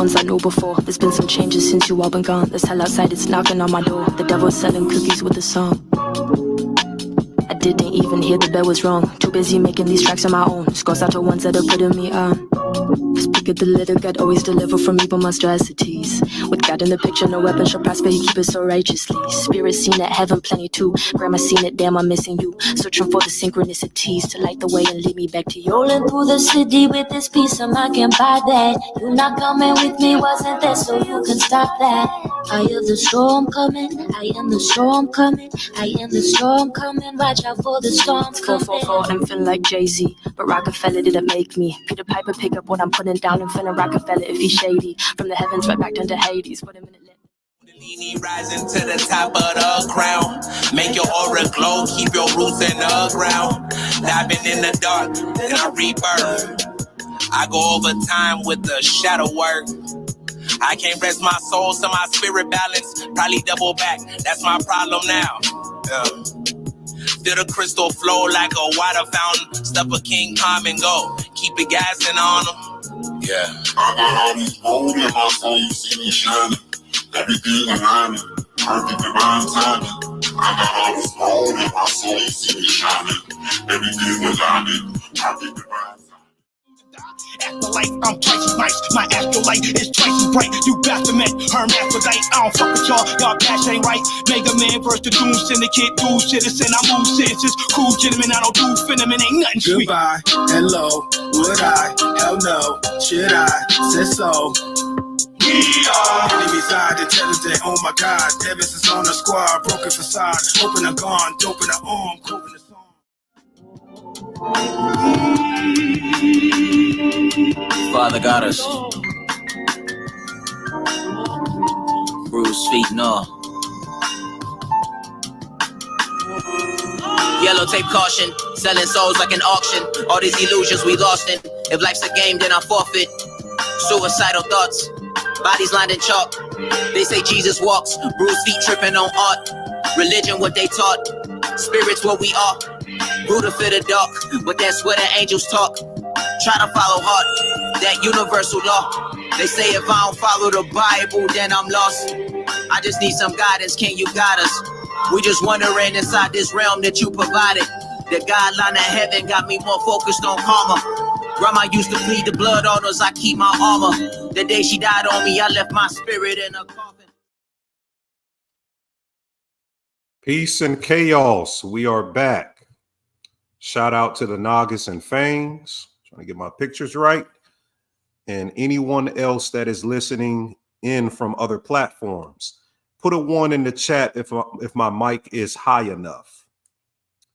ones I knew before. There's been some changes since you all been gone. There's hell outside, it's knocking on my door. The devil's selling cookies with a song. I didn't even hear the bell was wrong. Too busy making these tracks on my own. Scores out to ones that are putting me on. Speak of the little God, always deliver from evil monstrosities. With God in the picture, no weapon shall prosper, he keep it so righteously. Spirit seen it, heaven plenty too. Grandma seen it, damn I'm missing you. Searching for the synchronicities to light the way and lead me back to you. Rolling through the city with this piece of mind, can't buy that. You not coming with me, wasn't there, so you can stop that. I hear the storm coming, I am the storm coming, I am the storm coming, watch out for the storm coming. 444, I'm feeling like Jay-Z, but Rockefeller didn't make me. Peter Piper pick up what I'm putting down and feeling Rockefeller if he's shady. From the heavens right back down to Hades. Put a minute left. Rising to the top of the crown. Make your aura glow, keep your roots in the ground. Diving in the dark, then I rebirth. I go over time with the shadow work. I can't rest my soul, so my spirit balance. Probably double back, that's my problem now. Feel the crystal flow like a water fountain. Step a king, come and go. Keep it gassing on them. Yeah. I got all these gold in my soul, you see me shining. Everything aligning, perfect divine timing. I got all this gold in my soul, you see me shining. Everything aligning, perfect divine timing. Afterlife, I'm twice as nice. My afterlife is twice as bright. You Baphomet, hermaphrodite. I don't fuck with y'all, y'all cash ain't right. Mega Man versus the Doom Syndicate, Doom Citizen. I move senses, cool gentlemen. I don't do phenomenon, ain't nothing sweet. Goodbye, hello, would I? Hell no, should I? Said so. We are enemies side intelligent. Oh my God, Davis is on the squad. Broken facade, open a gun, open the arm, quoting the song. Father got us. Bruce feet and all. Yellow tape caution, selling souls like an auction. All these illusions we lost in. If life's a game, then I forfeit. Suicidal thoughts, bodies lined in chalk. They say Jesus walks, bruised feet tripping on art. Religion what they taught, spirits what we are. Buddha for the dark, but that's where the angels talk. Try to follow heart, that universal law. They say if I don't follow the Bible, then I'm lost. I just need some guidance, can you guide us? We just wandering inside this realm that you provided. The guideline of heaven got me more focused on karma. Grandma used to bleed the blood on us, I keep my armor. The day she died on me, I left my spirit in a coffin. Peace and chaos, we are back. Shout out to the Nagas and Fangs. Trying to get my pictures right. And anyone else that is listening in from other platforms, put a 1 in the chat if my mic is high enough.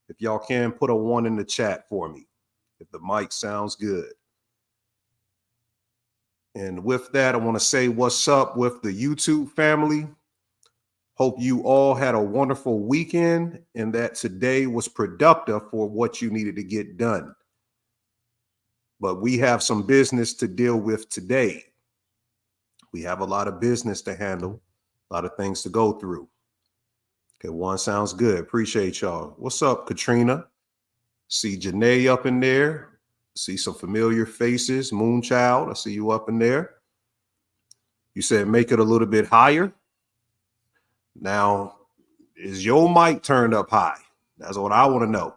If y'all can, put a 1 in the chat for me, if the mic sounds good. And with that, I want to say what's up with the YouTube family. Hope you all had a wonderful weekend and that today was productive for what you needed to get done. But we have some business to deal with today. We have a lot of business to handle, a lot of things to go through. Okay, 1 sounds good. Appreciate y'all. What's up, Katrina? See Janae up in there. See some familiar faces. Moonchild, I see you up in there. You said make it a little bit higher. Now, is your mic turned up high? That's what I want to know.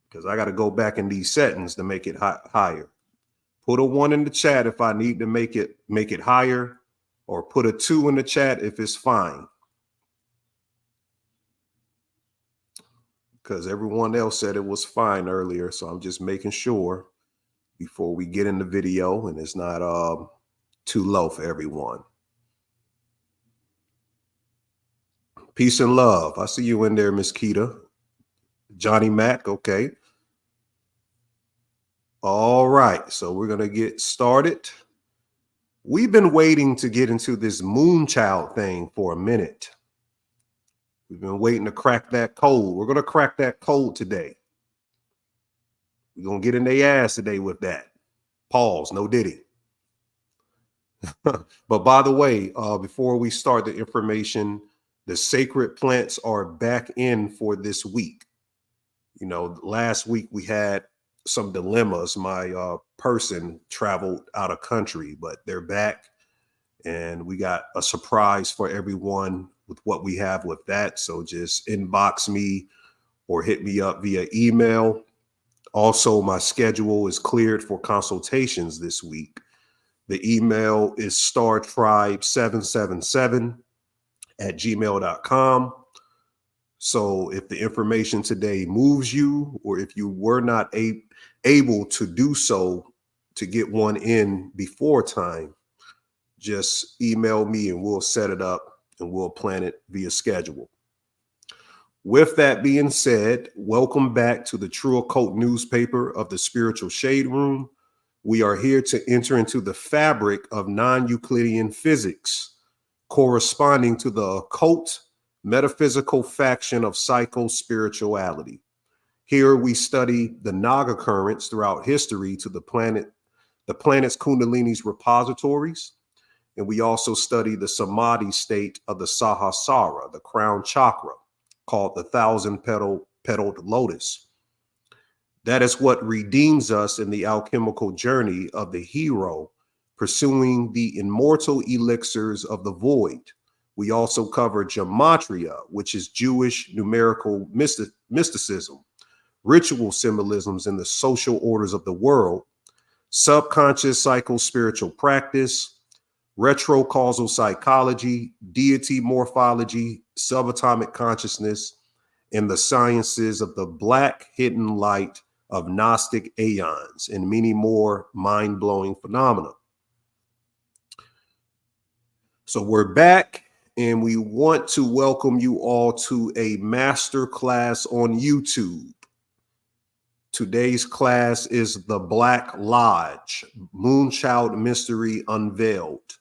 Because I got to go back in these settings to make it higher. Put a 1 in the chat if I need to make it higher, or put a 2 in the chat if it's fine. Because everyone else said it was fine earlier, so I'm just making sure before we get in the video and it's not too low for everyone. Peace and love. I see you in there, Miss Keita. Johnny Mac, okay. All right, so we're going to get started. We've been waiting to get into this Moonchild thing for a minute. We've been waiting to crack that code. We're going to crack that code today. We're going to get in their ass today with that. Pause, no diddy. But by the way, before we start the information, the sacred plants are back in for this week. You know, last week we had some dilemmas. My person traveled out of country, but they're back, and we got a surprise for everyone with what we have with that. So just inbox me or hit me up via email. Also, my schedule is cleared for consultations this week. The email is startribe777@gmail.com. So if the information today moves you, or if you were not able to do so to get one in before time, just email me and we'll set it up and we'll plan it via schedule. With that being said, welcome back to the True Occult newspaper of the Spiritual Shade Room. We are here to enter into the fabric of non-Euclidean physics, corresponding to the occult metaphysical faction of psycho-spirituality. Here we study the Naga currents throughout history to the planet's Kundalini's repositories. And we also study the Samadhi state of the Sahasrara, the crown chakra, called the 1,000-petaled lotus. That is what redeems us in the alchemical journey of the hero, pursuing the immortal elixirs of the void. We also cover gematria, which is Jewish numerical mysticism, ritual symbolisms in the social orders of the world, subconscious psycho-spiritual practice, retrocausal psychology, deity morphology, subatomic consciousness, and the sciences of the black hidden light of Gnostic aeons, and many more mind-blowing phenomena. So we're back, and we want to welcome you all to a master class on YouTube. Today's class is the Black Lodge, Moonchild Mystery Unveiled.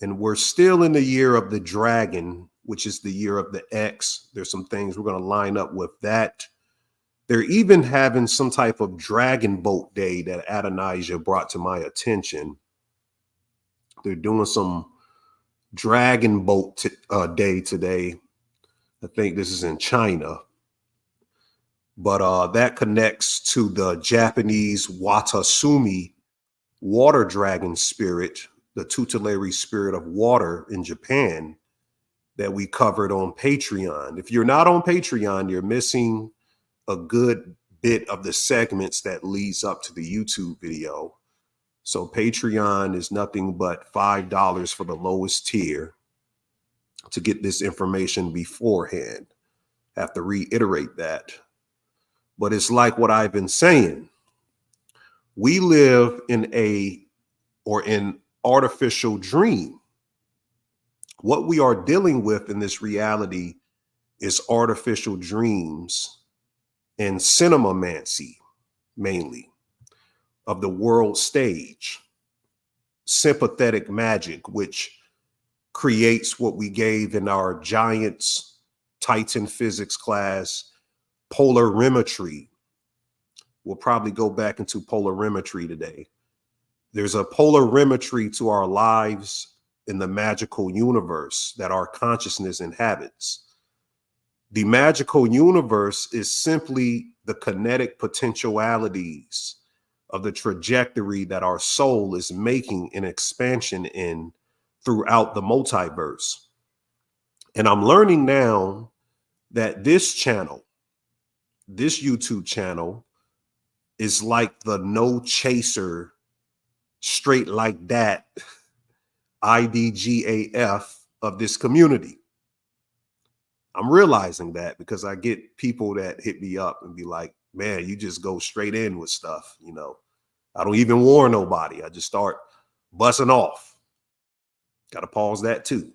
And we're still in the year of the dragon, which is the year of the X. There's some things we're going to line up with that. They're even having some type of dragon boat day that Adonijah brought to my attention. They're doing some dragon boat day today. I think this is in China. But that connects to the Japanese Watasumi water dragon spirit, the tutelary spirit of water in Japan, that we covered on Patreon. If you're not on Patreon, you're missing a good bit of the segments that leads up to the YouTube video. So Patreon is nothing but $5 for the lowest tier to get this information beforehand. Have to reiterate that. But it's like what I've been saying. We live in an artificial dream. What we are dealing with in this reality is artificial dreams and cinemamancy, mainly, of the world stage. Sympathetic magic, which creates what we gave in our Giants Titan physics class, polarimetry. We'll probably go back into polarimetry today. There's a polarimetry to our lives in the magical universe that our consciousness inhabits. The magical universe is simply the kinetic potentialities of the trajectory that our soul is making an expansion in throughout the multiverse. And I'm learning now that this channel, this YouTube channel, is like the no chaser, straight like that, IDGAF of this community. I'm realizing that because I get people that hit me up and be like, man, you just go straight in with stuff. You know, I don't even warn nobody. I just start busting off. Got to pause that too.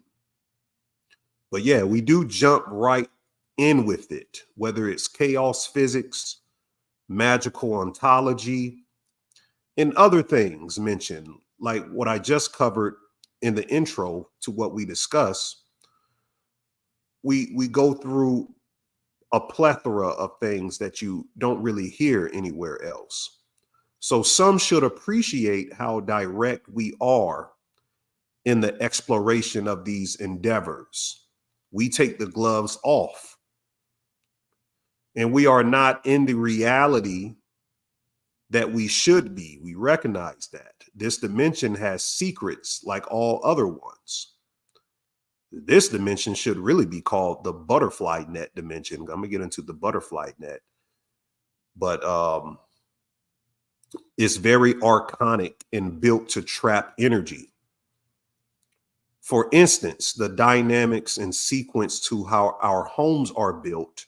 But yeah, we do jump right in with it, whether it's chaos physics, magical ontology, and other things mentioned, like what I just covered in the intro to what we discuss. We go through a plethora of things that you don't really hear anywhere else. So some should appreciate how direct we are in the exploration of these endeavors. We take the gloves off. And we are not in the reality that we should be. We recognize that. This dimension has secrets like all other ones. This dimension should really be called the butterfly net dimension. I'm gonna get into the butterfly net, but it's very archonic and built to trap energy. For instance, the dynamics and sequence to how our homes are built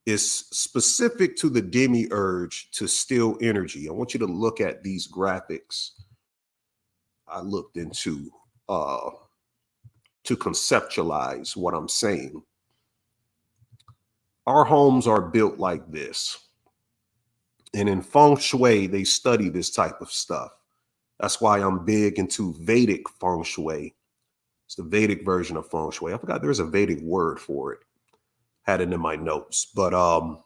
is specific to the demiurge to steal energy. I want you to look at these graphics I looked into to conceptualize what I'm saying. Our homes are built like this. And in feng shui, they study this type of stuff. That's why I'm big into Vedic feng shui. It's the Vedic version of feng shui. I forgot there's a Vedic word for it. Had it in my notes. But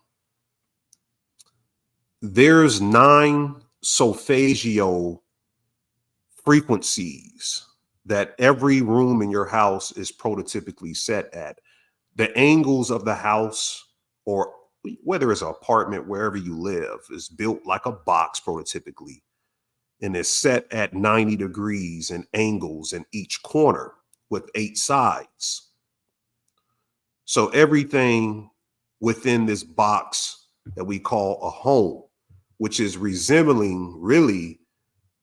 there's 9 solfeggio frequencies that every room in your house is prototypically set at. The angles of the house, or whether it's an apartment, wherever you live, is built like a box prototypically, and is set at 90 degrees and angles in each corner with 8 sides. So everything within this box that we call a home, which is resembling really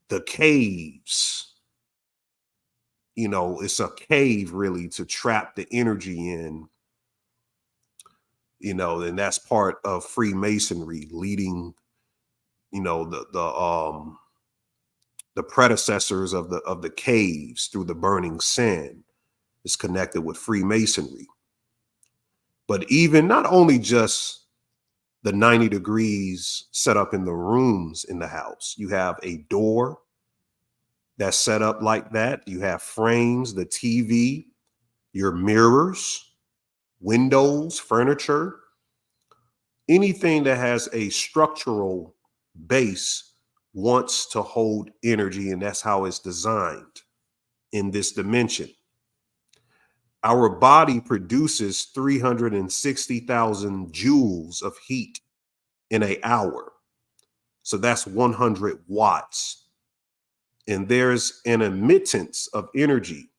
the caves. You know, it's a cave really to trap the energy in, you know, and that's part of Freemasonry, leading, you know, the predecessors of the caves through the burning sand is connected with Freemasonry. But even not only just the 90 degrees set up in the rooms in the house, you have a door that's set up like that. You have frames, the TV, your mirrors, windows, furniture, anything that has a structural base wants to hold energy, and that's how it's designed in this dimension. Our body produces 360,000 joules of heat in an hour. So that's 100 watts. And there's an emittance of energy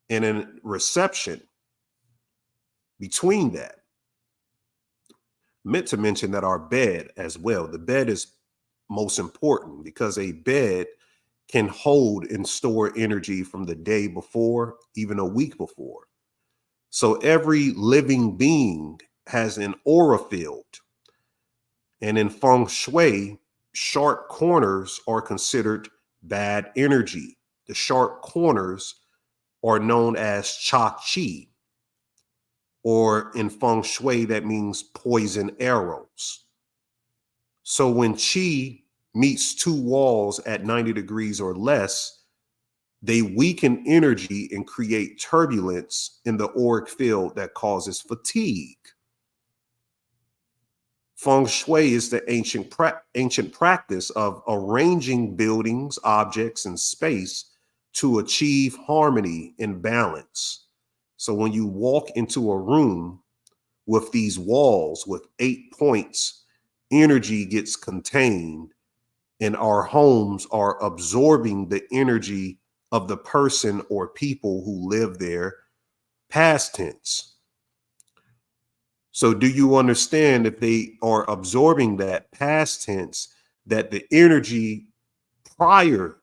and a reception between that. Meant to mention that our bed as well, the bed is most important because a bed can hold and store energy from the day before, even a week before. So every living being has an aura field. And in feng shui, sharp corners are considered bad energy. The sharp corners are known as cha chi, or in feng shui, that means poison arrows. So when chi meets 2 walls at 90 degrees or less, they weaken energy and create turbulence in the auric field that causes fatigue. Feng shui is the ancient practice of arranging buildings, objects, and space to achieve harmony and balance. So when you walk into a room with these walls with 8 points, energy gets contained, and our homes are absorbing the energy of the person or people who live there, past tense. So do you understand, if they are absorbing that past tense, that the energy prior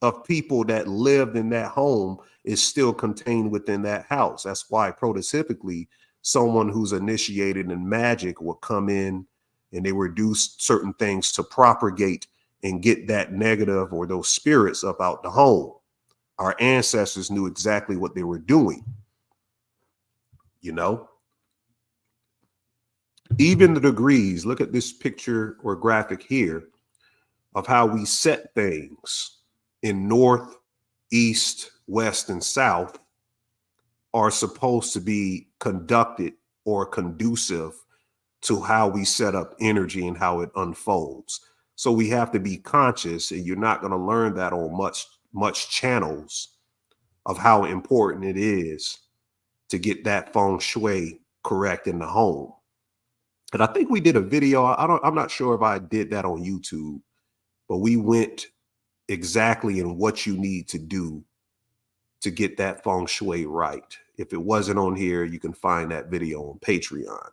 of people that lived in that home is still contained within that house? That's why prototypically someone who's initiated in magic will come in and they will do certain things to propagate and get that negative or those spirits up out the home. Our ancestors knew exactly what they were doing, you know? Even the degrees, look at this picture or graphic here of how we set things in north, east, west, and south are supposed to be conducted or conducive to how we set up energy and how it unfolds. So we have to be conscious, and you're not going to learn that on much channels of how important it is to get that feng shui correct in the home. And I think we did a video. I'm not sure if I did that on YouTube, but we went exactly in what you need to do to get that feng shui right. If it wasn't on here, you can find that video on Patreon.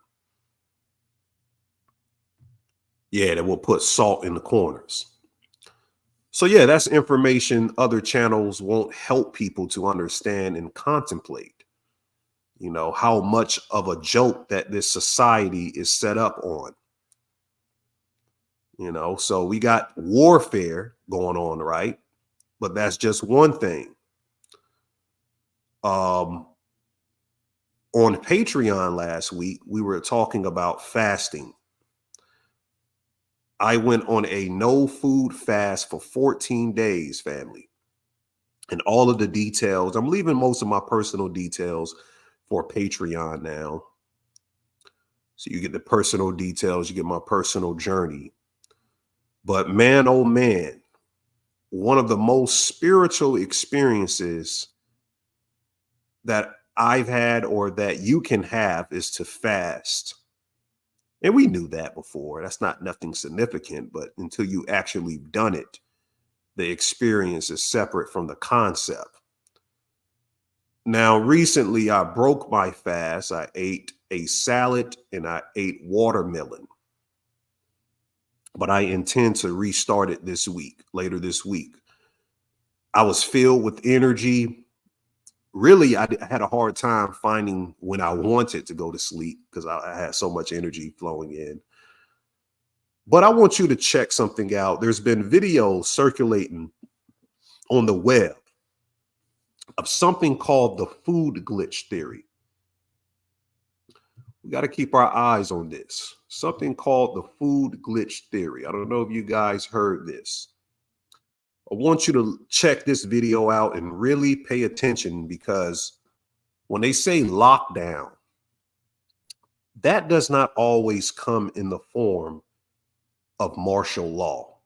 Yeah, that will put salt in the corners. So yeah, that's information other channels won't help people to understand and contemplate. You know, how much of a joke that this society is set up on. You know, so we got warfare going on, right? But that's just one thing. On Patreon last week, we were talking about fasting. I went on a no food fast for 14 days, family. And all of the details, I'm leaving most of my personal details for Patreon now. So you get the personal details, you get my personal journey. But man, oh man, one of the most spiritual experiences that I've had or that you can have is to fast. And we knew that before. That's not nothing significant, but until you actually done it, the experience is separate from the concept. Now, recently I broke my fast. I ate a salad and I ate watermelon. But I intend to restart it this week, later this week. I was filled with energy. Really, I had a hard time finding when I wanted to go to sleep because I had so much energy flowing in. But I want you to check something out. There's been videos circulating on the web of something called the food glitch theory. We got to keep our eyes on this. Something called the food glitch theory. I don't know if you guys heard this. I want you to check this video out and really pay attention, because when they say lockdown, that does not always come in the form of martial law.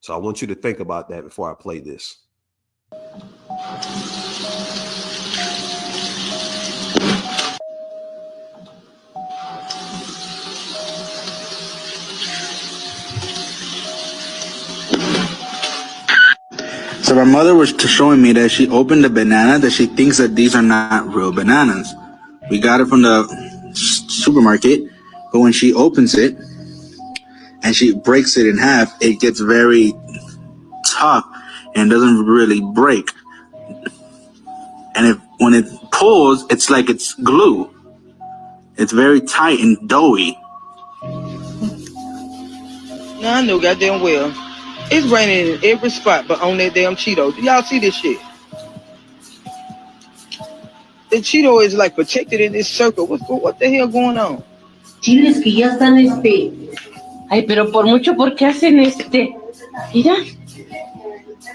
So I want you to think about that before I play this. So my mother was showing me that she opened a banana, that she thinks that these are not real bananas. We got it from the supermarket, but when she opens it and she breaks it in half, it gets very tough and doesn't really break. And when it pulls, it's like it's glue. It's very tight and doughy. Now I know goddamn well. It's raining in every spot but on that damn Cheeto. Do y'all see this shit? The Cheeto is like protected in this circle. What the hell going on? Chiles que ya están Ay, pero por mucho, ¿por qué hacen Mira.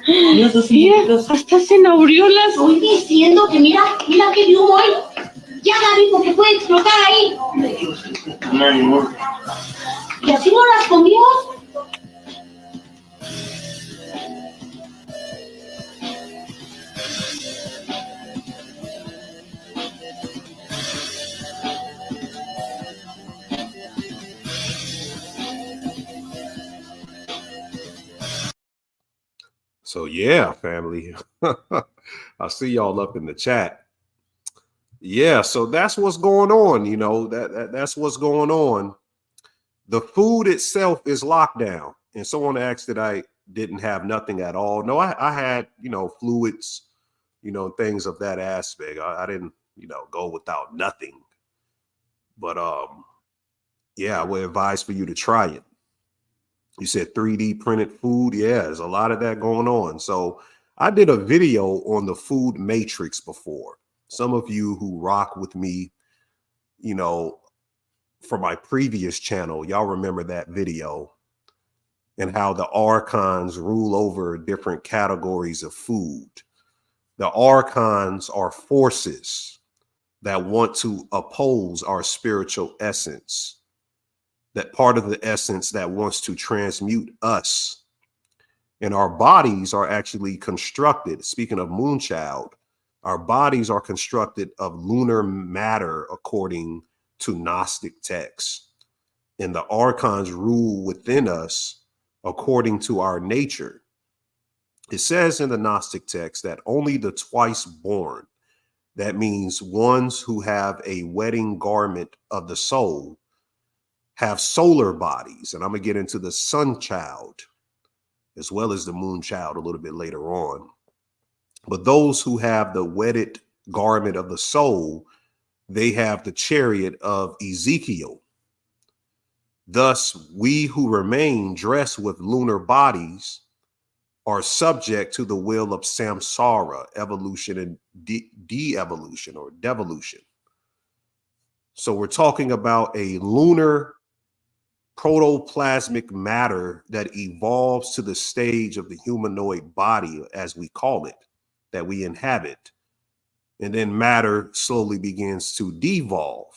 Mira, hasta se abrió las... Estoy diciendo que mira que de humo hay. Ya, Gaby, porque puede explotar ahí. ¿Y así no las comimos? So yeah, family, I see y'all up in the chat. Yeah, so that's what's going on. You know, that's what's going on. The food itself is locked down. And someone asked that I didn't have nothing at all. No, I had, you know, fluids, you know, things of that aspect. I didn't, you know, go without nothing. But yeah, I would advise for you to try it. You said 3D printed food. Yeah, there's a lot of that going on. So I did a video on the food matrix before. Some of you who rock with me, you know, for my previous channel, y'all remember that video and how the archons rule over different categories of food. The archons are forces that want to oppose our spiritual essence. That part of the essence that wants to transmute us. And our bodies are actually constructed, speaking of Moonchild, our bodies are constructed of lunar matter according to Gnostic texts, and the archons rule within us according to our nature. It says in the Gnostic text that only the twice born, that means ones who have a wedding garment of the soul, have solar bodies. And I'm going to get into the sun child as well as the moon child a little bit later on. But those who have the wedded garment of the soul, they have the chariot of Ezekiel. Thus, we who remain dressed with lunar bodies are subject to the will of samsara, evolution, and de-evolution or devolution. So we're talking about a lunar protoplasmic matter that evolves to the stage of the humanoid body, as we call it, that we inhabit. And then matter slowly begins to devolve.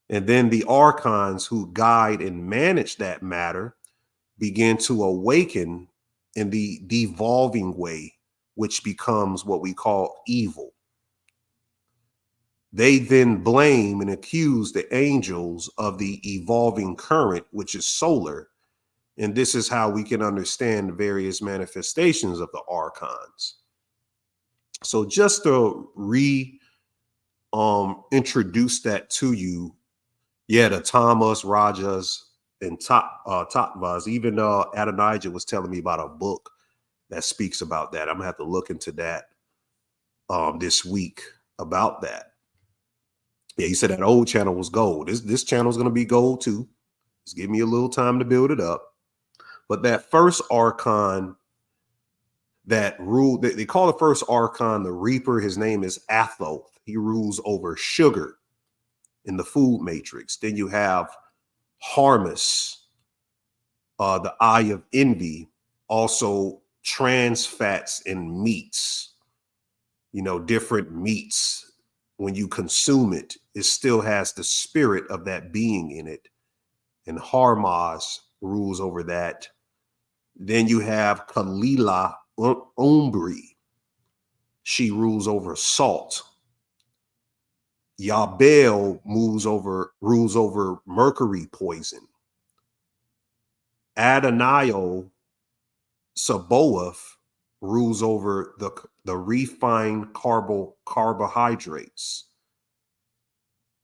And then the archons who guide and manage that matter begin to awaken in the devolving way, which becomes what we call evil. They then blame and accuse the angels of the evolving current, which is solar. And this is how we can understand various manifestations of the archons. So just to introduce that to you, yeah, the Tamas, Rajas, and Tattvas, even Adonijah was telling me about a book that speaks about that. I'm gonna have to look into that this week about that. Yeah, he said that old channel was gold. This channel is gonna be gold too. Just give me a little time to build it up. But that first archon that ruled, they call the first archon the Reaper. His name is Athoth. He rules over sugar in the food matrix. Then you have Harmas, the eye of envy, also trans fats and meats, different meats. When you consume it, it still has the spirit of that being in it. And Harmas rules over that. Then you have Kalila Umbri. She rules over salt. Yabel rules over mercury poison. Adonio Saboeth rules over the refined carbohydrates.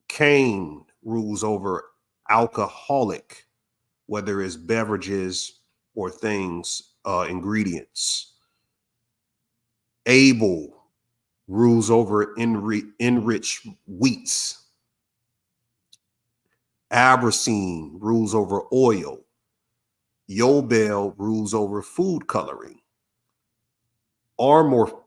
Cain rules over alcoholic, whether it's beverages or things, ingredients. Abel rules over enriched wheats. Abracine rules over oil. Yobel rules over food coloring. Armorpiel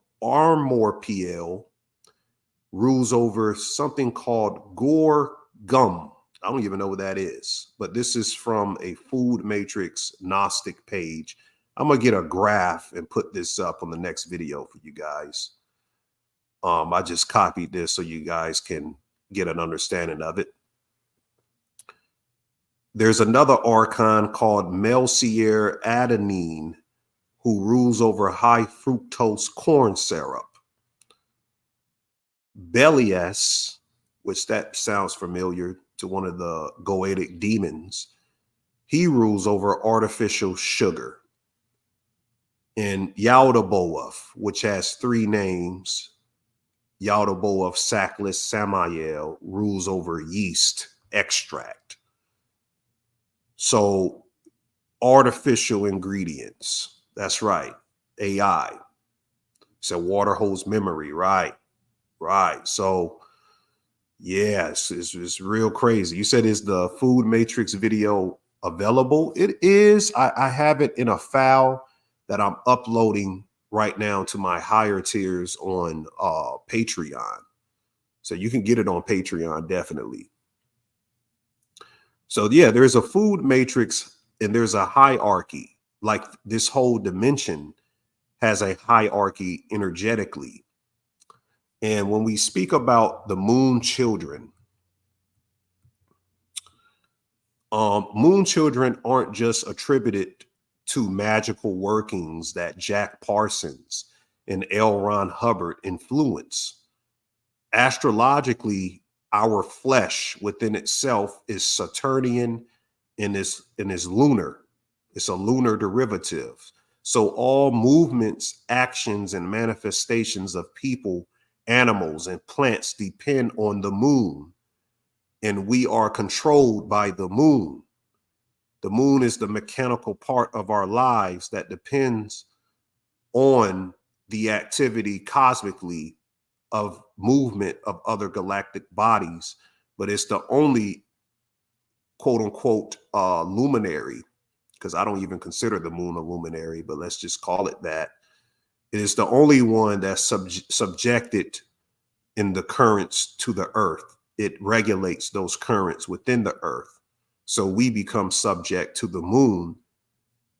rules over something called gore gum. I don't even know what that is, but this is from a food matrix Gnostic page. I'm gonna get a graph and put this up on the next video for you guys. I just copied this so you guys can get an understanding of it. There's another archon called Melcier Adenine, who rules over high fructose corn syrup. Belias, which that sounds familiar to one of the Goetic demons, he rules over artificial sugar. And Yaldabaoth, which has three names, Yaldabaoth Sackless Samael, rules over yeast extract. So artificial ingredients, that's right. AI. So water holds memory, right? Right. So yes, it's real crazy. You said, is the food matrix video available? It is. I have it in a file that I'm uploading right now to my higher tiers on Patreon. So you can get it on Patreon, definitely. So yeah, there's a food matrix and there's a hierarchy. Like this whole dimension has a hierarchy energetically. And when we speak about the moon children aren't just attributed to magical workings that Jack Parsons and L. Ron Hubbard influence. Astrologically, our flesh within itself is Saturnian and is lunar. It's a lunar derivative. So all movements, actions, and manifestations of people, animals, and plants depend on the moon, and we are controlled by the moon. The moon is the mechanical part of our lives that depends on the activity cosmically of movement of other galactic bodies, but it's the only quote unquote luminary, because I don't even consider the moon a luminary, but let's just call it that. It is the only one that's subjected in the currents to the earth. It regulates those currents within the earth. So we become subject to the moon.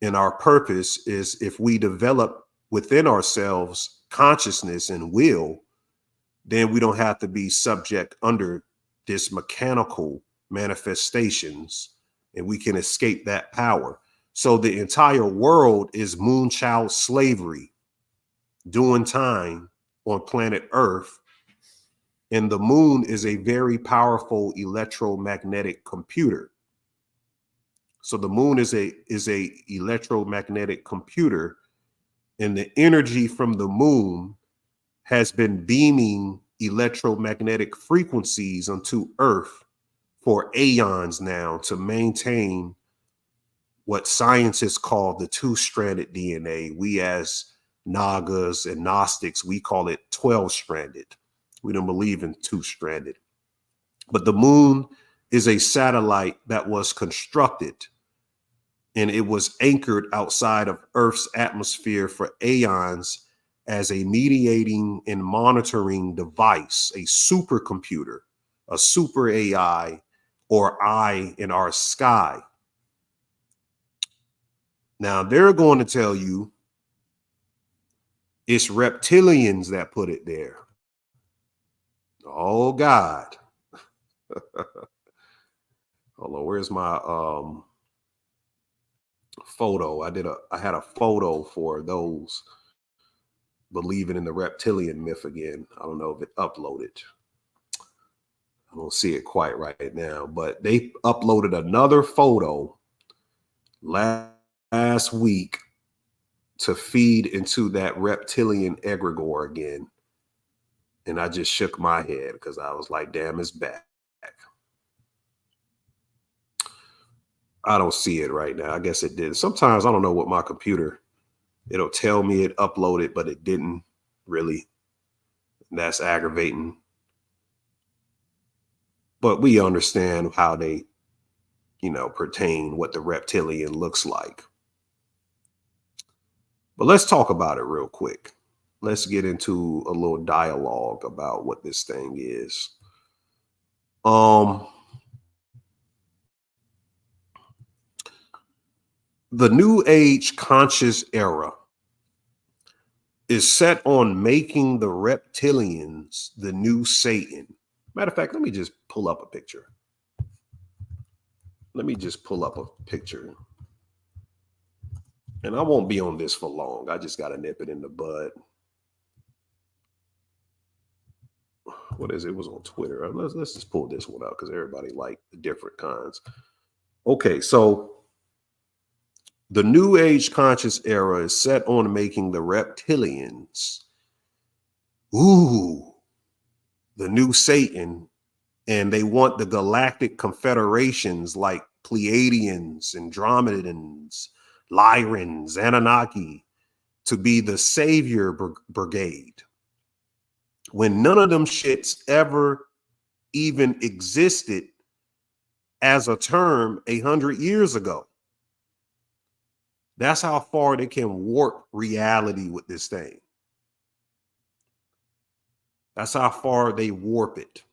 And our purpose is, if we develop within ourselves consciousness and will, then we don't have to be subject under this mechanical manifestations, and we can escape that power. So the entire world is Moonchild slavery, doing time on planet Earth. And the moon is a very powerful electromagnetic computer. So the moon is a electromagnetic computer, and the energy from the moon has been beaming electromagnetic frequencies onto Earth for aeons now to maintain what scientists call the two-stranded DNA. We as Nagas and Gnostics, we call it 12-stranded. We don't believe in two-stranded. But the moon is a satellite that was constructed, and it was anchored outside of Earth's atmosphere for aeons as a mediating and monitoring device, a supercomputer, a super AI, or eye in our sky. Now, they're going to tell you it's reptilians that put it there. Oh, God. Hold on, where's my photo? I had a photo for those believing in the reptilian myth again. I don't know if it uploaded. I don't see it quite right now, but they uploaded another photo last week to feed into that reptilian egregore again. And I just shook my head because I was like, damn, it's back. I don't see it right now. I guess it did. Sometimes I don't know what my computer, it'll tell me it uploaded, but it didn't really. That's aggravating. But we understand how they, pertain what the reptilian looks like. But let's talk about it real quick. Let's get into a little dialogue about what this thing is. The New Age conscious era is set on making the reptilians the new Satan. Matter of fact, let me just pull up a picture. And I won't be on this for long. I just got to nip it in the bud. What is it? It was on Twitter. Let's just pull this one out because everybody liked the different kinds. Okay, so the New Age conscious era is set on making the reptilians, the new Satan, and they want the galactic confederations like Pleiadians, Andromedans, Lyrans, Anunnaki to be the savior brigade, when none of them shits ever even existed as a term 100 years ago. That's how far they can warp reality with this thing. That's how far they warp it.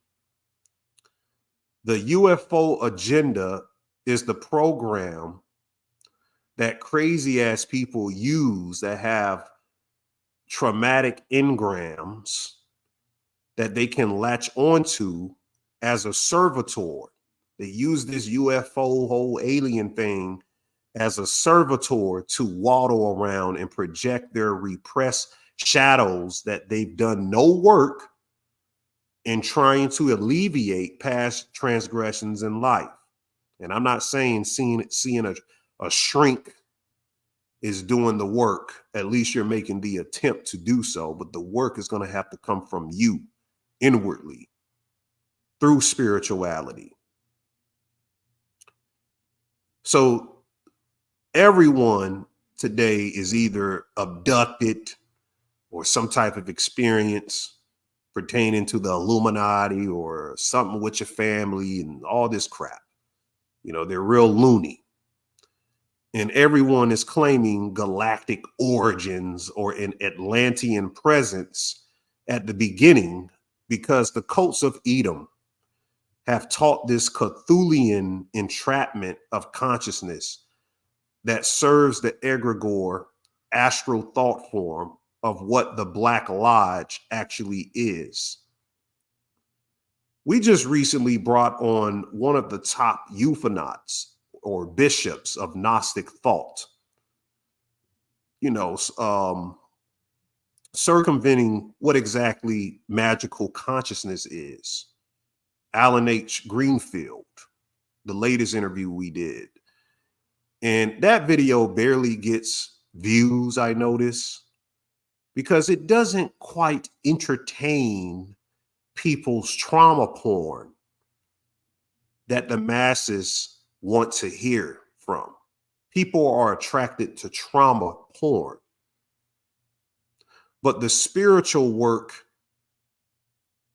The UFO agenda is the program that crazy ass people use that have traumatic engrams that they can latch onto as a servitor. They use this UFO whole alien thing as a servitor to waddle around and project their repressed shadows that they've done no work in trying to alleviate past transgressions in life. And I'm not saying seeing a shrink is doing the work. At least you're making the attempt to do so, but the work is going to have to come from you inwardly through spirituality. So everyone today is either abducted or some type of experience pertaining to the Illuminati or something with your family and all this crap. You know, they're real loony. And everyone is claiming galactic origins or an Atlantean presence at the beginning because the cults of Edom have taught this Cthulhian entrapment of consciousness that serves the egregore astral thought form of what the Black Lodge actually is. We just recently brought on one of the top euphonauts or bishops of Gnostic thought, you know, circumventing what exactly magical consciousness is. Alan H. Greenfield, the latest interview we did. And that video barely gets views, I notice, because it doesn't quite entertain people's trauma porn that the masses want to hear from. People are attracted to trauma porn. But the spiritual work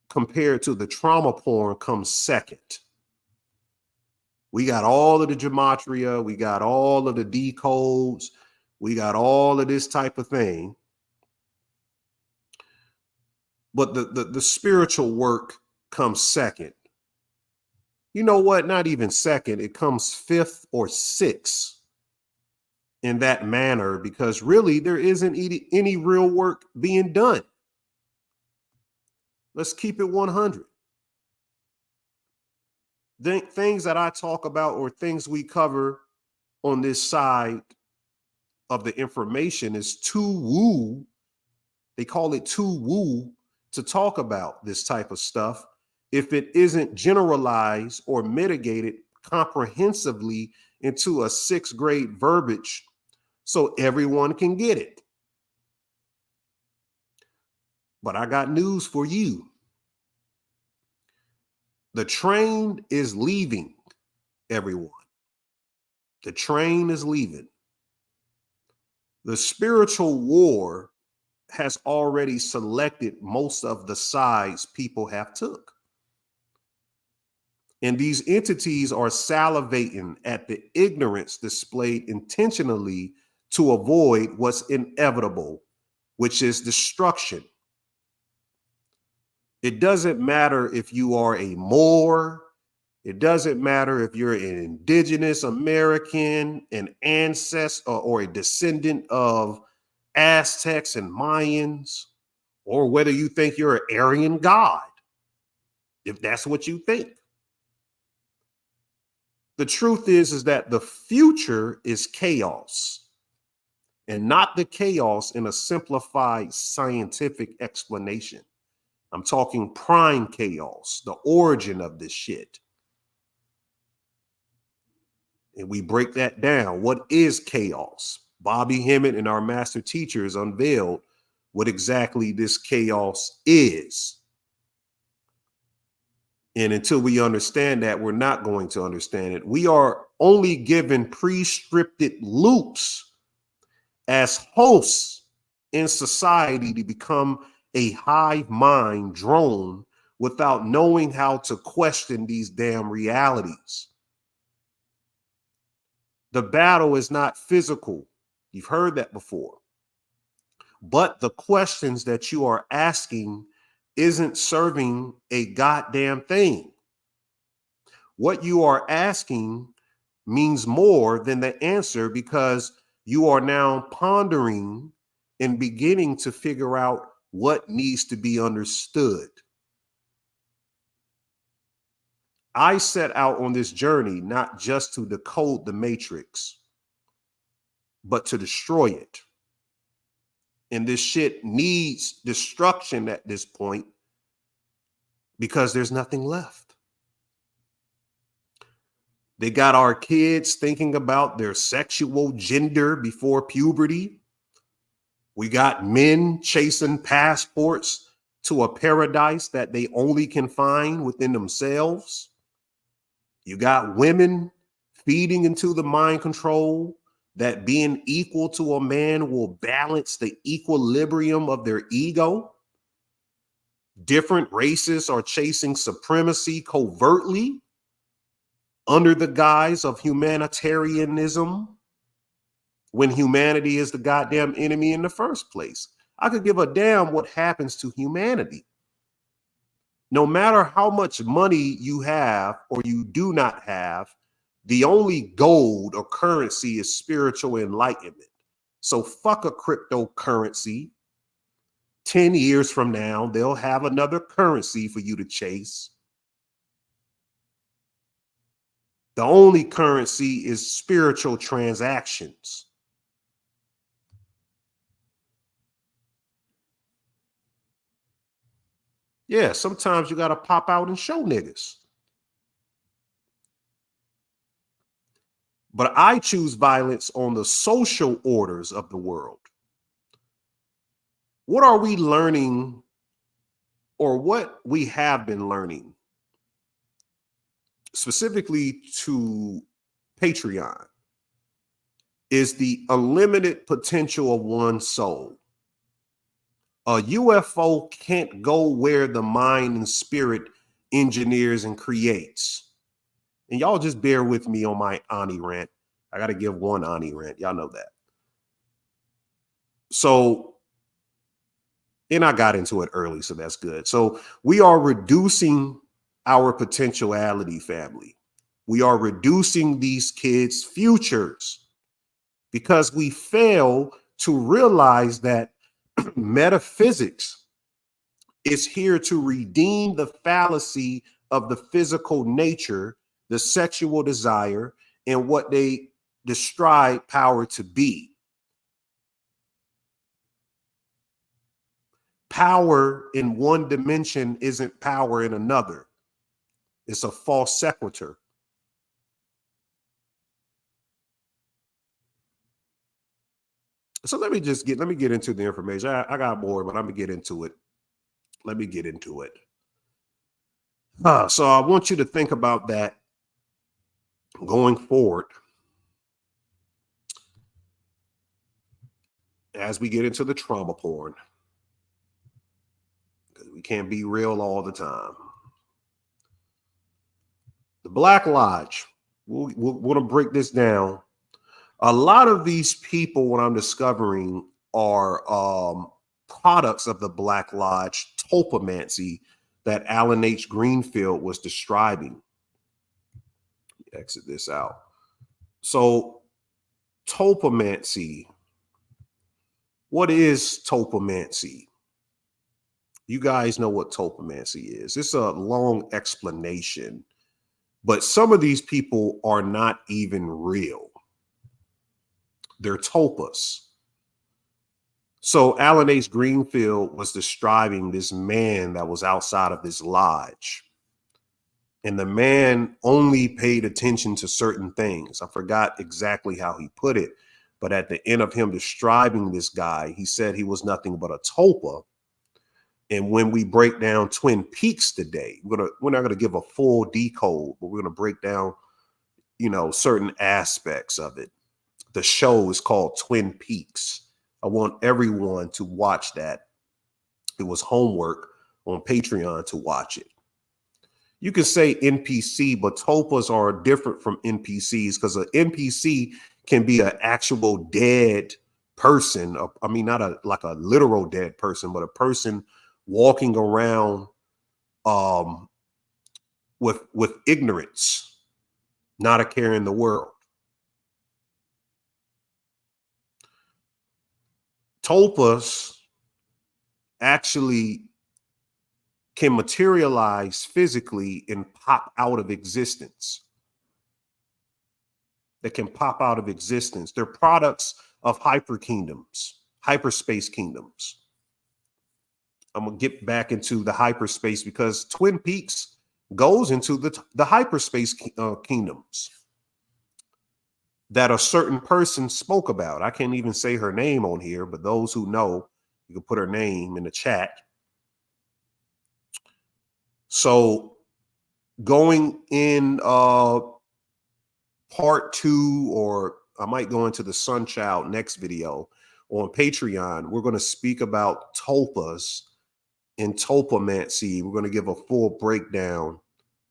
compared to the trauma porn comes second. We got all of the gematria, we got all of the decodes, we got all of this type of thing. But the spiritual work comes second. You know what? Not even second. It comes fifth or sixth in that manner, because really there isn't any real work being done. Let's keep it 100. Things that I talk about or things we cover on this side of the information is too woo. They call it too woo to talk about this type of stuff if it isn't generalized or mitigated comprehensively into a 6th grade verbiage so everyone can get it. But I got news for you. The train is leaving, everyone. The train is leaving. The spiritual war has already selected most of the sides people have took. And these entities are salivating at the ignorance displayed intentionally to avoid what's inevitable, which is destruction. It doesn't matter if you are a Moor. It doesn't matter if you're an indigenous American, an ancestor or a descendant of Aztecs and Mayans, or whether you think you're an Aryan god, if that's what you think. The truth is that the future is chaos, and not the chaos in a simplified scientific explanation. I'm talking prime chaos, the origin of this shit. And we break that down. What is chaos? Bobby Hemmett and our master teachers unveiled what exactly this chaos is. And until we understand that, we're not going to understand it. We are only given pre-scripted loops as hosts in society to become a hive mind drone without knowing how to question these damn realities. The battle is not physical. You've heard that before. But the questions that you are asking isn't serving a goddamn thing. What you are asking means more than the answer, because you are now pondering and beginning to figure out what needs to be understood. I set out on this journey not just to decode the matrix, but to destroy it. And this shit needs destruction at this point, because there's nothing left. They got our kids thinking about their sexual gender before puberty. We got men chasing passports to a paradise that they only can find within themselves. You got women feeding into the mind control that being equal to a man will balance the equilibrium of their ego. Different races are chasing supremacy covertly under the guise of humanitarianism when humanity is the goddamn enemy in the first place. I could give a damn what happens to humanity. No matter how much money you have or you do not have, the only gold or currency is spiritual enlightenment. So fuck a cryptocurrency. 10 years from now, they'll have another currency for you to chase. The only currency is spiritual transactions. Yeah, sometimes you got to pop out and show niggas. But I choose violence on the social orders of the world. What are we learning, or what we have been learning, specifically to Patreon, is the unlimited potential of one's soul. A UFO can't go where the mind and spirit engineers and creates. And y'all just bear with me on my Ani rant. I got to give one Ani rant. Y'all know that. So, and I got into it early, so that's good. So we are reducing our potentiality, family. We are reducing these kids' futures because we fail to realize that metaphysics is here to redeem the fallacy of the physical nature, the sexual desire, and what they describe power to be. Power in one dimension isn't power in another. It's a false sequitur. So let me get into the information. I got more, but I'm gonna get into it. Let me get into it. So I want you to think about that going forward as we get into the trauma porn. Because we can't be real all the time. The Black Lodge. We're going to break this down. A lot of these people, what I'm discovering, are products of the Black Lodge topomancy that Alan H. Greenfield was describing. Exit this out. So topomancy. What is topomancy? You guys know what topomancy is. It's a long explanation, but some of these people are not even real. They're topas. So Alan H. Greenfield was describing this man that was outside of this lodge. And the man only paid attention to certain things. I forgot exactly how he put it, but at the end of him describing this guy, he said he was nothing but a topa. And when we break down Twin Peaks today, we're not going to give a full decode, but we're going to break down, certain aspects of it. The show is called Twin Peaks. I want everyone to watch that. It was homework on Patreon to watch it. You can say NPC, but topas are different from NPCs because an NPC can be an actual dead person. I mean, not like a literal dead person, but a person walking around with ignorance, not a care in the world. Topas actually can materialize physically and pop out of existence. They can pop out of existence. They're products of hyper kingdoms, hyperspace kingdoms. I'm gonna get back into the hyperspace because Twin Peaks goes into the hyperspace kingdoms that a certain person spoke about. I can't even say her name on here, but those who know, you can put her name in the chat. So going in part 2, or I might go into the Sunchild next video on Patreon, we're going to speak about tulpas and tulpamancy. We're going to give a full breakdown,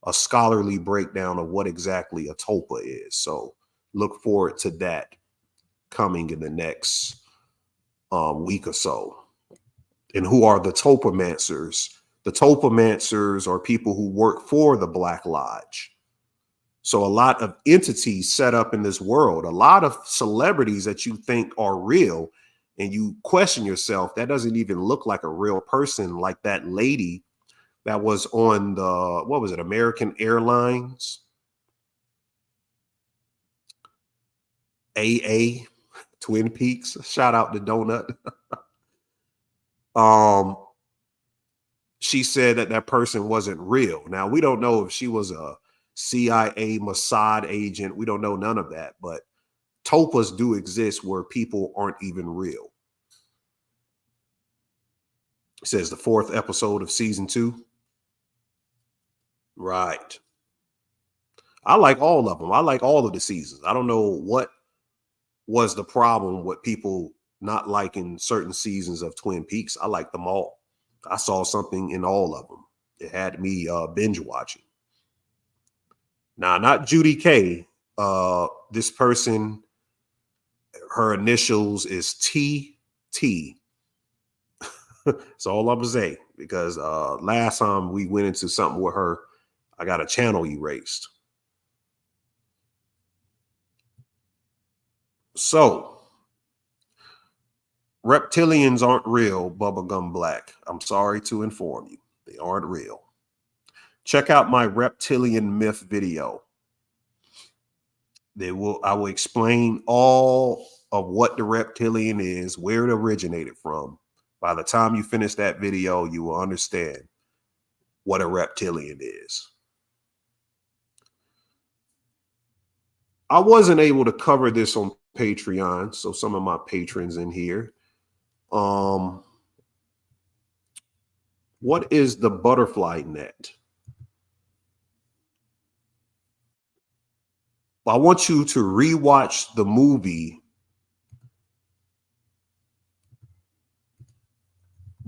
a scholarly breakdown of what exactly a tulpa is. So look forward to that coming in the next week or so. And who are the tulpamancers? The tulpamancers are people who work for the Black Lodge. So a lot of entities set up in this world, a lot of celebrities that you think are real, and you question yourself, that doesn't even look like a real person, like that lady that was on the, what was it, American Airlines? AA, Twin Peaks. Shout out to Donut. She said that that person wasn't real. Now, we don't know if she was a CIA, Mossad agent. We don't know none of that, but tulpas do exist where people aren't even real. It says the 4th episode of season 2. Right. I like all of them. I like all of the seasons. I don't know what was the problem with people not liking certain seasons of Twin Peaks. I like them all. I saw something in all of them. It had me binge watching. Now, not Judy K. This person, her initials is TT. That's all I'm gonna say, because last time we went into something with her, I got a channel erased. So, reptilians aren't real, Bubblegum Black. I'm sorry to inform you. They aren't real. Check out my reptilian myth video. I will explain all of what the reptilian is, where it originated from. By the time you finish that video, you will understand what a reptilian is. I wasn't able to cover this on Patreon, so some of my patrons in here. What is the butterfly net? I want you to rewatch the movie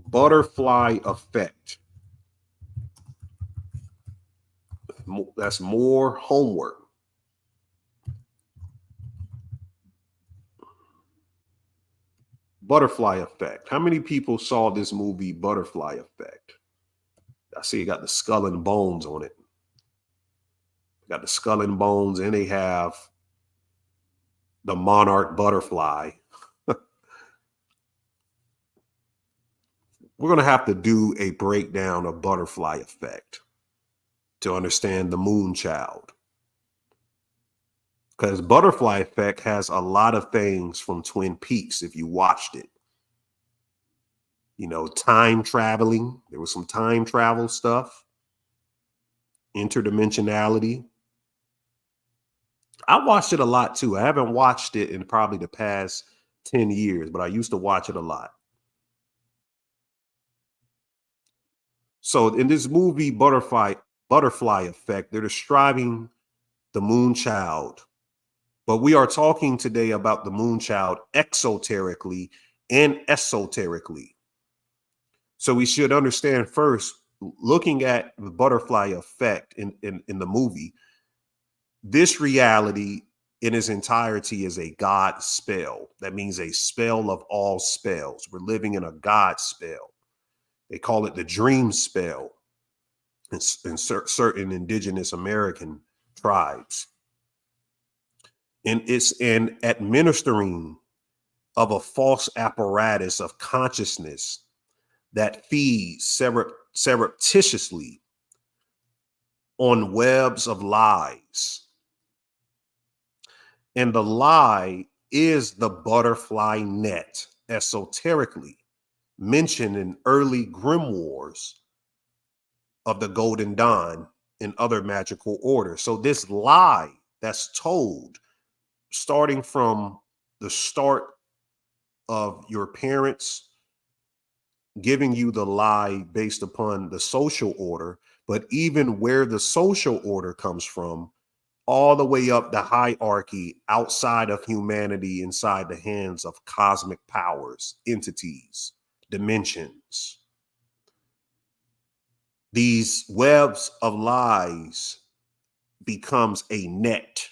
Butterfly Effect. That's more homework. Butterfly Effect. How many people saw this movie Butterfly Effect? I see you got the skull and bones on it. Got the skull and bones, and they have the monarch butterfly. We're going to have to do a breakdown of Butterfly Effect to understand the Moonchild. Because Butterfly Effect has a lot of things from Twin Peaks if you watched it. You know, time traveling. There was some time travel stuff. Interdimensionality. I watched it a lot too. I haven't watched it in probably the past 10 years, but I used to watch it a lot. So in this movie, Butterfly Effect, they're describing the Moonchild. But we are talking today about the Moonchild exoterically and esoterically. So we should understand first, looking at the Butterfly Effect in the movie, this reality in its entirety is a God spell. That means a spell of all spells. We're living in a God spell. They call it the dream spell in certain indigenous American tribes. And it's an administering of a false apparatus of consciousness that feeds surreptitiously on webs of lies. And the lie is the butterfly net esoterically. mentioned in early grimoires of the Golden Dawn and other magical orders. So this lie that's told, starting from the start of your parents giving you the lie based upon the social order, but even where the social order comes from, all the way up the hierarchy outside of humanity, inside the hands of cosmic powers, entities, dimensions. These webs of lies becomes a net,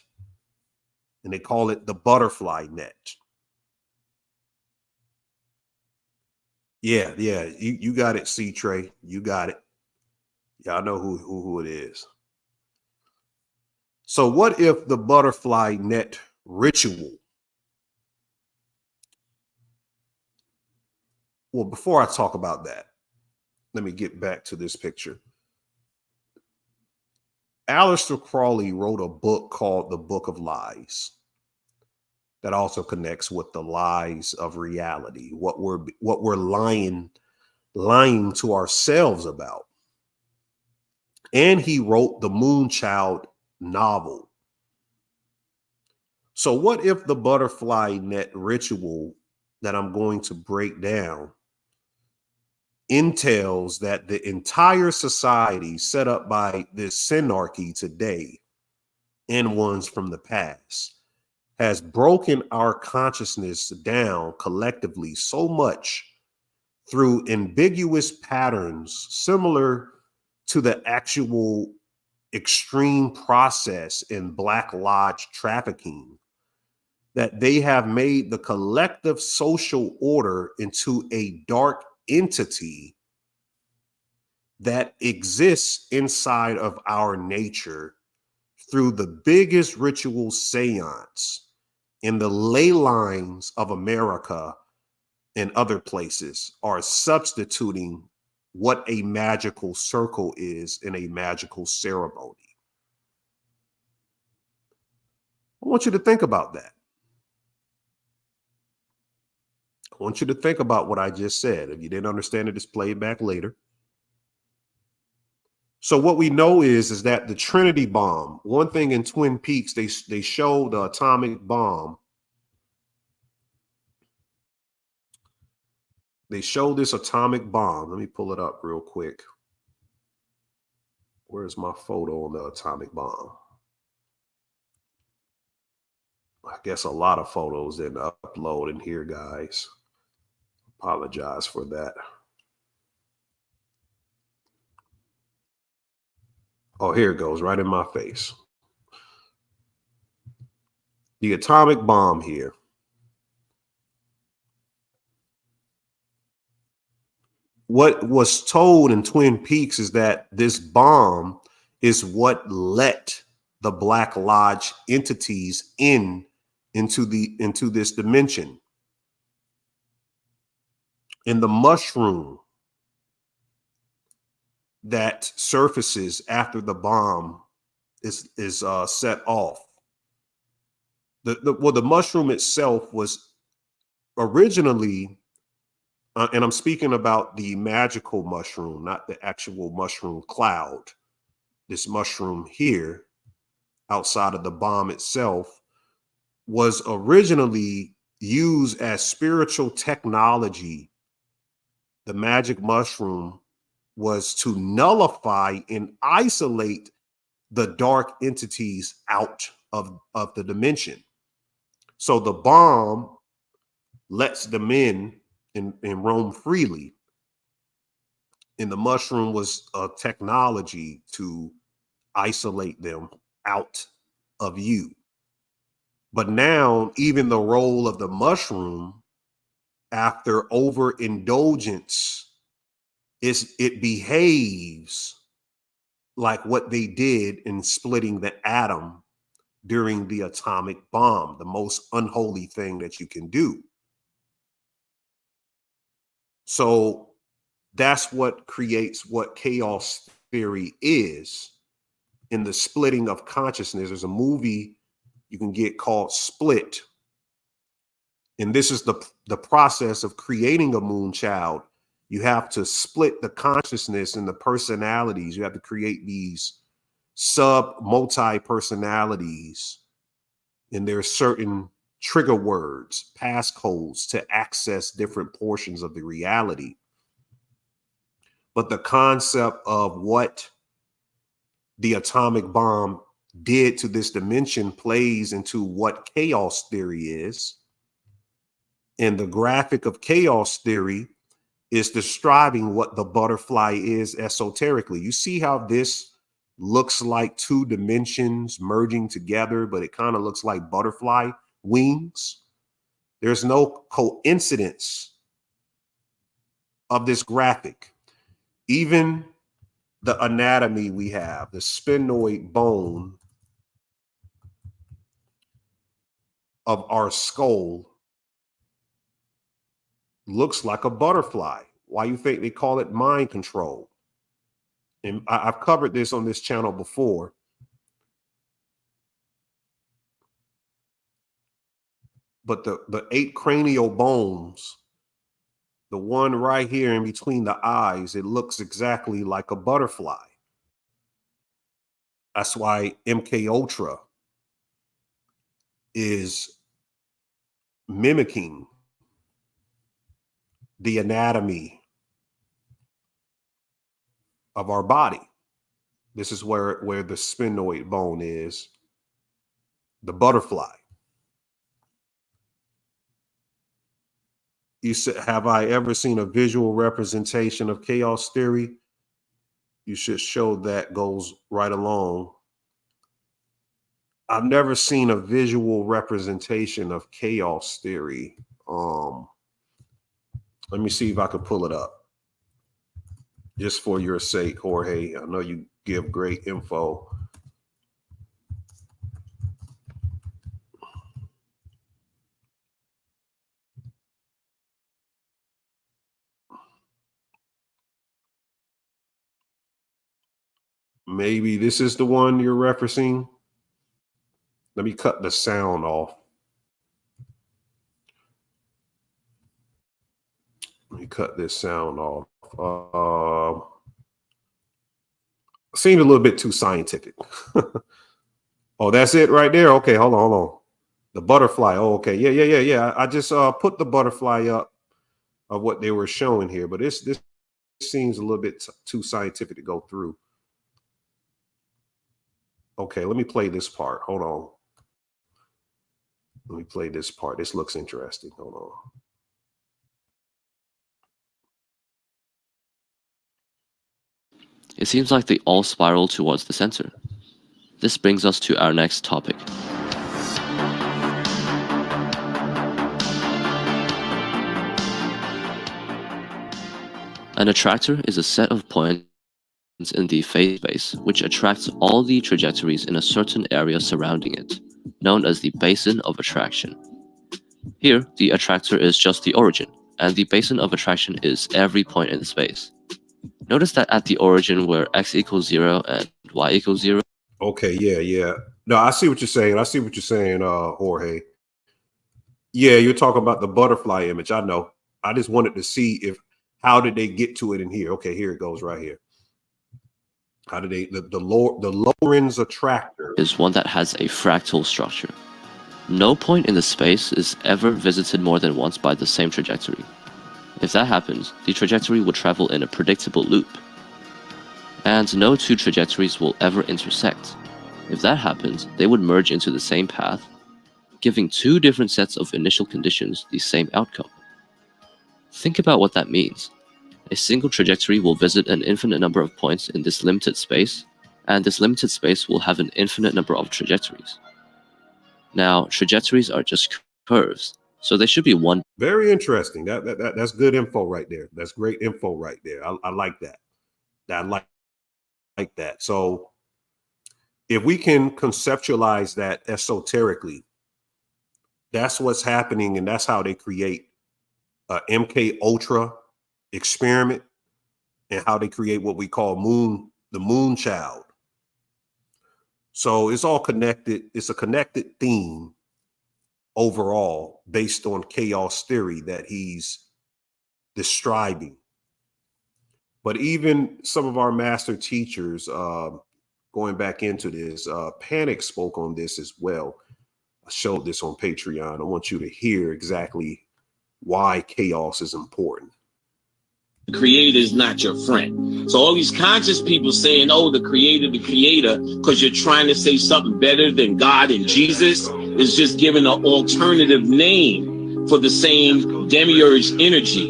and they call it the butterfly net. Yeah, you got it, C Trey. You got it. Y'all know who it is. So what if the butterfly net ritual? Well, before I talk about that, let me get back to this picture. Aleister Crowley wrote a book called The Book of Lies that also connects with the lies of reality, what we're lying to ourselves about. And he wrote the Moonchild novel. So what if the butterfly net ritual that I'm going to break down entails that the entire society set up by this synarchy today and ones from the past has broken our consciousness down collectively so much through ambiguous patterns similar to the actual extreme process in Black Lodge trafficking, that they have made the collective social order into a dark entity that exists inside of our nature through the biggest ritual seance in the ley lines of America and other places are substituting what a magical circle is in a magical ceremony. I want you to think about that. I want you to think about what I just said. If you didn't understand it, just play it back later. So what we know is that the Trinity bomb, one thing in Twin Peaks, they show the atomic bomb. They show this atomic bomb. Let me pull it up real quick. Where's my photo on the atomic bomb? I guess a lot of photos didn't upload in here, guys. Apologize for that. Oh, here it goes, right in my face. The atomic bomb here. What was told in Twin Peaks is that this bomb is what let the Black Lodge entities into this dimension. And the mushroom that surfaces after the bomb is set off. The mushroom itself was originally, and I'm speaking about the magical mushroom, not the actual mushroom cloud. This mushroom here, outside of the bomb itself, was originally used as spiritual technology. The magic mushroom was to nullify and isolate the dark entities out of the dimension. So the bomb lets them in and roam freely. And the mushroom was a technology to isolate them out of you. But now even the role of the mushroom after overindulgence is it behaves like what they did in splitting the atom during the atomic bomb, the most unholy thing that you can do. So that's what creates what chaos theory is in the splitting of consciousness. There's a movie you can get called Split. And this is the process of creating a Moonchild You have to split the consciousness and the personalities. You have to create these multi-personalities, and there are certain trigger words, passcodes to access different portions of the reality. But the concept of what the atomic bomb did to this dimension plays into what chaos theory is. And the graphic of chaos theory is describing what the butterfly is esoterically. You see how this looks like two dimensions merging together, but it kind of looks like butterfly wings. There's no coincidence of this graphic. Even the anatomy we have, the sphenoid bone of our skull looks like a butterfly. Why you think they call it mind control? And I've covered this on this channel before. But the 8 cranial bones, the one right here in between the eyes, it looks exactly like a butterfly. That's why MK Ultra is mimicking the anatomy of our body. This is where the sphenoid bone is, the butterfly. You said, have I ever seen a visual representation of chaos theory? You should show that goes right along. I've never seen a visual representation of chaos theory. Let me see if I can pull it up. Just for your sake, Jorge. I know you give great info. Maybe this is the one you're referencing. Let me cut the sound off. Let me cut this sound off. Seemed a little bit too scientific. Oh, that's it right there. Okay, hold on. The butterfly. Oh, okay. Yeah. I just put the butterfly up of what they were showing here, but this seems a little bit too scientific to go through. Okay, let me play this part. Hold on. Let me play this part. This looks interesting. Hold on. It seems like they all spiral towards the center. This brings us to our next topic. An attractor is a set of points in the phase space which attracts all the trajectories in a certain area surrounding it, known as the basin of attraction. Here, the attractor is just the origin, and the basin of attraction is every point in the space. Notice that at the origin where x equals 0 and y equals 0. Okay, yeah. No, I see what you're saying. Jorge. Yeah, you're talking about the butterfly image. I know. I just wanted to see how did they get to it in here? Okay, here it goes right here. How did they, the Lorentz attractor is one that has a fractal structure. No point in the space is ever visited more than once by the same trajectory. If that happens, the trajectory will travel in a predictable loop. And no two trajectories will ever intersect. If that happens, they would merge into the same path, giving two different sets of initial conditions the same outcome. Think about what that means. A single trajectory will visit an infinite number of points in this limited space, and this limited space will have an infinite number of trajectories. Now, trajectories are just curves, so they should be one. Very interesting. That's good info right there. That's great info right there. I like that. I like that. So if we can conceptualize that esoterically, that's what's happening, and that's how they create MK Ultra experiment, and how they create what we call the Moonchild. So it's all connected. It's a connected theme overall based on chaos theory that he's describing. But even some of our master teachers, going back into this, Panic spoke on this as well. I showed this on Patreon. I want you to hear exactly why chaos is important. The creator is not your friend. So all these conscious people saying, oh, the creator, because you're trying to say something better than God and Jesus, is just giving an alternative name for the same demiurge energy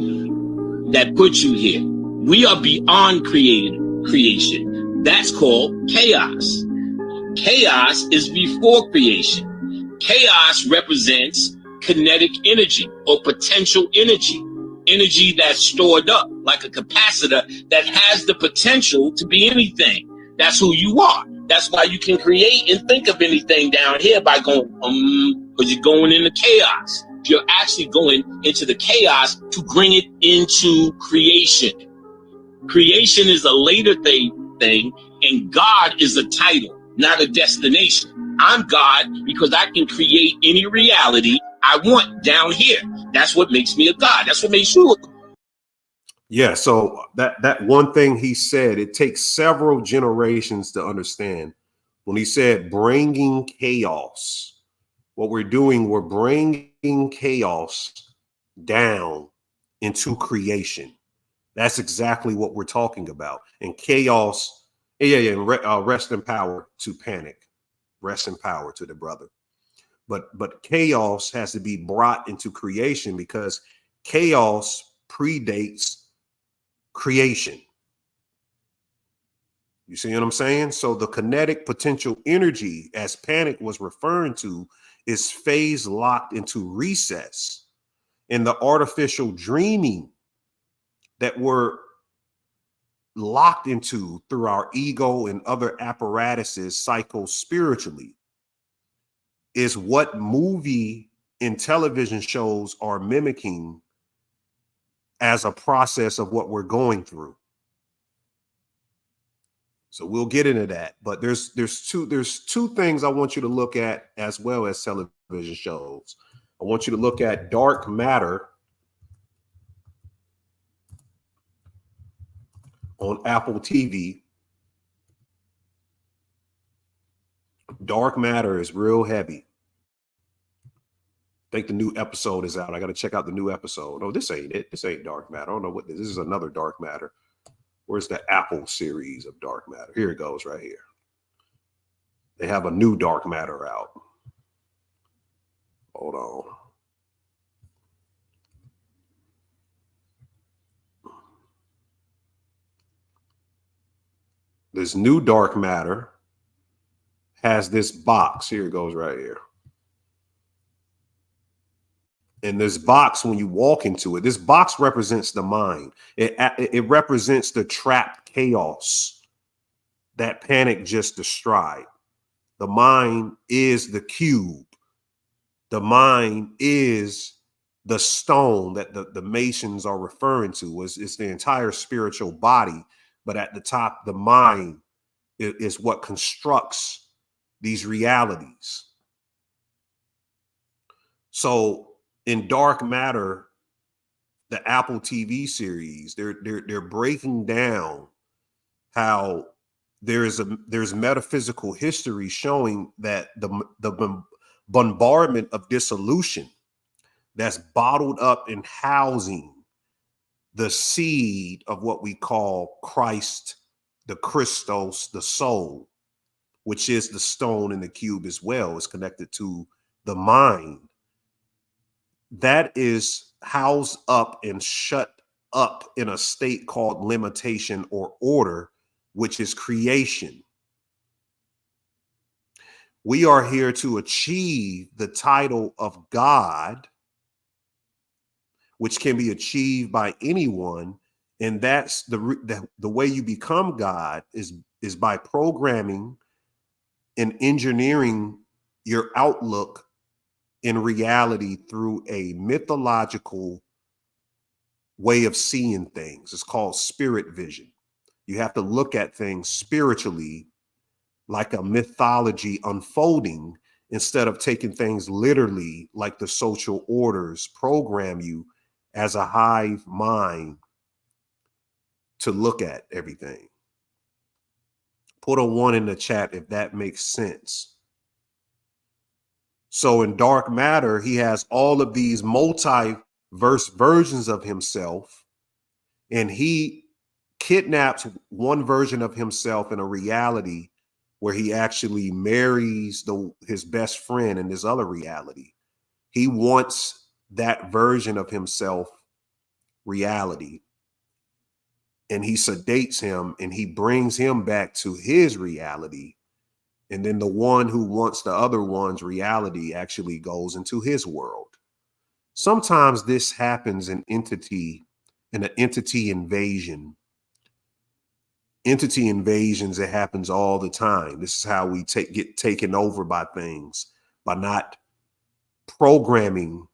that put you here. We are beyond creation. That's called chaos. Chaos is before creation. Chaos represents kinetic energy or potential energy. Energy that's stored up like a capacitor that has the potential to be anything. That's who you are. That's why you can create and think of anything down here by going, because you're going into chaos. You're actually going into the chaos to bring it into creation. Creation is a later thing, and God is a title, not a destination. I'm God because I can create any reality I want down here. That's what makes me a God. That's what makes you a God. Yeah, so that one thing he said, it takes several generations to understand. When he said bringing chaos, what we're doing, we're bringing chaos down into creation. That's exactly what we're talking about. And chaos, rest in power to Panic. Rest in power to the brother. But chaos has to be brought into creation because chaos predates creation. You see what I'm saying? So the kinetic potential energy, as Panic was referring to, is phase locked into recess. And the artificial dreaming that we're locked into through our ego and other apparatuses psycho-spiritually is what movie and television shows are mimicking as a process of what we're going through. So we'll get into that, but there's two things I want you to look at as well as television shows. I want you to look at Dark Matter on Apple TV. Dark Matter is real heavy. I think the new episode is out. I got to check out the new episode. No, this ain't it. This ain't Dark Matter. I don't know what this is. This is another Dark Matter. Where's the Apple series of Dark Matter? Here it goes right here. They have a new Dark Matter out. Hold on. This new Dark Matter has this box. Here it goes right here. And this box, when you walk into it, this box represents the mind. It represents the trapped chaos that Panic just described. The mind is the cube. The mind is the stone that the Masons are referring to. It's the entire spiritual body. But at the top, the mind is what constructs these realities. So in Dark Matter, the Apple TV series, they're breaking down how there's metaphysical history showing that the bombardment of dissolution that's bottled up in housing the seed of what we call Christ, the Christos, the soul, which is the stone in the cube as well, is connected to the mind. That is housed up and shut up in a state called limitation or order, which is creation. We are here to achieve the title of God, which can be achieved by anyone. And that's the way you become God is by programming and engineering your outlook in reality through a mythological way of seeing things. It's called spirit vision. You have to look at things spiritually like a mythology unfolding instead of taking things literally like the social orders program you as a hive mind to look at everything. Put a 1 in the chat if that makes sense. So in dark matter, he has all of these multiverse versions of himself, and he kidnaps one version of himself in a reality where he actually marries his best friend in this other reality. He wants that version of himself reality, and he sedates him and he brings him back to his reality. And then the one who wants the other one's reality actually goes into his world. Sometimes this happens in an entity invasion. Entity invasions, it happens all the time. This is how we get taken over by things, by not programming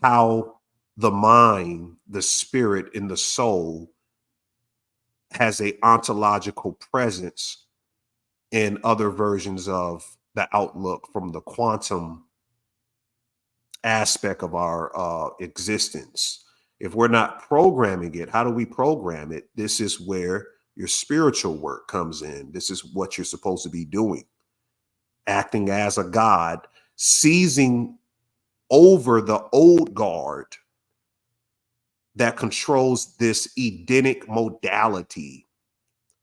how the mind, the spirit, and the soul has a ontological presence in other versions of the outlook from the quantum aspect of our existence. If we're not programming it, how do we program it? This is where your spiritual work comes in. This is what you're supposed to be doing. Acting as a god, seizing over the old guard that controls this Edenic modality,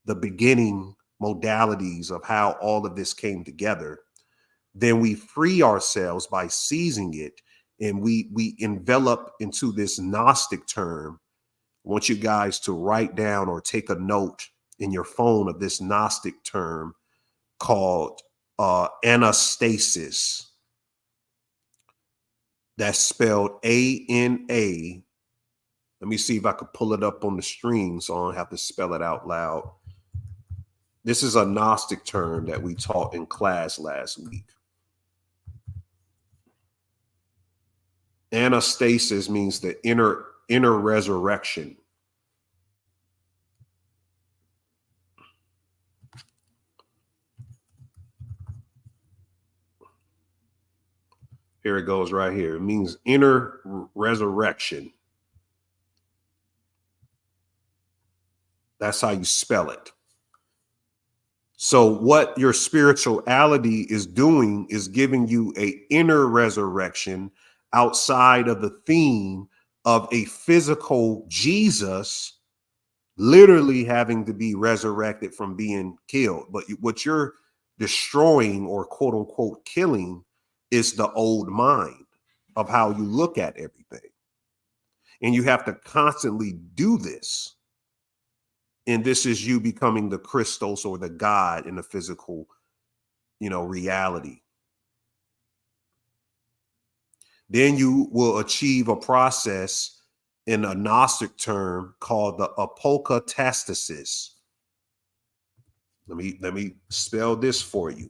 the beginning modalities of how all of this came together. Then we free ourselves by seizing it, and we envelop into this Gnostic term. I want you guys to write down or take a note in your phone of this Gnostic term called anastasis. That's spelled A-N-A. Let me see if I could pull it up on the screen so I don't have to spell it out loud. This is a Gnostic term that we taught in class last week. Anastasis means the inner resurrection. Here it goes right here. It means inner resurrection. That's how you spell it. So what your spirituality is doing is giving you an inner resurrection outside of the theme of a physical Jesus literally having to be resurrected from being killed. But what you're destroying or quote unquote killing is the old mind of how you look at everything. And you have to constantly do this. And this is you becoming the Christos or the God in the physical, reality. Then you will achieve a process in a Gnostic term called the apokatastasis. Let me spell this for you.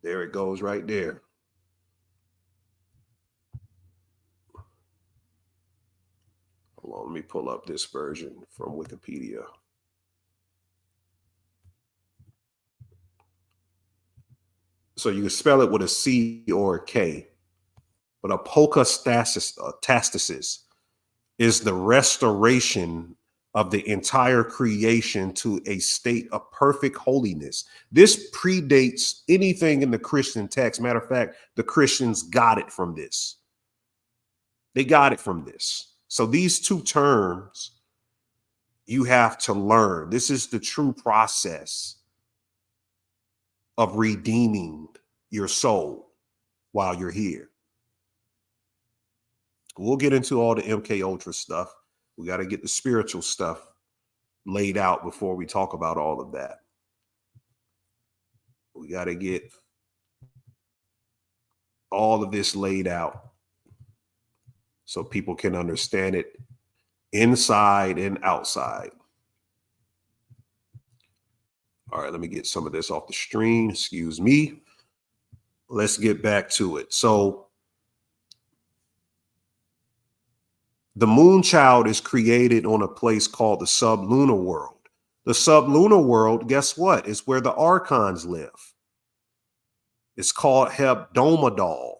There it goes right there. Hold on, let me pull up this version from Wikipedia. So you can spell it with a C or a K, but apokatastasis is the restoration of the entire creation to a state of perfect holiness. This predates anything in the Christian text. Matter of fact, the Christians got it from this. They got it from this. So these two terms you have to learn. This is the true process of redeeming your soul while you're here. We'll get into all the MK Ultra stuff. We got to get the spiritual stuff laid out before we talk about all of that. We got to get all of this laid out so people can understand it inside and outside. All right, let me get some of this off the screen. Excuse me. Let's get back to it. So the Moonchild is created on a place called the sublunar world. The sublunar world, guess what? Is where the archons live. It's called hebdomadol.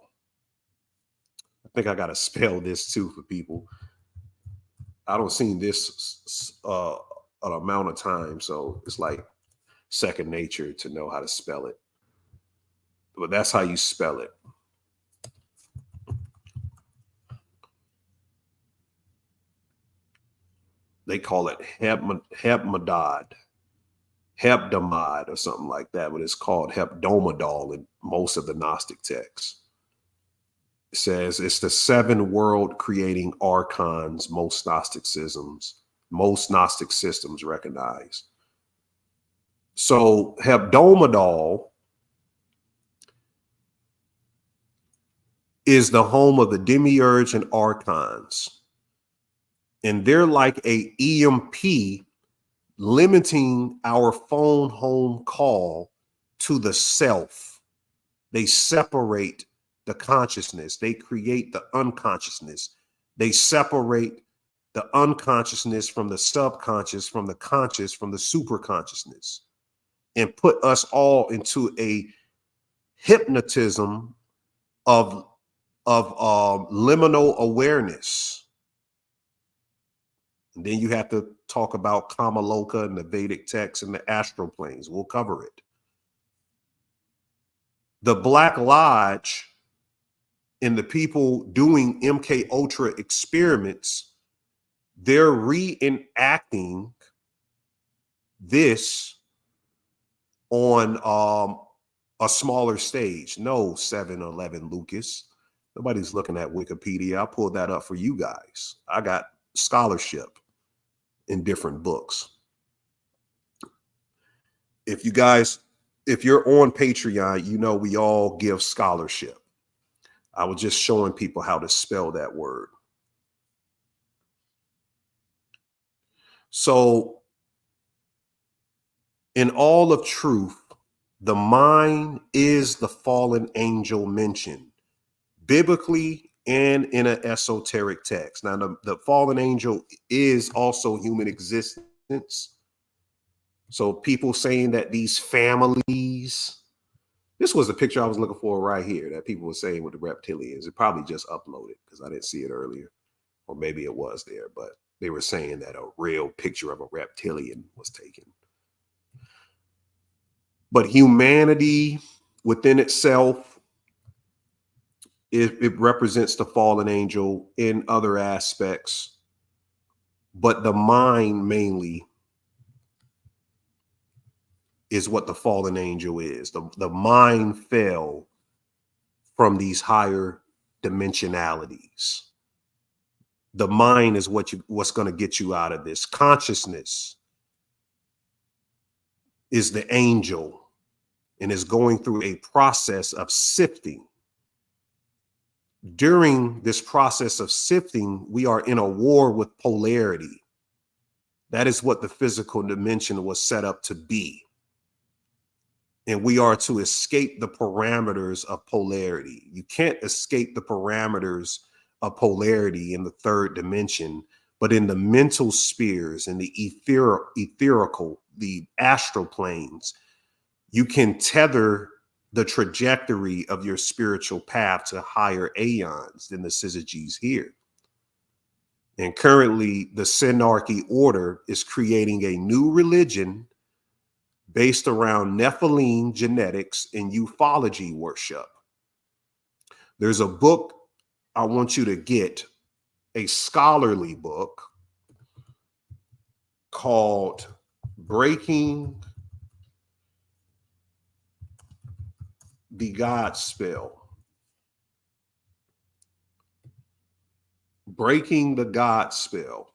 I think I got to spell this too for people. I don't seen this an amount of time, so it's like second nature to know how to spell it. But that's how you spell it. They call it hebdomad or something like that, but it's called hebdomadol in most of the Gnostic texts. It says it's the 7 world creating archons most Gnostic systems recognize. So hebdomadol is the home of the demiurge and archons. And they're like a EMP limiting our phone home call to the self. They separate the consciousness. They create the unconsciousness. They separate the unconsciousness from the subconscious, from the conscious, from the superconsciousness, and put us all into a hypnotism of liminal awareness. And then you have to talk about Kamaloka and the Vedic texts and the astral planes. We'll cover it. The Black Lodge and the people doing MK Ultra experiments, they're reenacting this on a smaller stage. No, 7-Eleven Lucas. Nobody's looking at Wikipedia. I pulled that up for you guys. I got scholarship in different books. If you're on Patreon, you know we all give scholarship. I was just showing people how to spell that word. So in all of truth, the mind is the fallen angel mentioned biblically and in an esoteric text. Now, the fallen angel is also human existence. So people saying that these families, this was the picture I was looking for right here that people were saying with the reptilians. It probably just uploaded because I didn't see it earlier, or maybe it was there, but they were saying that a real picture of a reptilian was taken. But humanity within itself, it represents the fallen angel in other aspects, but the mind mainly is what the fallen angel is. The mind fell from these higher dimensionalities. The mind is what's going to get you out of this. Consciousness is the angel and is going through a process of sifting. During this process of sifting, we are in a war with polarity. That is what the physical dimension was set up to be. And we are to escape the parameters of polarity. You can't escape the parameters of polarity in the third dimension, but in the mental spheres, in the etherical, the astral planes, you can tether the trajectory of your spiritual path to higher aeons than the syzygies here. And currently, the Synarchy order is creating a new religion based around Nephilim genetics and ufology worship. There's a book I want you to get, a scholarly book called Breaking the God Spell. Breaking the God Spell.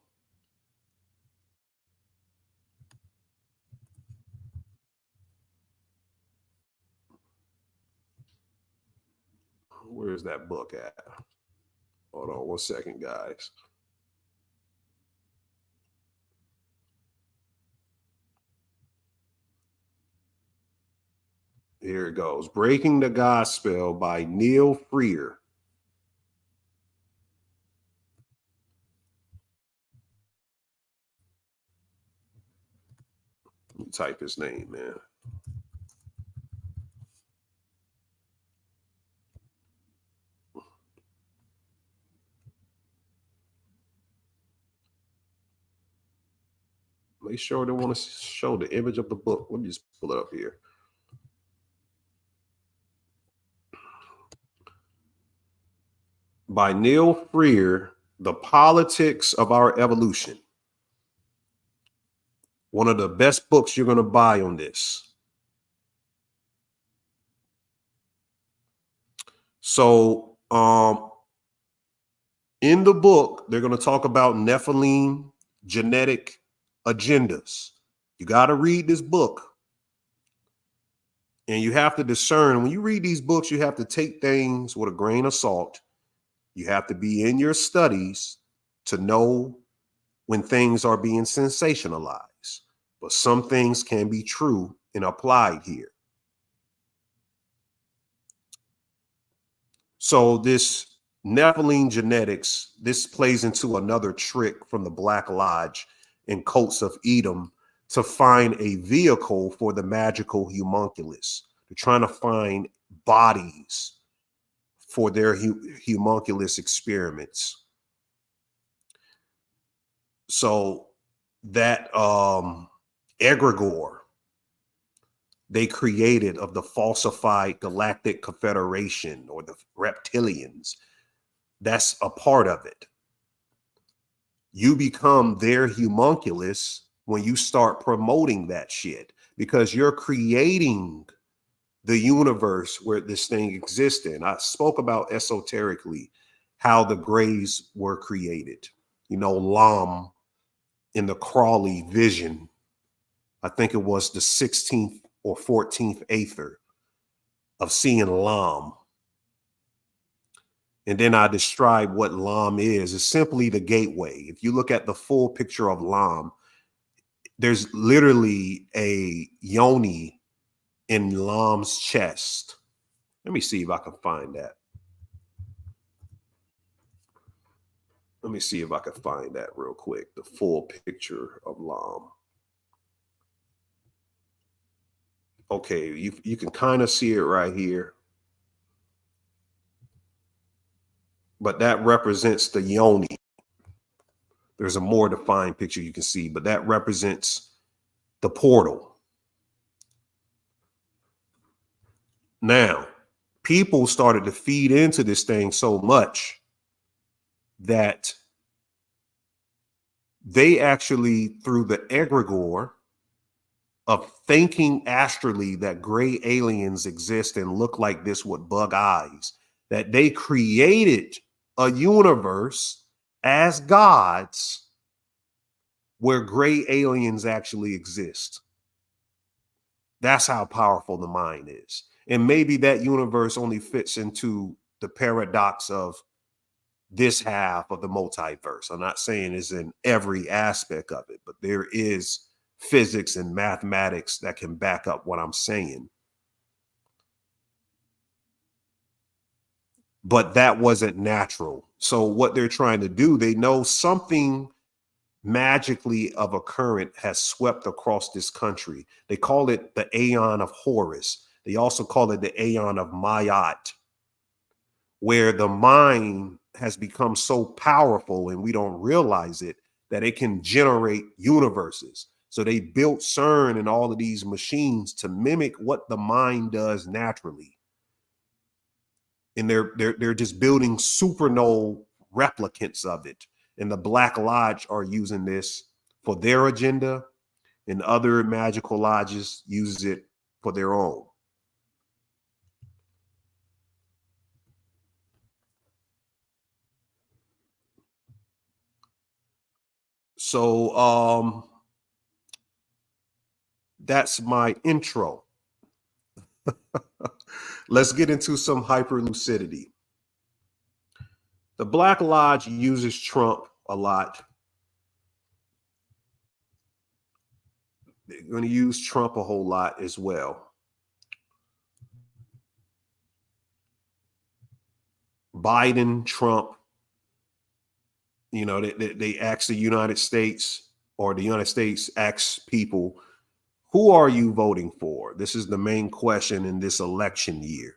Where's that book at? Hold on 1 second, guys. Here it goes. Breaking the God Spell by Neil Freer. Let me type his name, man. They sure don't want to show the image of the book. Let me just pull it up here. By Neil Freer, The Politics of Our Evolution. One of the best books you're going to buy on this. So, in the book, they're going to talk about Nephilim genetic agendas. You got to read this book. And you have to discern. When you read these books, you have to take things with a grain of salt. You have to be in your studies to know when things are being sensationalized. But some things can be true and applied here. So this Nephilim genetics, this plays into another trick from the Black Lodge and cults of Edom to find a vehicle for the magical homunculus. They're trying to find bodies for their homunculus experiments. So that egregore they created of the falsified Galactic Confederation or the reptilians, that's a part of it. You become their homunculus when you start promoting that shit, because you're creating the universe where this thing exists in. I spoke about esoterically how the grays were created. You know, Lam in the Crawley vision, I think it was the 16th or 14th Aether of seeing Lam. And then I describe what Lam is. It's simply the gateway. If you look at the full picture of Lam, there's literally a yoni in Lam's chest. Let me see if I can find that. Let me see if I can find that real quick. The full picture of Lam. Okay, you can kind of see it right here. But that represents the yoni. There's a more defined picture you can see, but that represents the portal. Now, people started to feed into this thing so much that they actually, through the egregore of thinking astrally that gray aliens exist and look like this with bug eyes, that they created a universe as gods where gray aliens actually exist. That's how powerful the mind is. And maybe that universe only fits into the paradox of this half of the multiverse. I'm not saying it's in every aspect of it, but there is physics and mathematics that can back up what I'm saying. But that wasn't natural. So what they're trying to do, they know something magically of a current has swept across this country. They call it the Aeon of Horus. They also call it the Aeon of Mayat, where the mind has become so powerful and we don't realize it, that it can generate universes. So they built CERN and all of these machines to mimic what the mind does naturally. And they're just building supernova replicants of it. And the Black Lodge are using this for their agenda, and other magical lodges use it for their own. So that's my intro. Let's get into some hyperlucidity. The Black Lodge uses Trump a lot. They're going to use Trump a whole lot as well. Biden, Trump, you know, they ask the United States, or the United States asks people, who are you voting for? This is the main question in this election year.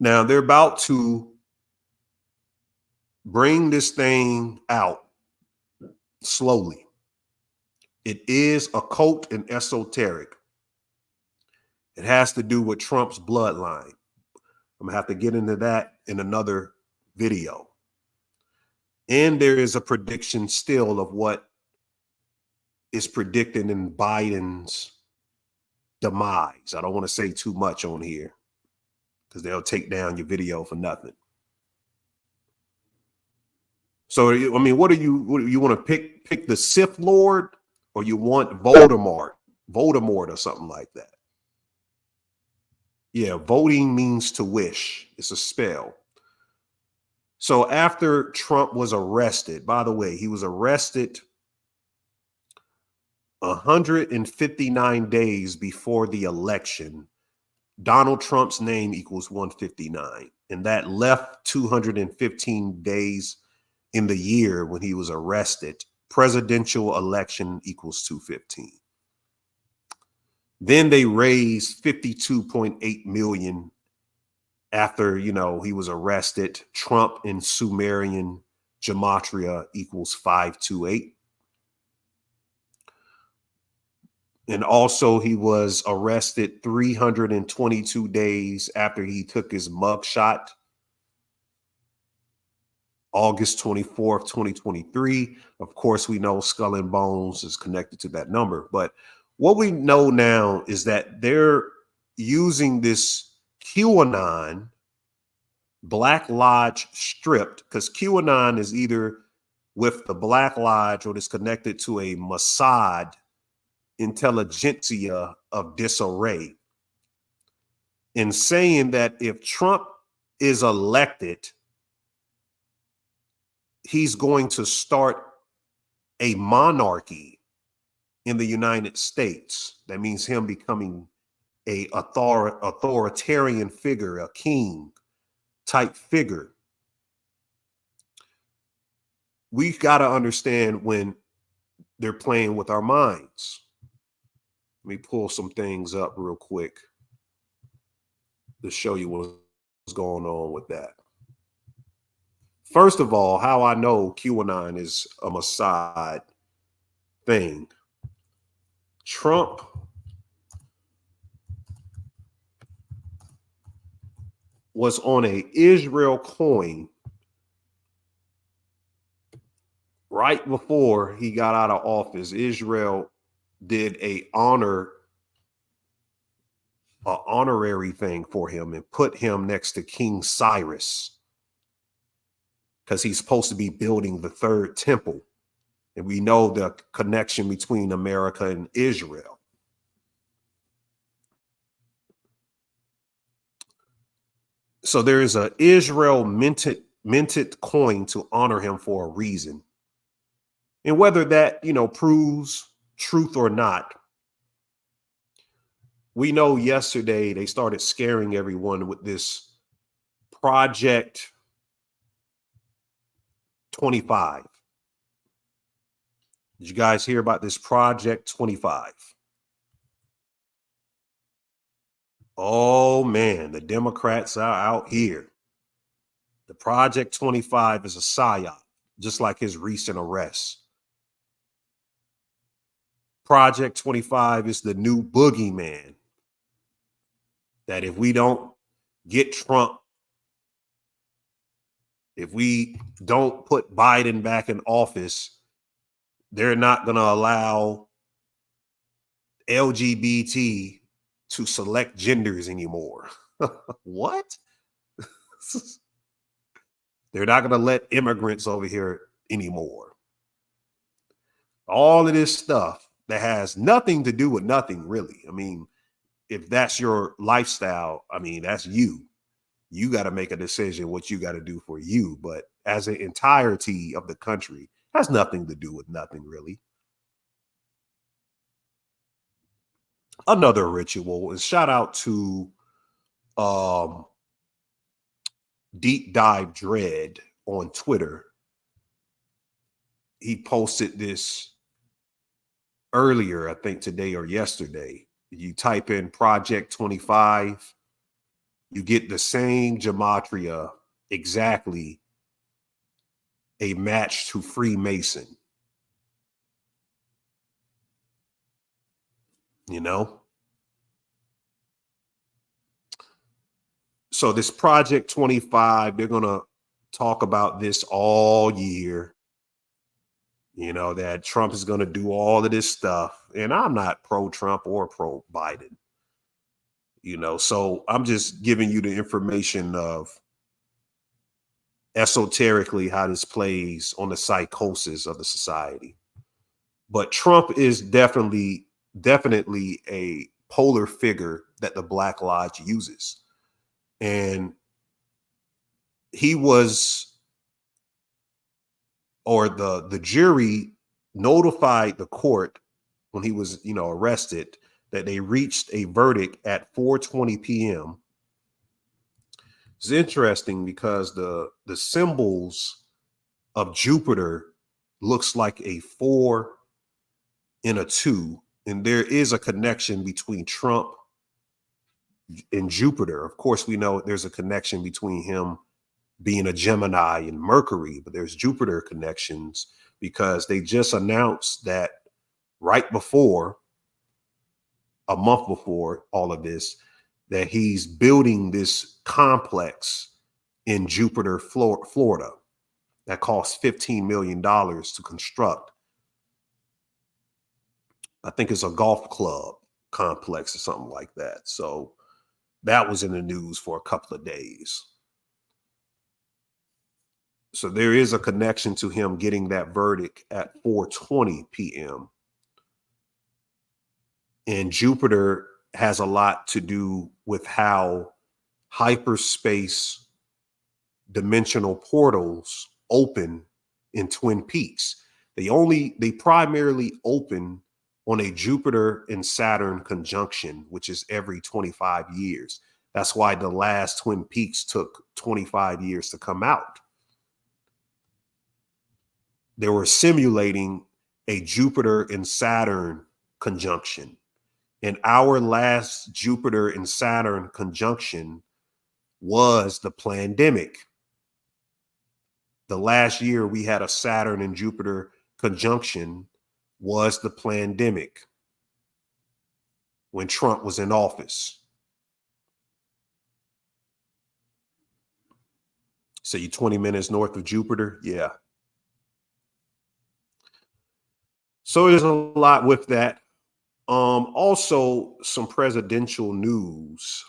Now, they're about to bring this thing out slowly. It is occult and esoteric. It has to do with Trump's bloodline. I'm gonna have to get into that in another video. And there is a prediction still of what is predicted in Biden's demise. I don't want to say too much on here because they'll take down your video for nothing. So, I mean, what do you want to pick the Sith Lord, or you want Voldemort or something like that? Yeah, voting means to wish. It's a spell. So after Trump was arrested, by the way, he was arrested 159 days before the election. Donald Trump's name equals 159. And that left 215 days in the year when he was arrested. Presidential election equals 215. Then they raised 52.8 million after, you know, he was arrested. Trump in Sumerian gematria equals 528. And also he was arrested 322 days after he took his mugshot, August 24th, 2023. Of course, we know Skull and Bones is connected to that number. But what we know now is that they're using this QAnon Black Lodge stripped, because QAnon is either with the Black Lodge or it's connected to a Mossad intelligentsia of disarray, in saying that if Trump is elected, he's going to start a monarchy in the United States. That means him becoming a authoritarian figure, a king type figure. We've got to understand when they're playing with our minds. Let me pull some things up real quick to show you what's going on with that. First of all, how I know QAnon is a Mossad thing. Trump was on a Israel coin right before he got out of office. Israel did an honorary thing for him and put him next to King Cyrus, because he's supposed to be building the third temple. And we know the connection between America and Israel. So there is an Israel minted coin to honor him for a reason. And whether that, you know, proves truth or not, we know yesterday they started scaring everyone with this Project 25. Did you guys hear about this Project 25? Oh man, the Democrats are out here. The Project 25 is a psyop, just like his recent arrests. Project 25 is the new boogeyman. That if we don't get Trump, if we don't put Biden back in office, they're not going to allow LGBT to select genders anymore. What? They're not going to let immigrants over here anymore. All of this stuff that has nothing to do with nothing, really. I mean, if that's your lifestyle, I mean, that's you. You got to make a decision what you got to do for you. But as an entirety of the country, has nothing to do with nothing, really. Another ritual is shout out to Deep Dive Dread on Twitter. He posted this earlier, I think today or yesterday. You type in Project 25, you get the same gematria, exactly a match to Freemason. you know? So this Project 25, they're going to talk about this all year, you know, that Trump is going to do all of this stuff. And I'm not pro-Trump or pro-Biden, you know, so I'm just giving you the information of esoterically how this plays on the psychosis of the society. But Trump is definitely a polar figure that the Black Lodge uses. And he was, or the jury notified the court when he was, you know, arrested, that they reached a verdict at 4:20 p.m. It's interesting because the symbols of Jupiter looks like a 4 and a 2, and there is a connection between Trump and Jupiter. Of course, we know there's a connection between him being a Gemini and Mercury, but there's Jupiter connections because they just announced that right before, a month before all of this, that he's building this complex in Jupiter, Florida, that costs $15 million to construct. I think it's a golf club complex or something like that. So that was in the news for a couple of days. So there is a connection to him getting that verdict at 4:20 p.m. And Jupiter has a lot to do with how hyperspace dimensional portals open in Twin Peaks. They primarily open on a Jupiter and Saturn conjunction, which is every 25 years. That's why the last Twin Peaks took 25 years to come out. They were simulating a Jupiter and Saturn conjunction. And our last Jupiter and Saturn conjunction was the pandemic. The last year we had a Saturn and Jupiter conjunction was the pandemic when Trump was in office. So you're 20 minutes north of Jupiter? Yeah. So there's a lot with that. Also, some presidential news.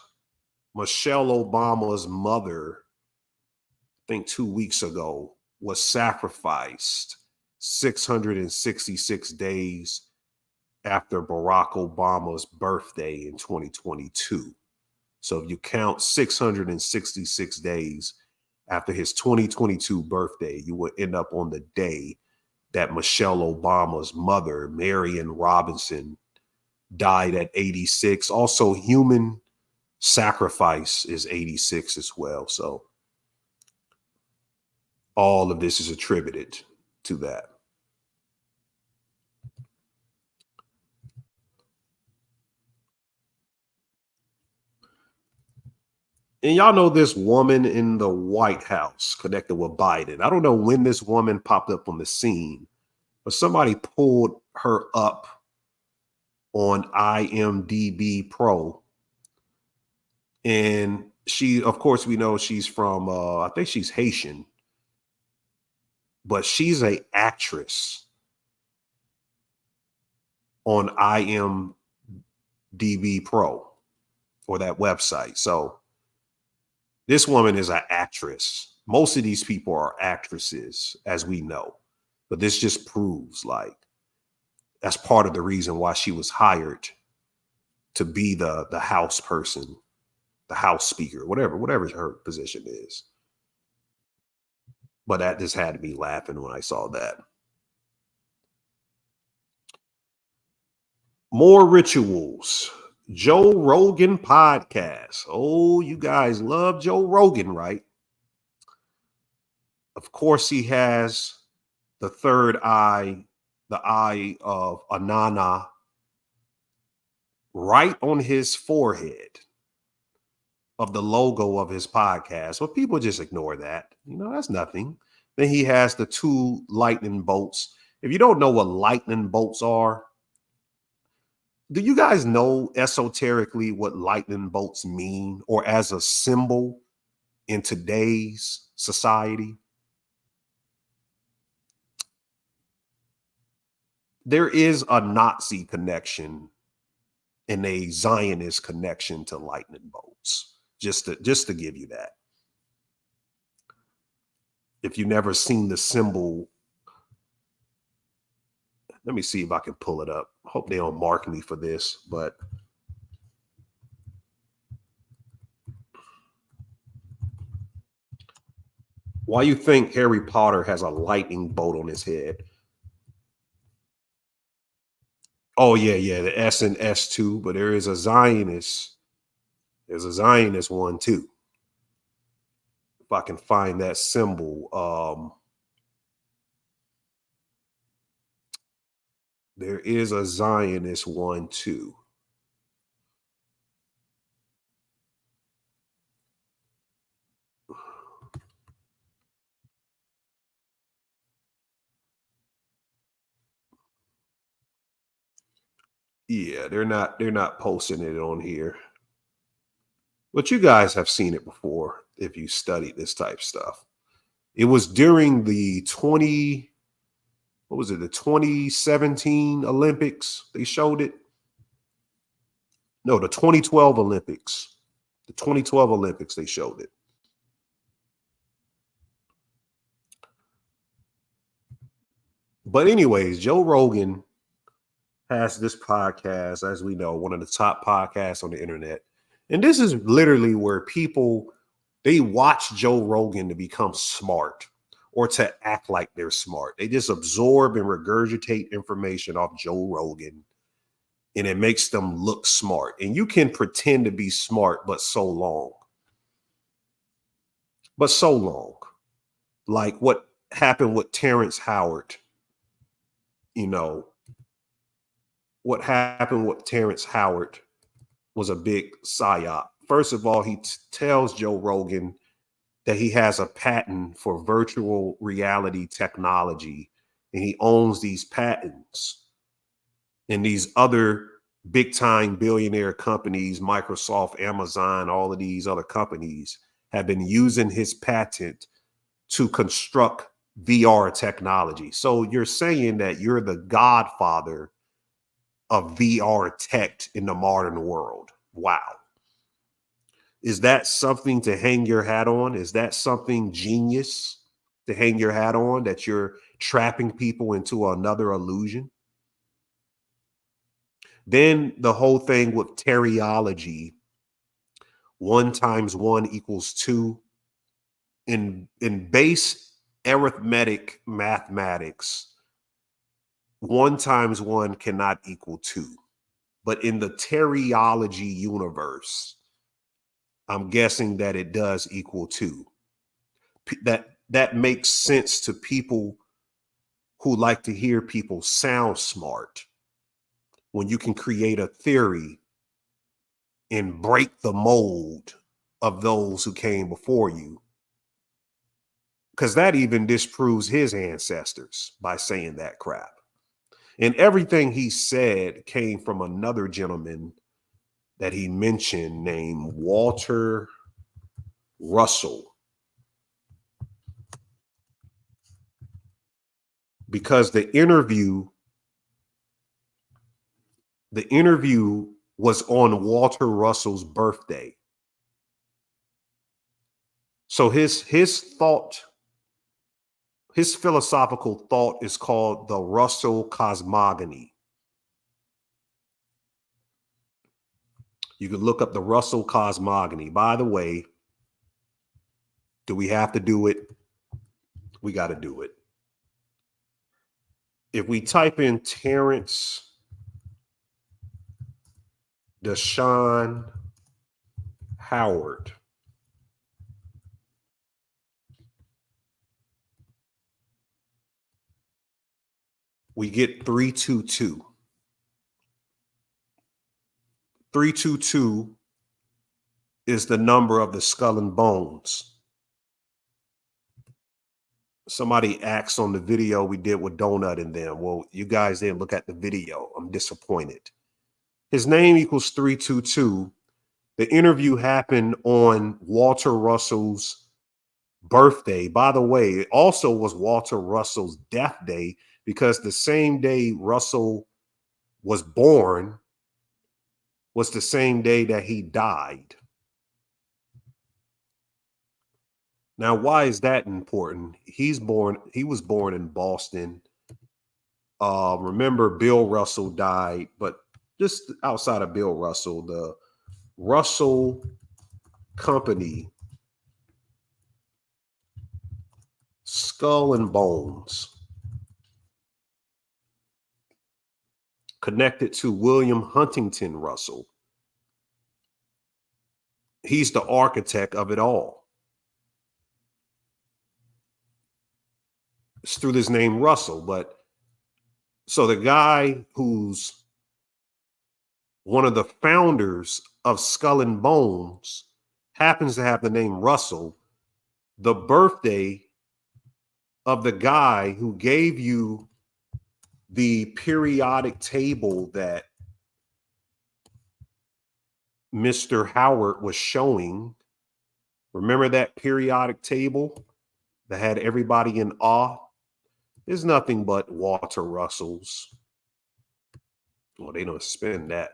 Michelle Obama's mother, I think 2 weeks ago, was sacrificed 666 days after Barack Obama's birthday in 2022. So if you count 666 days after his 2022 birthday, you will end up on the day that Michelle Obama's mother, Marion Robinson, died at 86. Also, human sacrifice is 86 as well. So all of this is attributed to that. And y'all know this woman in the White House connected with Biden. I don't know when this woman popped up on the scene, but somebody pulled her up on IMDb Pro. And she, of course, we know she's from, I think she's Haitian, but she's an actress on IMDb Pro, or that website. So this woman is an actress. Most of these people are actresses, as we know, but this just proves like that's part of the reason why she was hired to be the House person, the House Speaker, whatever her position is. But that just had me laughing when I saw that. More rituals. Joe Rogan podcast. Oh, you guys love Joe Rogan, right? Of course, he has the third eye, the eye of Anana, right on his forehead of the logo of his podcast. But people just ignore that. You know, that's nothing. Then he has the two lightning bolts. If you don't know what lightning bolts are, Do you guys know esoterically what lightning bolts mean, or as a symbol in today's society? There is a Nazi connection and a Zionist connection to lightning bolts. Just to give you that. If you've never seen the symbol, let me see if I can pull it up. Hope they don't mark me for this, but why you think Harry Potter has a lightning bolt on his head? Oh yeah, the S and S2, but there is a Zionist. There's a Zionist one too. If I can find that symbol, there is a Zionist one too. Yeah, they're not posting it on here. But you guys have seen it before if you studied this type stuff. It was during the 2017 Olympics. They showed it. No, the 2012 Olympics. The 2012 Olympics, they showed it. But anyways, Joe Rogan has this podcast, as we know, one of the top podcasts on the internet. And this is literally where people, they watch Joe Rogan to become smart or to act like they're smart. They just absorb and regurgitate information off Joe Rogan, and it makes them look smart. And you can pretend to be smart, but so long. Like what happened with Terrence Howard. You know, what happened with Terrence Howard was a big psyop. First of all, he tells Joe Rogan that he has a patent for virtual reality technology, and he owns these patents. And these other big time billionaire companies, Microsoft, Amazon, all of these other companies have been using his patent to construct VR technology. So you're saying that you're the godfather of VR tech in the modern world. Wow. Is that something to hang your hat on? Is that something genius to hang your hat on, that you're trapping people into another illusion? Then the whole thing with teriology, 1 × 1 = 2. In base arithmetic mathematics, 1 × 1 cannot equal 2. But in the teriology universe, I'm guessing that it does equal 2. That makes sense to people who like to hear people sound smart. When you can create a theory and break the mold of those who came before you. Because that even disproves his ancestors by saying that crap. And everything he said came from another gentleman that he mentioned named Walter Russell. Because the interview was on Walter Russell's birthday. So his philosophical thought is called the Russell cosmogony. You can look up the Russell cosmogony. By the way, do we have to do it? We got to do it. If we type in Terrence Deshaun Howard, we get 322. 322 is the number of the skull and bones. Somebody asked on the video we did with Donut and them. Well, you guys didn't look at the video. I'm disappointed. His name equals 322. The interview happened on Walter Russell's birthday. By the way, it also was Walter Russell's death day, because the same day Russell was born was the same day that he died. Now, why is that important? He was born in Boston. Remember, Bill Russell died, but just outside of Bill Russell, the Russell Company, Skull and Bones, connected to William Huntington Russell. He's the architect of it all. It's through this name Russell, but so the guy who's one of the founders of Skull and Bones happens to have the name Russell. The birthday of the guy who gave you the periodic table that Mr. Howard was showing. Remember that periodic table that had everybody in awe? There's nothing but Walter Russell's. Well, they don't spend that.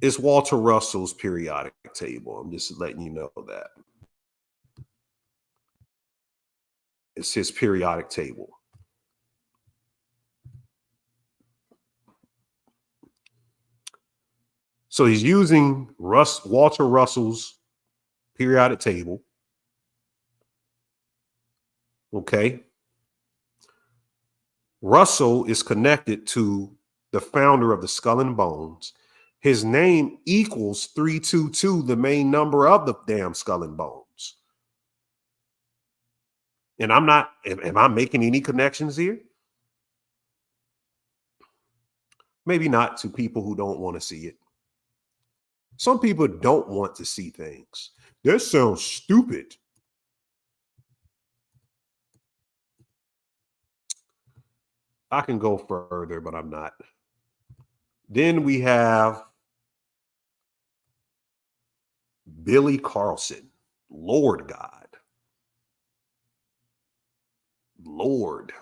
It's Walter Russell's periodic table. I'm just letting you know that. It's his periodic table. So he's using Walter Russell's periodic table. Okay. Russell is connected to the founder of the Skull and Bones. His name equals 322, the main number of the damn Skull and Bones. And I'm not, am I making any connections here? Maybe not to people who don't want to see it. Some people don't want to see things. That sounds stupid. I can go further, but I'm not. Then we have Billy Carlson, Lord God. Lord.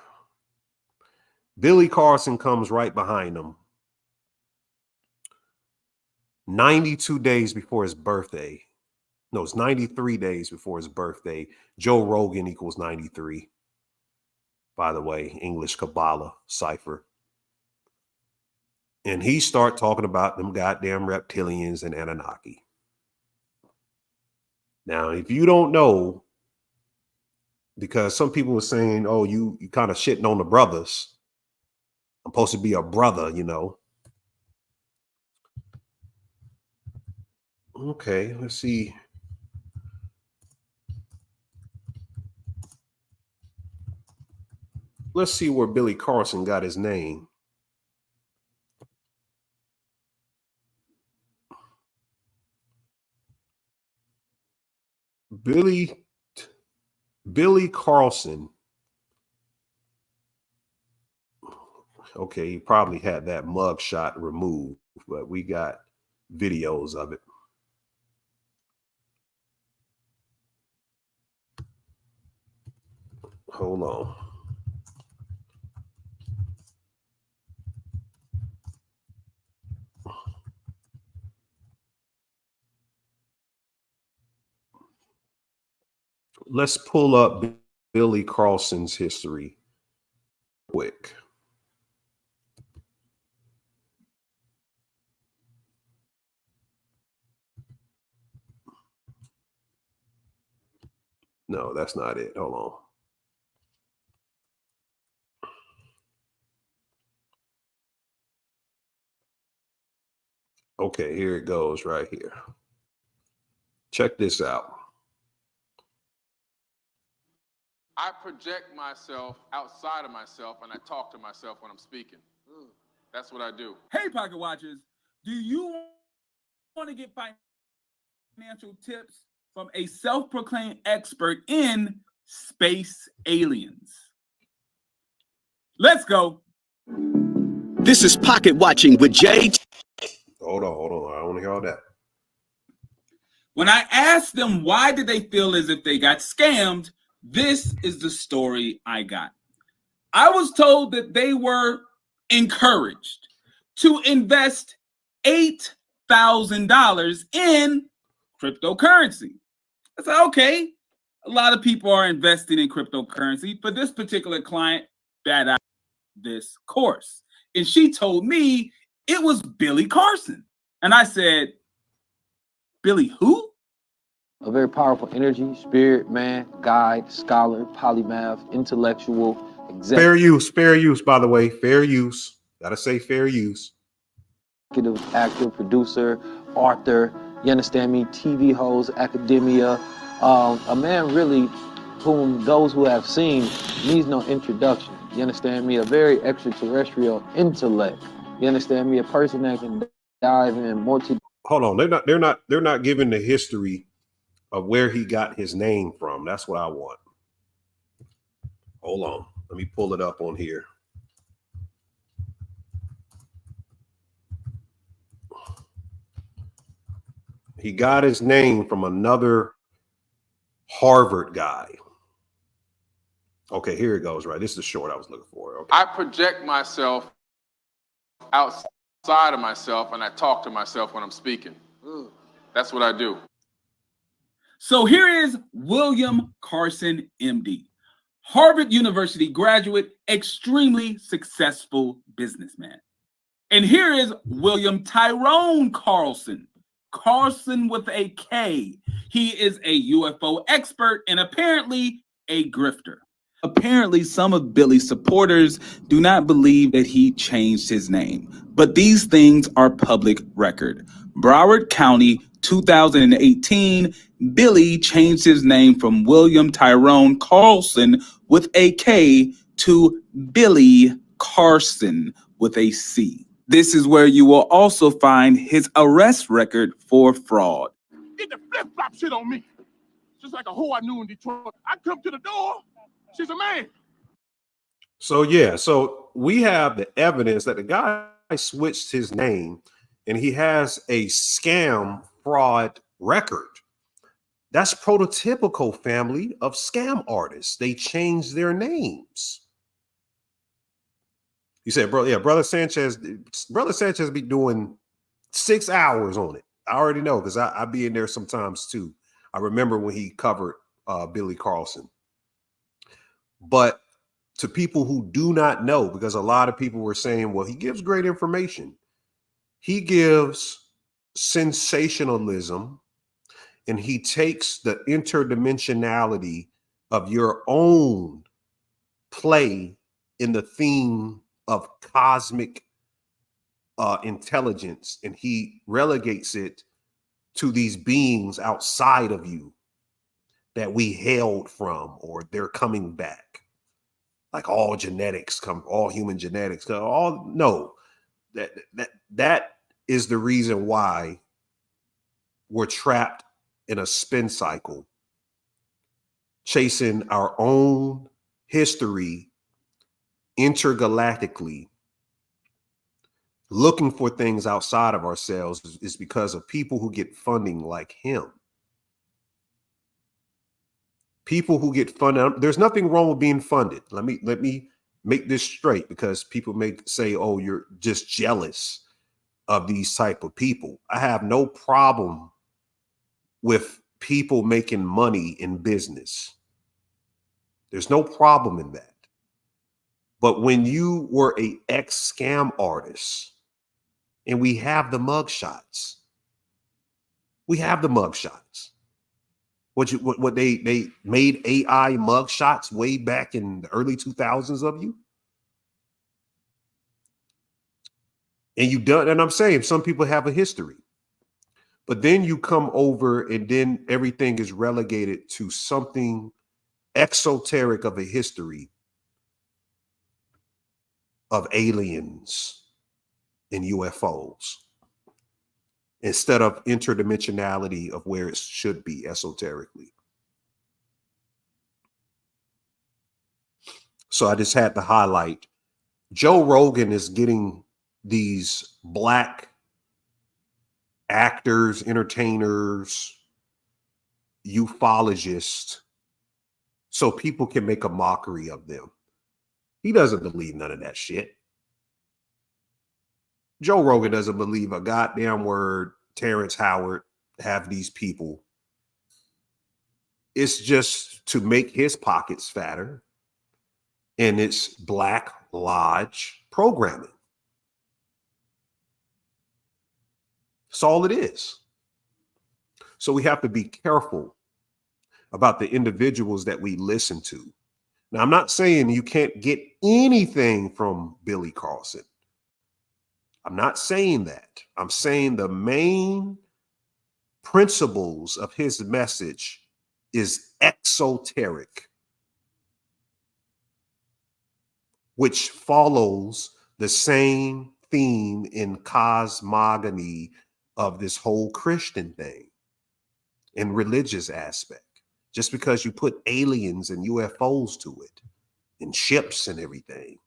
Billy Carlson comes right behind him. 92 days before his birthday. No, it's 93 days before his birthday. Joe Rogan equals 93. By the way, English Kabbalah cipher. And he start talking about them goddamn reptilians and Anunnaki. Now, if you don't know, because some people were saying, oh, you kind of shitting on the brothers. I'm supposed to be a brother, you know. Okay, let's see. Let's see where Billy Carlson got his name. Billy Carlson. Okay, he probably had that mug shot removed, but we got videos of it. Hold on. Let's pull up Billy Carlson's history quick. No, that's not it. Hold on. Okay, here it goes right here. Check this out. I project myself outside of myself and I talk to myself when I'm speaking. That's what I do. Hey, Pocket Watchers, do you want to get financial tips from a self-proclaimed expert in space aliens? Let's go. This is Pocket Watching with Jay. Hold on. I don't hear all that. When I asked them why did they feel as if they got scammed, this is the story I got. I was told that they were encouraged to invest $8,000 in cryptocurrency. I said, okay, a lot of people are investing in cryptocurrency. For this particular client, that out this course. And she told me it was Billy Carson. And I said, Billy who? A very powerful energy, spirit, man, guide, scholar, polymath, intellectual, Fair use, by the way. Fair use. Gotta say fair use. executive, actor, producer, author, you understand me, TV host, academia, a man really whom those who have seen needs no introduction. You understand me? A very extraterrestrial intellect. You understand me? A person that can dive in multi. Hold on, they're not giving the history of where he got his name from. That's what I want. Hold on, let me pull it up on here. He got his name from another Harvard guy. Okay, here it goes, right? This is the short I was looking for. Okay. I project myself outside of myself and I talk to myself when I'm speaking. That's what I do. So here is William Carson, MD, Harvard University graduate, extremely successful businessman. And here is William Tyrone Carlson, Carlson with a K. He is a UFO expert and apparently a grifter. Apparently, some of Billy's supporters do not believe that he changed his name, but these things are public record. Broward County, 2018, Billy changed his name from William Tyrone Carlson with a K to Billy Carson with a C. This is where you will also find his arrest record for fraud. Get the flip-flop shit on me. Just like a hoe I knew in Detroit. I come to the door. She's a man. So yeah, so we have the evidence that the guy switched his name and he has a scam fraud record. That's prototypical, family, of scam artists. They change their names. You said, bro, yeah, Brother Sanchez be doing 6 hours on it. I already know because I be in there sometimes too. I remember when he covered Billy Carlson. But to people who do not know, because a lot of people were saying, well, he gives great information. He gives sensationalism and he takes the interdimensionality of your own play in the theme of cosmic intelligence, and he relegates it to these beings outside of you that we hailed from, or they're coming back. Like all genetics come, all human genetics come, all no. That is the reason why we're trapped in a spin cycle, chasing our own history intergalactically, looking for things outside of ourselves is because of people who get funding like him. People who get funded, there's nothing wrong with being funded. Let me make this straight, because people may say, oh, you're just jealous of these type of people. I have no problem with people making money in business. There's no problem in that. But when you were a ex-scam artist, and we have the mugshots, What they made AI mugshots way back in the early 2000s of you, and you done. And I'm saying some people have a history, but then you come over and then everything is relegated to something exoteric of a history of aliens and UFOs, instead of interdimensionality of where it should be esoterically. So I just had to highlight, Joe Rogan is getting these black actors, entertainers, ufologists, so people can make a mockery of them. He doesn't believe none of that shit. Joe Rogan doesn't believe a goddamn word Terrence Howard have these people. It's just to make his pockets fatter, and it's Black Lodge programming. That's all it is. So we have to be careful about the individuals that we listen to. Now, I'm not saying you can't get anything from Billy Carlson. I'm not saying that. I'm saying the main principles of his message is exoteric, which follows the same theme in cosmogony of this whole Christian thing and religious aspect. Just because you put aliens and UFOs to it and ships and everything,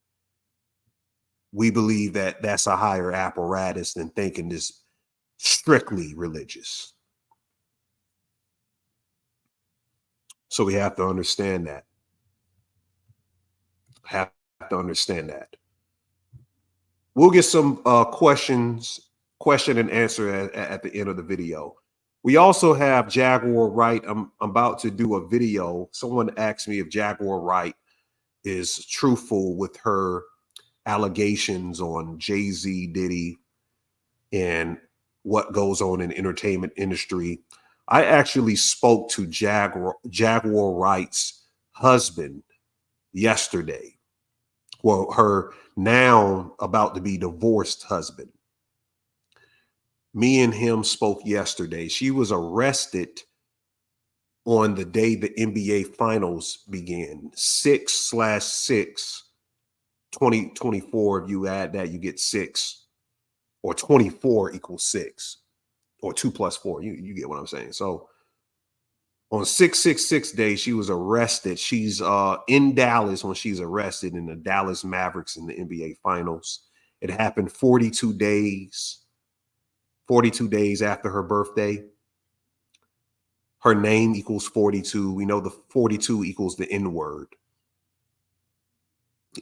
we believe that that's a higher apparatus than thinking this strictly religious. So we have to understand that. Have to understand that. We'll get some question and answer at the end of the video. We also have Jaguar Wright. I'm about to do a video. Someone asked me if Jaguar Wright is truthful with her allegations on Jay-Z, Diddy, and what goes on in the entertainment industry. I actually spoke to Jaguar Wright's husband yesterday. Well, her now about to be divorced husband. Me and him spoke yesterday. She was arrested on the day the NBA Finals began, 6/6, 2024. If you add that, you get 6, or 24 equals 6, or 2 + 4. You get what I'm saying. So on 6/6/6 day, she was arrested. She's in Dallas when she's arrested in the Dallas Mavericks in the NBA Finals. It happened 42 days after her birthday. Her name equals 42. We know the 42 equals the N-word.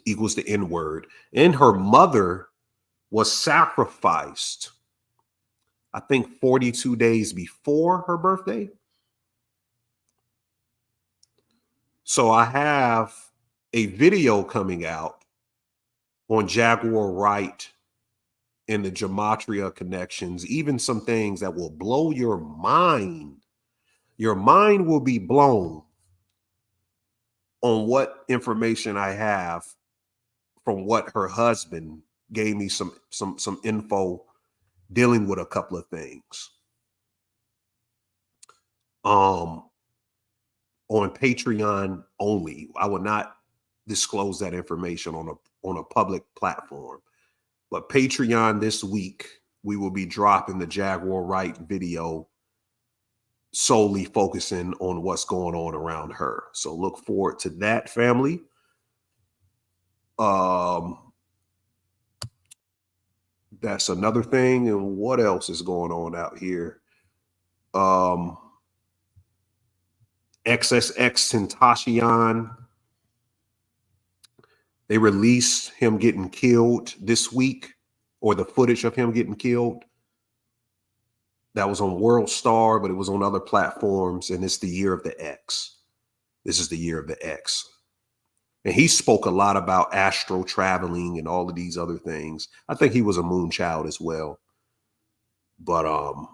Equals the N-word. And her mother was sacrificed, I think 42 days before her birthday. So I have a video coming out on Jaguar Wright and the gematria connections, even some things that will blow your mind. Your mind will be blown on what information I have from what her husband gave me some info dealing with a couple of things. On Patreon only. I will not disclose that information on a public platform. But Patreon this week, we will be dropping the Jaguar Wright video solely focusing on what's going on around her. So look forward to that, family. That's another thing. And what else is going on out here? XSX Tentacion. They released him getting killed this week, or the footage of him getting killed. That was on World Star, but it was on other platforms, and it's the year of the X. This is the year of the X. And he spoke a lot about astro traveling and all of these other things. I think he was a Moonchild as well. But of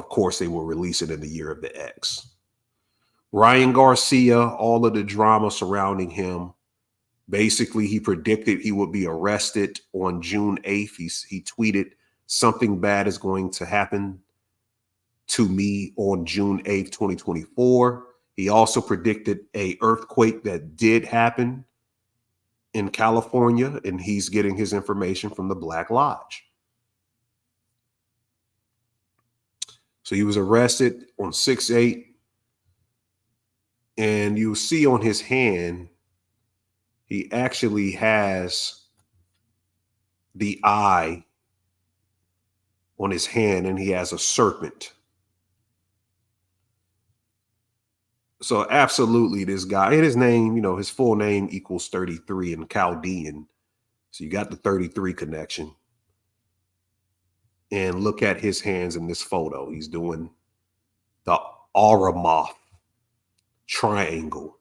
course, they will release it in the year of the X. Ryan Garcia, all of the drama surrounding him. Basically, he predicted he would be arrested on June 8th. He tweeted, "Something bad is going to happen to me on June 8th, 2024. He also predicted an earthquake that did happen in California, and he's getting his information from the Black Lodge. So he was arrested on 6/8, and you see on his hand, he actually has the eye on his hand, and he has a serpent. So absolutely, this guy, and his name, his full name equals 33 in Chaldean. So you got the 33 connection. And look at his hands in this photo. He's doing the Aramoth triangle.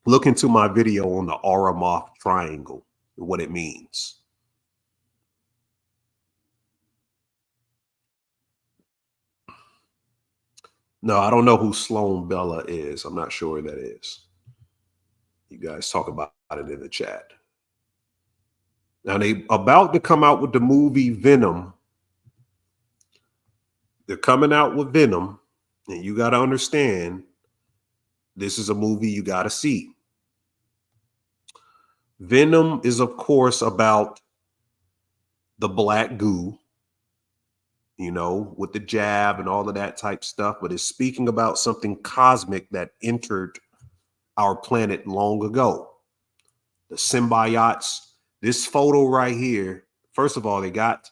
Look into my video on the Aramoth triangle and what it means. No, I don't know who Sloan Bella is. I'm not sure who that is. You guys talk about it in the chat. Now they about to come out with the movie Venom. They're coming out with Venom, and you got to understand, this is a movie you got to see. Venom is, of course, about the black goo, with the jab and all of that type stuff, but it's speaking about something cosmic that entered our planet long ago. The symbiotes. This photo right here, first of all, they got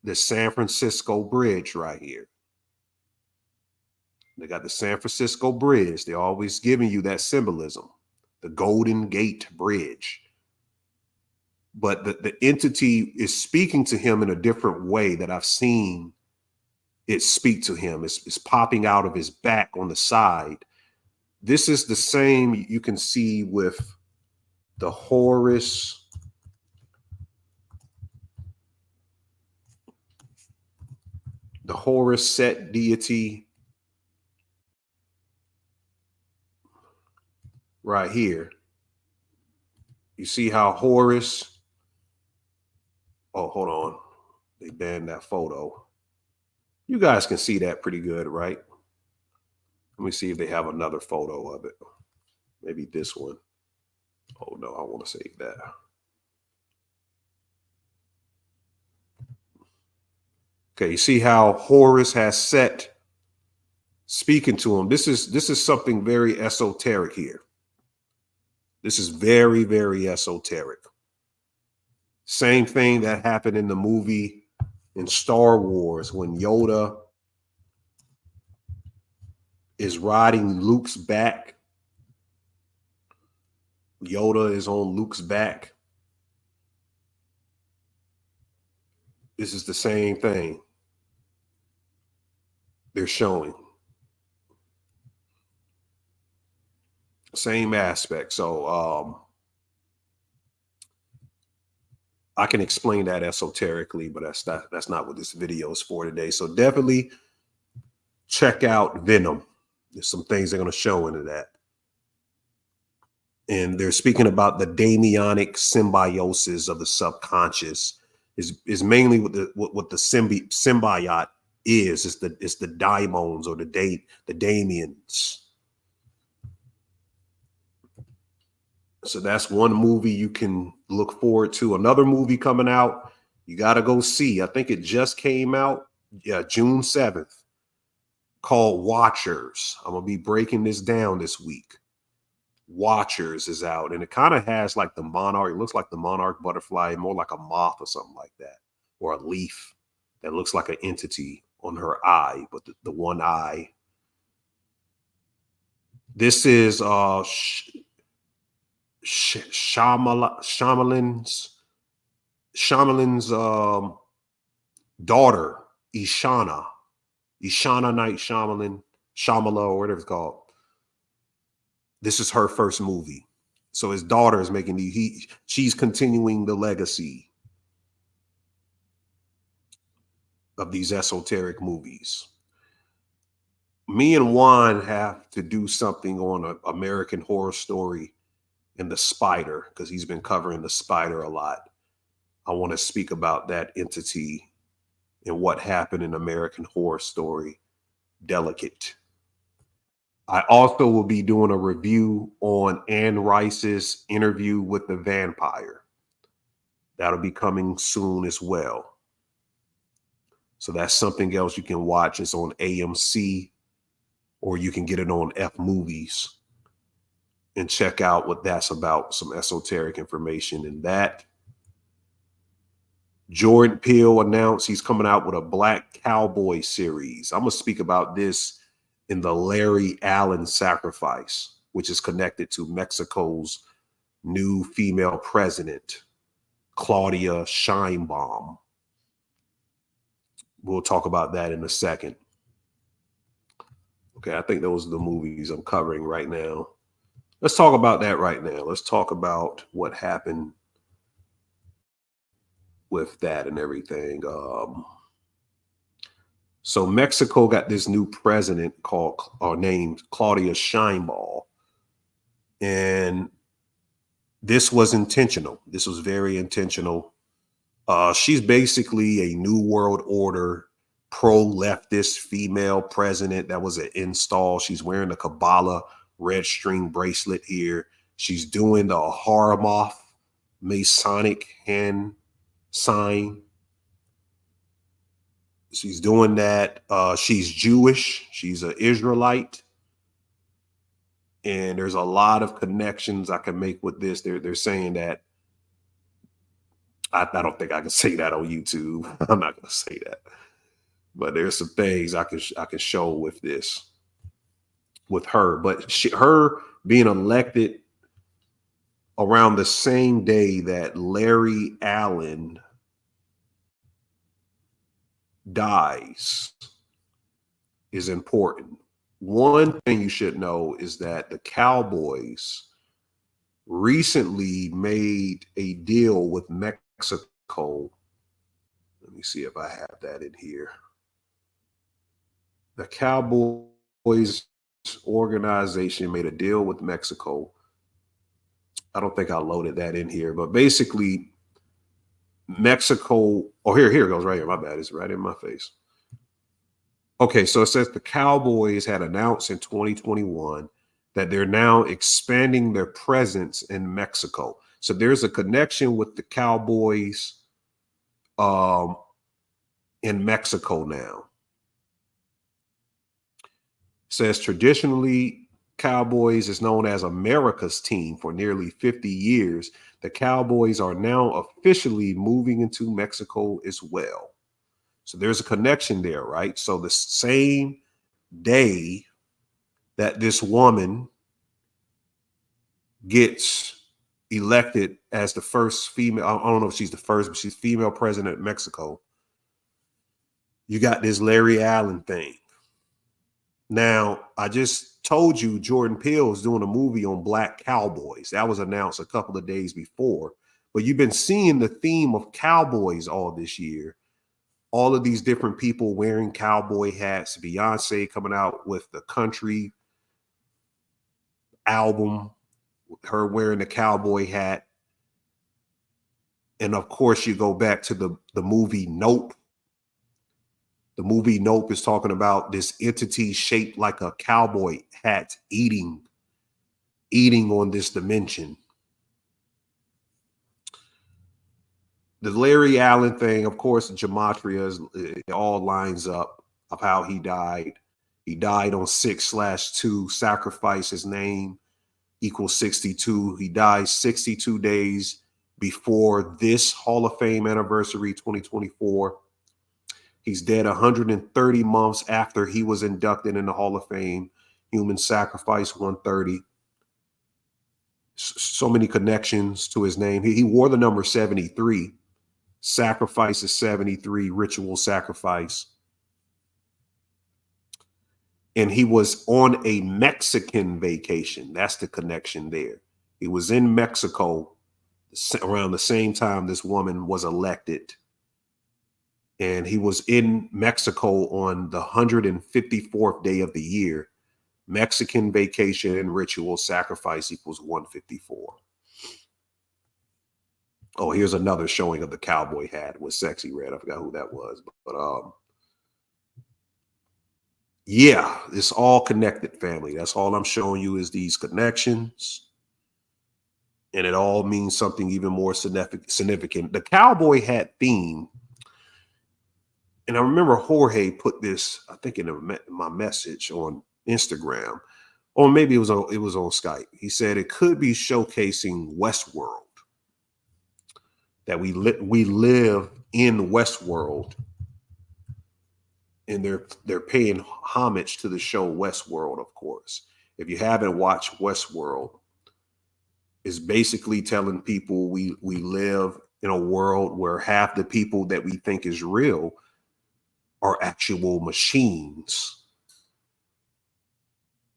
the San Francisco Bridge right here. They got the San Francisco Bridge. They're always giving you that symbolism, the Golden Gate Bridge. But the entity is speaking to him in a different way that I've seen it speak to him. It's popping out of his back on the side. This is the same you can see with the Horus. The Horus Set deity right here. You see how Horus, oh, hold on. They banned that photo. You guys can see that pretty good, right? Let me see if they have another photo of it. Maybe this one. Oh, no, I want to save that. Okay, you see how Horus has Set speaking to him. This is something very esoteric here. This is very, very esoteric. Same thing that happened in the movie in Star Wars when Yoda is riding Luke's back. Yoda is on Luke's back. This is the same thing they're showing. Same aspect. So I can explain that esoterically, but that's not what this video is for today. So definitely check out Venom. There's some things they're going to show into that. And they're speaking about the daemonic symbiosis of the subconscious. Is mainly what the symbiote is. It's the daimons or the daemons. So that's one movie you can look forward to. Another movie coming out, you got to go see. I think it just came out, June 7th, called Watchers. I'm going to be breaking this down this week. Watchers is out, and it kind of has like the monarch. It looks like the monarch butterfly, more like a moth or something like that, or a leaf that looks like an entity on her eye, but the one eye. This is Shyamalan's daughter, Ishana Night Shyamala, or whatever it's called. This is her first movie. So his daughter is making she's continuing the legacy of these esoteric movies. Me and Juan have to do something on an American Horror Story and the Spider, because he's been covering the Spider a lot. I want to speak about that entity and what happened in American Horror Story, Delicate. I also will be doing a review on Anne Rice's Interview with the Vampire. That'll be coming soon as well. So that's something else you can watch. It's on AMC, or you can get it on F Movies and check out what that's about, some esoteric information in that. Jordan Peele announced he's coming out with a Black Cowboy series. I'm going to speak about this in the Larry Allen sacrifice, which is connected to Mexico's new female president, Claudia Sheinbaum. We'll talk about that in a second. Okay, I think those are the movies I'm covering right now. Let's talk about that right now. Let's talk about what happened with that and everything. So Mexico got this new president named Claudia Sheinbaum. And this was intentional. This was very intentional. She's basically a New World Order pro-leftist female president. That was an install. She's wearing a Kabbalah red string bracelet here. She's doing the Haramoth Masonic hand sign. She's doing that. She's Jewish. She's an Israelite. And there's a lot of connections I can make with this. They're saying that. I don't think I can say that on YouTube. I'm not going to say that. But there's some things I can show with this, with her. But her being elected around the same day that Larry Allen dies is important. One thing you should know is that the Cowboys recently made a deal with Mexico. Let me see if I have that in here. The Cowboys organization made a deal with Mexico. I don't think I loaded that in here, but basically Mexico, oh, here it goes right here. My bad, it's right in my face. Okay, so it says the Cowboys had announced in 2021 that they're now expanding their presence in Mexico. So there's a connection with the Cowboys in Mexico now. It says traditionally, Cowboys is known as America's team for nearly 50 years. The Cowboys are now officially moving into Mexico as well. So there's a connection there, right? So the same day that this woman gets elected as the first female, I don't know if she's the first, but she's female president of Mexico, you got this Larry Allen thing. Now, I just told you Jordan Peele is doing a movie on Black Cowboys. That was announced a couple of days before. But you've been seeing the theme of cowboys all this year. All of these different people wearing cowboy hats. Beyonce coming out with the country album, her wearing the cowboy hat. And of course, you go back to the movie Nope. The movie Nope is talking about this entity shaped like a cowboy hat eating on this dimension. The Larry Allen thing, of course, gematria, it all lines up of how he died. He died on 6/2, sacrifice his name equals 62. He died 62 days before this Hall of Fame anniversary, 2024. He's dead 130 months after he was inducted in the Hall of Fame. Human sacrifice 130. So many connections to his name. He wore the number 73. Sacrifice is 73, ritual sacrifice. And he was on a Mexican vacation. That's the connection there. He was in Mexico around the same time this woman was elected. And he was in Mexico on the 154th day of the year. Mexican vacation and ritual sacrifice equals 154. Oh, here's another showing of the cowboy hat with sexy red. I forgot who that was. But yeah, it's all connected, family. That's all I'm showing you is these connections. And it all means something even more significant. The cowboy hat theme. And I remember Jorge put this, I think, in my message on Instagram, or maybe it was on Skype. He said it could be showcasing Westworld, that we live in Westworld, and they're paying homage to the show Westworld, of course. If you haven't watched Westworld, it's basically telling people we live in a world where half the people that we think is real are actual machines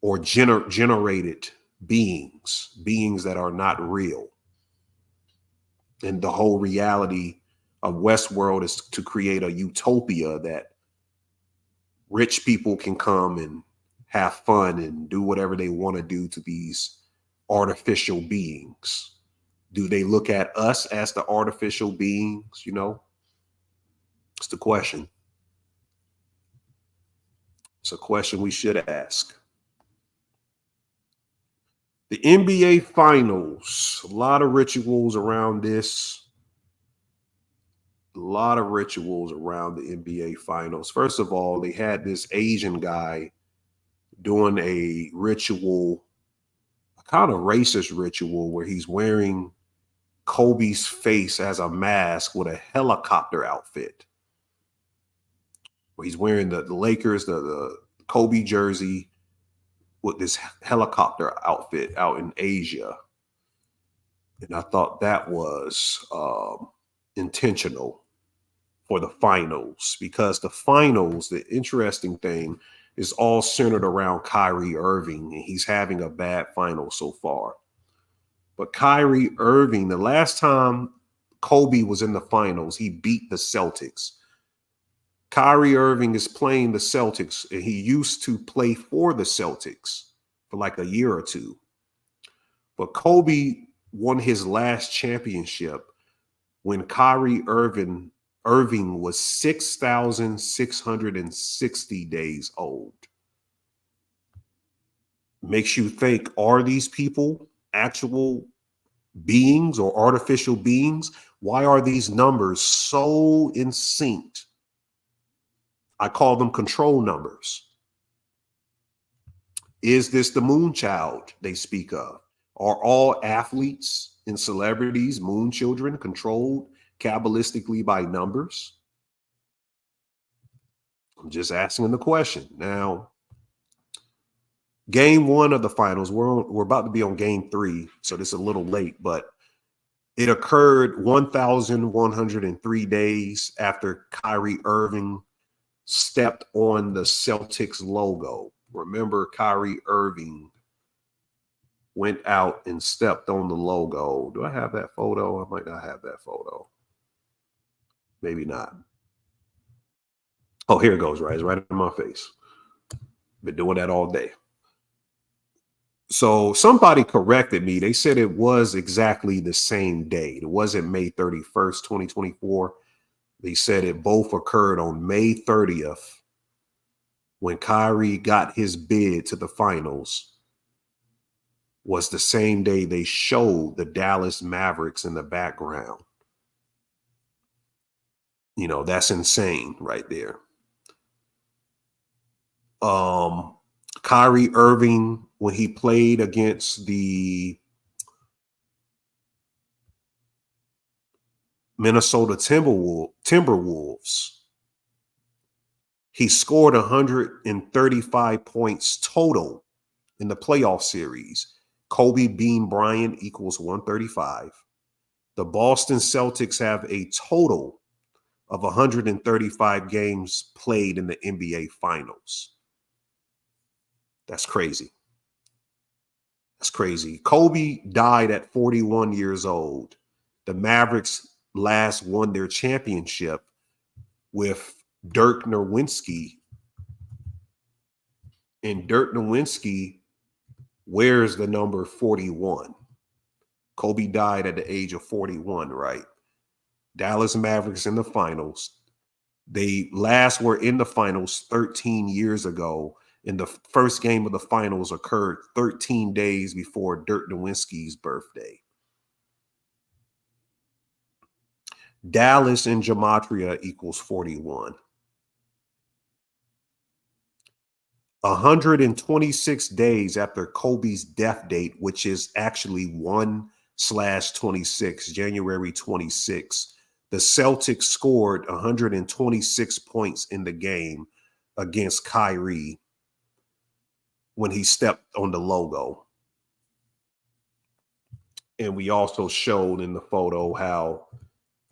or generated beings that are not real. And the whole reality of Westworld is to create a utopia that rich people can come and have fun and do whatever they want to do to these artificial beings. Do they look at us as the artificial beings? You know, it's the question. It's a question we should ask. The NBA Finals, a lot of rituals around this. A lot of rituals around the NBA Finals. First of all, they had this Asian guy doing a ritual, a kind of racist ritual, where he's wearing Kobe's face as a mask with a helicopter outfit. Where he's wearing the Lakers, the Kobe jersey with this helicopter outfit out in Asia. And I thought that was intentional for the finals, because the finals, the interesting thing is all centered around Kyrie Irving, and he's having a bad final so far. But Kyrie Irving, the last time Kobe was in the finals, he beat the Celtics. Kyrie Irving is playing the Celtics, and he used to play for the Celtics for like a year or two. But Kobe won his last championship when Kyrie Irving was 6,660 days old. Makes you think, are these people actual beings or artificial beings? Why are these numbers so in sync? I call them control numbers. Is this the Moonchild they speak of? Are all athletes and celebrities moon children controlled Kabbalistically by numbers? I'm just asking the question. Now, game one of the finals, we're about to be on game 3, so this is a little late, but it occurred 1,103 days after Kyrie Irving stepped on the Celtics logo. Remember, Kyrie Irving went out and stepped on the logo. Do I have that photo? I might not have that photo. Maybe not. Oh, here it goes, right? It's right in my face. Been doing that all day. So somebody corrected me. They said it was exactly the same day. It wasn't May 31st, 2024. They said it both occurred on May 30th when Kyrie got his bid to the finals. Was the same day they showed the Dallas Mavericks in the background. You know, that's insane right there. Kyrie Irving, when he played against the Minnesota Timberwolves, he scored 135 points total in the playoff series. Kobe Bean Bryant equals 135. The Boston Celtics have a total of 135 games played in the NBA Finals. That's crazy. That's crazy. Kobe died at 41 years old. The Mavericks last won their championship with Dirk Nowitzki. And Dirk Nowitzki wears the number 41. Kobe died at the age of 41, right? Dallas Mavericks in the finals. They last were in the finals 13 years ago, and the first game of the finals occurred 13 days before Dirk Nowitzki's birthday. Dallas in gematria equals 41. 126 days after Kobe's death date, which is actually 1/26, January 26, the Celtics scored 126 points in the game against Kyrie when he stepped on the logo. And we also showed in the photo how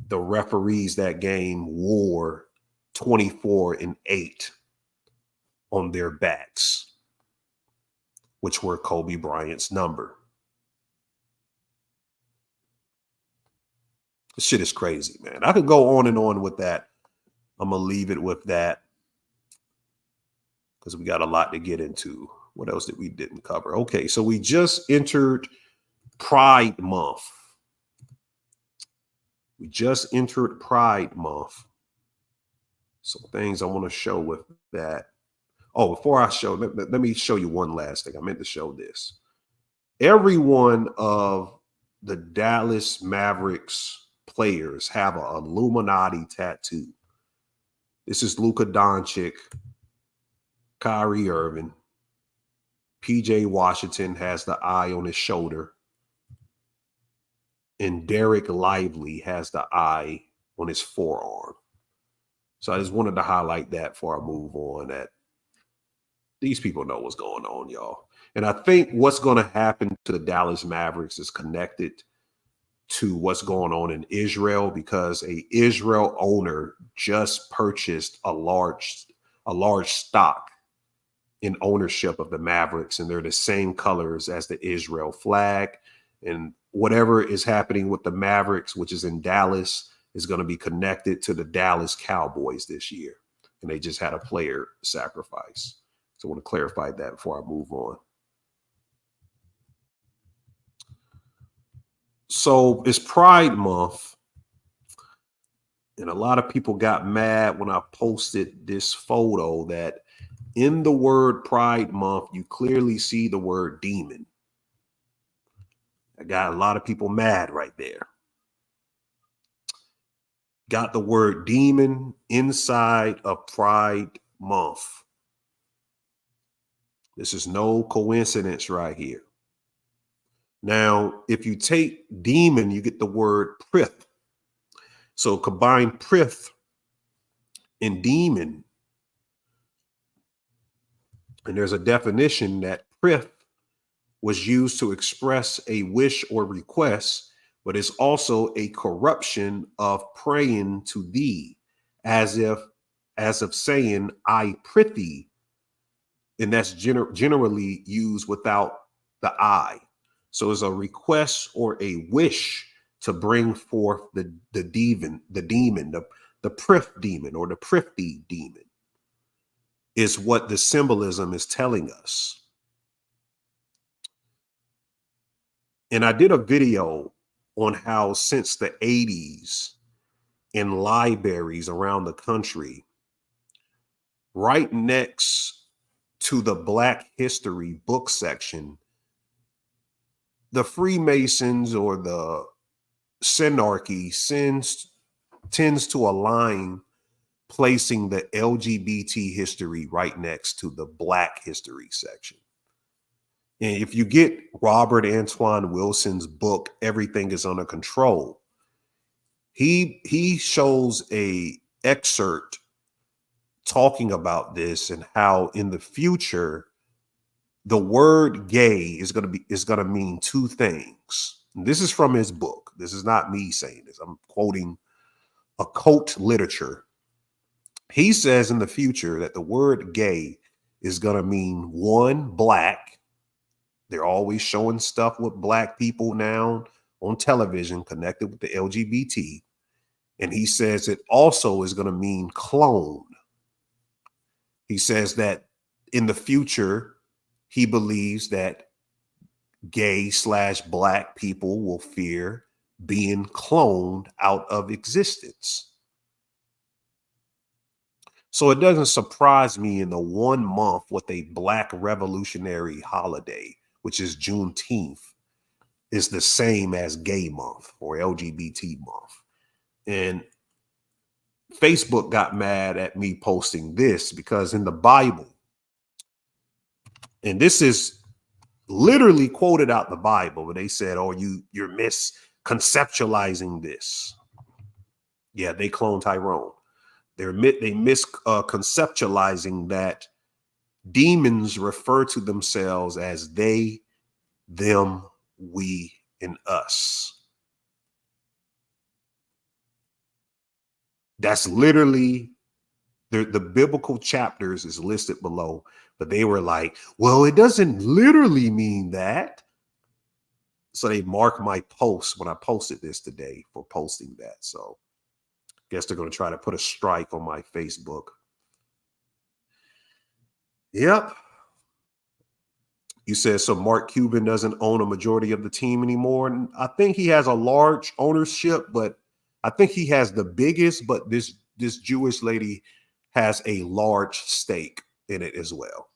the referees that game wore 24 and 8 on their backs, which were Kobe Bryant's number. This shit is crazy, man. I could go on and on with that. I'm going to leave it with that because we got a lot to get into. What else did we didn't cover? Okay, so we just entered Pride Month. We just entered Pride Month. Some things I want to show with that. Oh, before I show, let me show you one last thing. I meant to show this. Every one of the Dallas Mavericks players have an Illuminati tattoo. This is Luka Doncic, Kyrie Irving. PJ Washington has the eye on his shoulder. And Derek Lively has the eye on his forearm. So I just wanted to highlight that before I move on, that these people know what's going on, y'all. And I think what's going to happen to the Dallas Mavericks is connected to what's going on in Israel, because a Israel owner just purchased a large stock in ownership of the Mavericks, and they're the same colors as the Israel flag. And whatever is happening with the Mavericks, which is in Dallas, is going to be connected to the Dallas Cowboys this year. And they just had a player sacrifice. So I want to clarify that before I move on. So it's Pride Month. And a lot of people got mad when I posted this photo that in the word Pride Month, you clearly see the word demon. I got a lot of people mad right there. Got the word demon inside of Pride Month. This is no coincidence right here. Now, if you take demon, you get the word prith. So combine prith and demon. And there's a definition that prith was used to express a wish or request, but it's also a corruption of praying to thee, as of saying, I prithee. And that's generally used without the I. So it's a request or a wish to bring forth the demon, the prith demon or the prithee demon is what the symbolism is telling us. And I did a video on how since the 80s in libraries around the country, right next to the Black History book section, the Freemasons or the Synarchy tends to align placing the LGBT history right next to the Black history section. And if you get Robert Antoine Wilson's book, Everything is Under Control, he shows a excerpt talking about this and how in the future the word gay is going to mean two things. And this is from his book. This is not me saying this. I'm quoting occult literature. He says in the future that the word gay is going to mean one, black. They're always showing stuff with black people now on television connected with the LGBT. And he says it also is going to mean clone. He says that in the future, he believes that gay/black people will fear being cloned out of existence. So it doesn't surprise me in the 1 month with a Black revolutionary holiday, which is Juneteenth, is the same as gay month or LGBT month. And Facebook got mad at me posting this because in the Bible, and this is literally quoted out the Bible, but they said, oh, you're misconceptualizing this. Yeah, they cloned Tyrone. They misconceptualizing that demons refer to themselves as they, them, we, and us. That's literally the biblical chapters is listed below, but they were like, well, it doesn't literally mean that. So they mark my post when I posted this today for posting that. So I guess they're going to try to put a strike on my Facebook. Yep. You said so Mark Cuban doesn't own a majority of the team anymore. And I think he has a large ownership, but I think he has the biggest, but this Jewish lady has a large stake in it as well.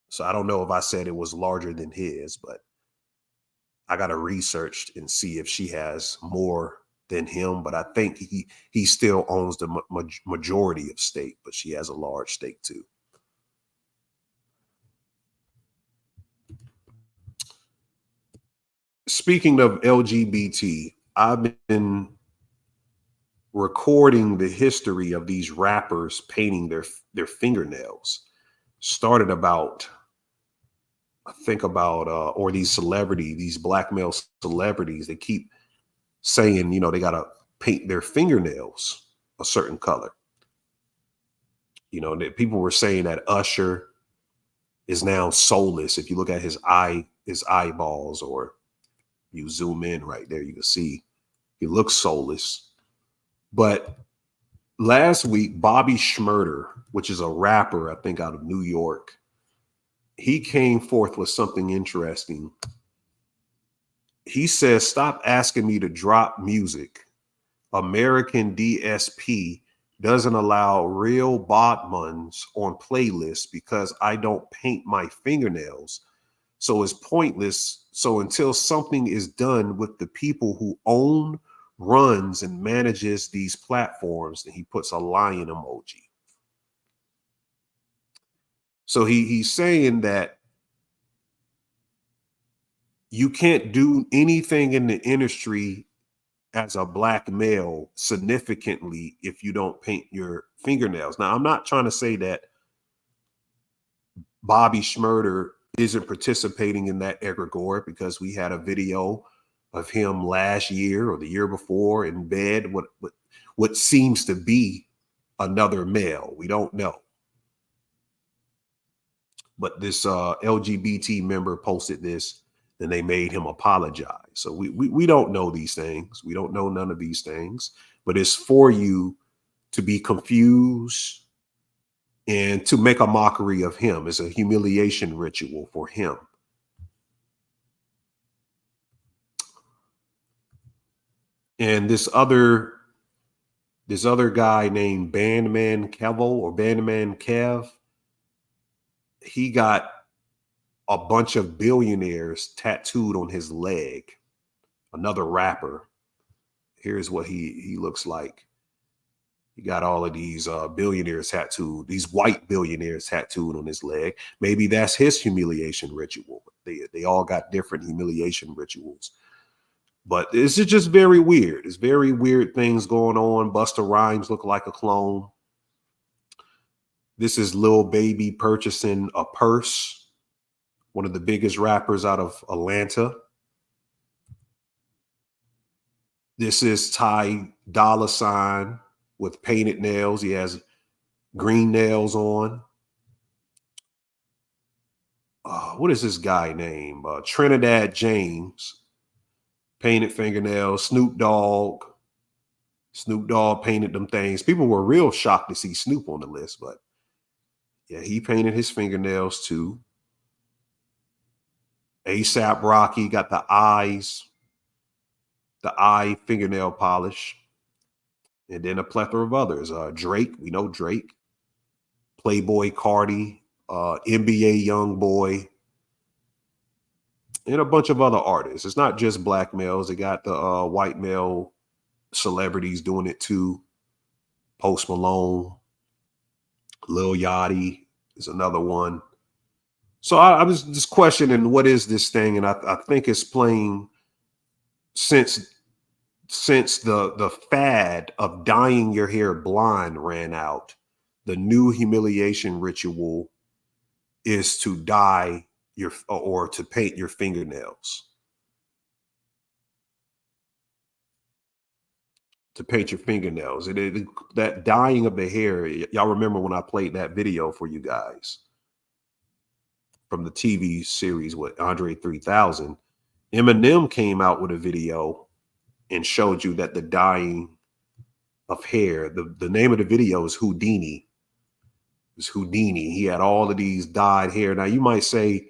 So I don't know if I said it was larger than his, but I got to research and see if she has more than him. But I think he still owns the majority of stake, but she has a large stake too. Speaking of LGBT, I've been recording the history of these rappers painting their fingernails. Started about, I think about, or these celebrities, these black male celebrities, they keep saying, you know, they got to paint their fingernails a certain color. You know, that people were saying that Usher is now soulless. If you look at his eyeballs, or you zoom in right there, you can see he looks soulless. But last week, Bobby Shmurda, which is a rapper, I think out of New York, he came forth with something interesting. He says, stop asking me to drop music. American DSP doesn't allow real Bodmans on playlists because I don't paint my fingernails. So it's pointless. So until something is done with the people who own, runs, and manages these platforms, and he puts a lion emoji. So he's saying that you can't do anything in the industry as a black male significantly if you don't paint your fingernails. Now, I'm not trying to say that Bobby Shmurda isn't participating in that egregore, because we had a video of him last year or the year before in bed what seems to be another male. We don't know. But this LGBT member posted this, and they made him apologize. So we don't know these things. We don't know none of these things, but it's for you to be confused and to make a mockery of him. It's a humiliation ritual for him. And this other guy named Bandman Kev, he got a bunch of billionaires tattooed on his leg. Another rapper. Here's what he looks like. He got all of these billionaires tattooed, these white billionaires tattooed on his leg. Maybe that's his humiliation ritual. They all got different humiliation rituals. But this is just very weird. It's very weird things going on. Busta Rhymes look like a clone. This is Lil Baby purchasing a purse. One of the biggest rappers out of Atlanta. This is Ty Dolla $ign with painted nails. He has green nails on. What is this guy named? Trinidad James. Painted fingernails. Snoop Dogg painted them things. People were real shocked to see Snoop on the list, but yeah, he painted his fingernails too. A$AP Rocky got the eye fingernail polish. And then a plethora of others. Drake, we know Drake. Playboy Cardi, NBA Youngboy, and a bunch of other artists. It's not just black males. They got the white male celebrities doing it too. Post Malone, Lil Yachty is another one. So I was just questioning, what is this thing? And I think it's playing since since the fad of dyeing your hair blonde ran out, the new humiliation ritual is to dye or to paint your fingernails. To paint your fingernails. That dyeing of the hair, y'all remember when I played that video for you guys from the TV series with Andre 3000, Eminem came out with a video and showed you that the dyeing of hair, the name of the video is Houdini. It's Houdini. He had all of these dyed hair. Now you might say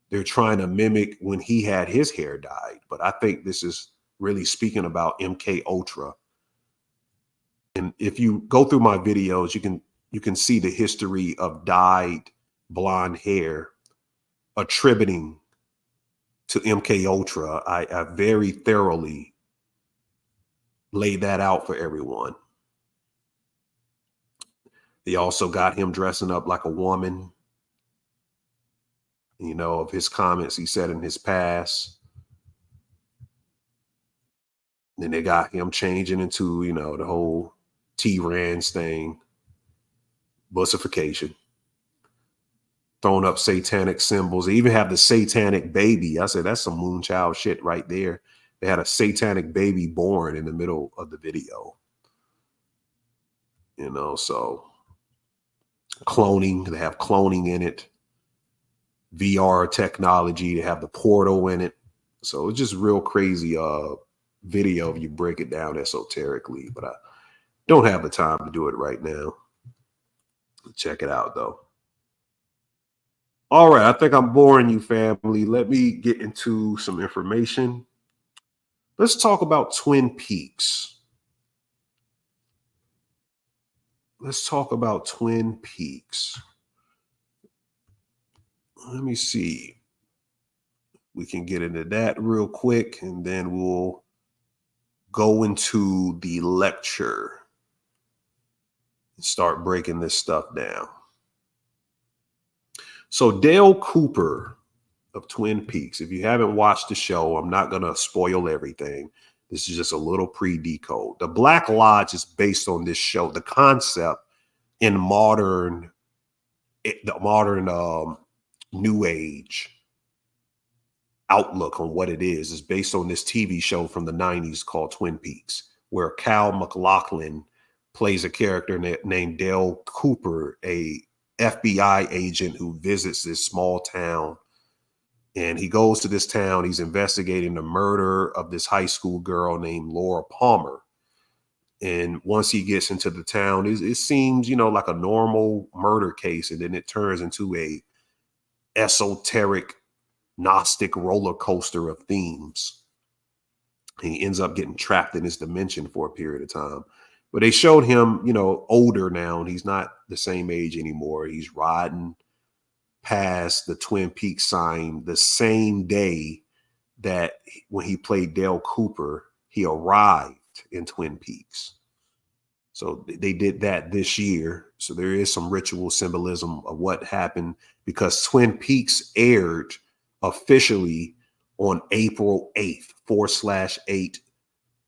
they're trying to mimic when he had his hair dyed, but I think this is really speaking about MK Ultra. And if you go through my videos, you can see the history of dyed blonde hair attributing to MK Ultra. I very thoroughly laid that out for everyone. They also got him dressing up like a woman, you know, of his comments he said in his past. Then they got him changing into, you know, the whole T-Rans thing, bussification, throwing up satanic symbols. They even have the satanic baby. I said, that's some Moonchild shit right there. They had a satanic baby born in the middle of the video. You know, so cloning, they have cloning in it, VR technology, they have the portal in it. So it's just real crazy video if you break it down esoterically, but I don't have the time to do it right now. Check it out though. All right, I think I'm boring you, family. Let me get into some information. Let's talk about Twin Peaks. Let's talk about Twin Peaks. Let me see. We can get into that real quick, and then we'll go into the lecture and start breaking this stuff down. So Dale Cooper of Twin Peaks, if you haven't watched the show, I'm not going to spoil everything. This is just a little pre-decode. The Black Lodge is based on this show. The concept in the modern New Age outlook on what it is based on this TV show from the 90s called Twin Peaks, where Cal MacLachlan plays a character named Dale Cooper, a FBI agent who visits this small town. And he goes to this town. He's investigating the murder of this high school girl named Laura Palmer. And once he gets into the town, it seems, you know, like a normal murder case. And then it turns into a esoteric, Gnostic roller coaster of themes. And he ends up getting trapped in this dimension for a period of time. But they showed him, you know, older now, and he's not the same age anymore. He's riding past the Twin Peaks sign the same day that when he played Dale Cooper, he arrived in Twin Peaks. So they did that this year. So there is some ritual symbolism of what happened, because Twin Peaks aired officially on April 8th, 4/8.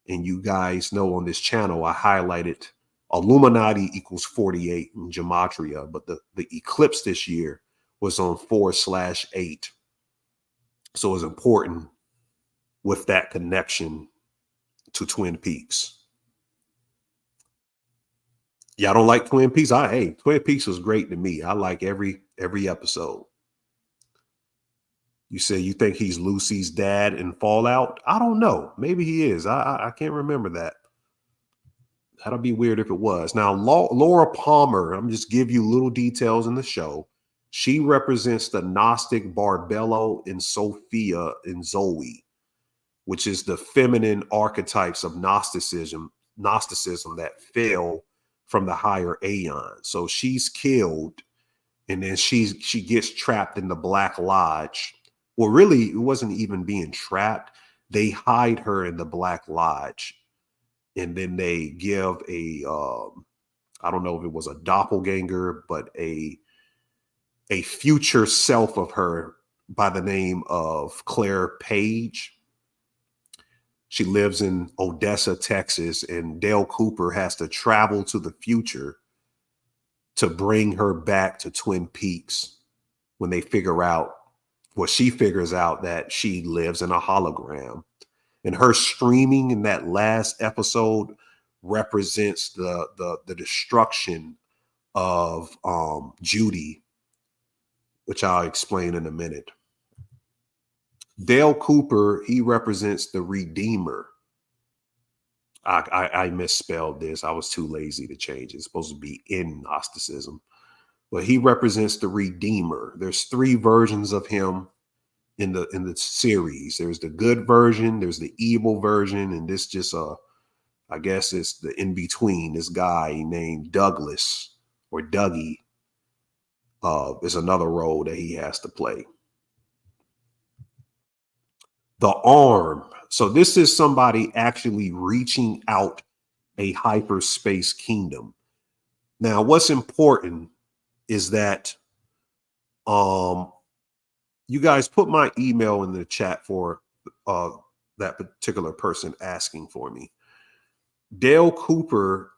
And you guys know on this channel, I highlighted Illuminati equals 48 in Gematria, but the eclipse this year was on 4/8. So it's important with that connection to Twin Peaks. Y'all don't like Twin Peaks? Hey, Twin Peaks was great to me. I like every episode. You say you think he's Lucy's dad in Fallout? I don't know. Maybe he is. I can't remember that. That'll be weird if it was. Now, Laura Palmer, I'm just give you little details in the show. She represents the Gnostic Barbello and Sophia and Zoe, which is the feminine archetypes of Gnosticism that fell from the higher aeon. So she's killed, and then she gets trapped in the Black Lodge. Well, really, it wasn't even being trapped. They hide her in the Black Lodge, and then they give I don't know if it was a doppelganger, but a future self of her by the name of Claire Page. She lives in Odessa, Texas, and Dale Cooper has to travel to the future to bring her back to Twin Peaks when they figure out, well, she figures out that she lives in a hologram. And her screaming in that last episode represents the destruction of Judy, which I'll explain in a minute. Dale Cooper, he represents the Redeemer. I misspelled this. I was too lazy to change it. It's supposed to be in Gnosticism. But he represents the Redeemer. There's 3 versions of him in the series. There's the good version, there's the evil version, and this just I guess it's the in between. This guy named Douglas or Dougie is another role that he has to play. The arm. So this is somebody actually reaching out a hyperspace kingdom. Now, what's important is that you guys put my email in the chat for that particular person asking for me. Dale Cooper,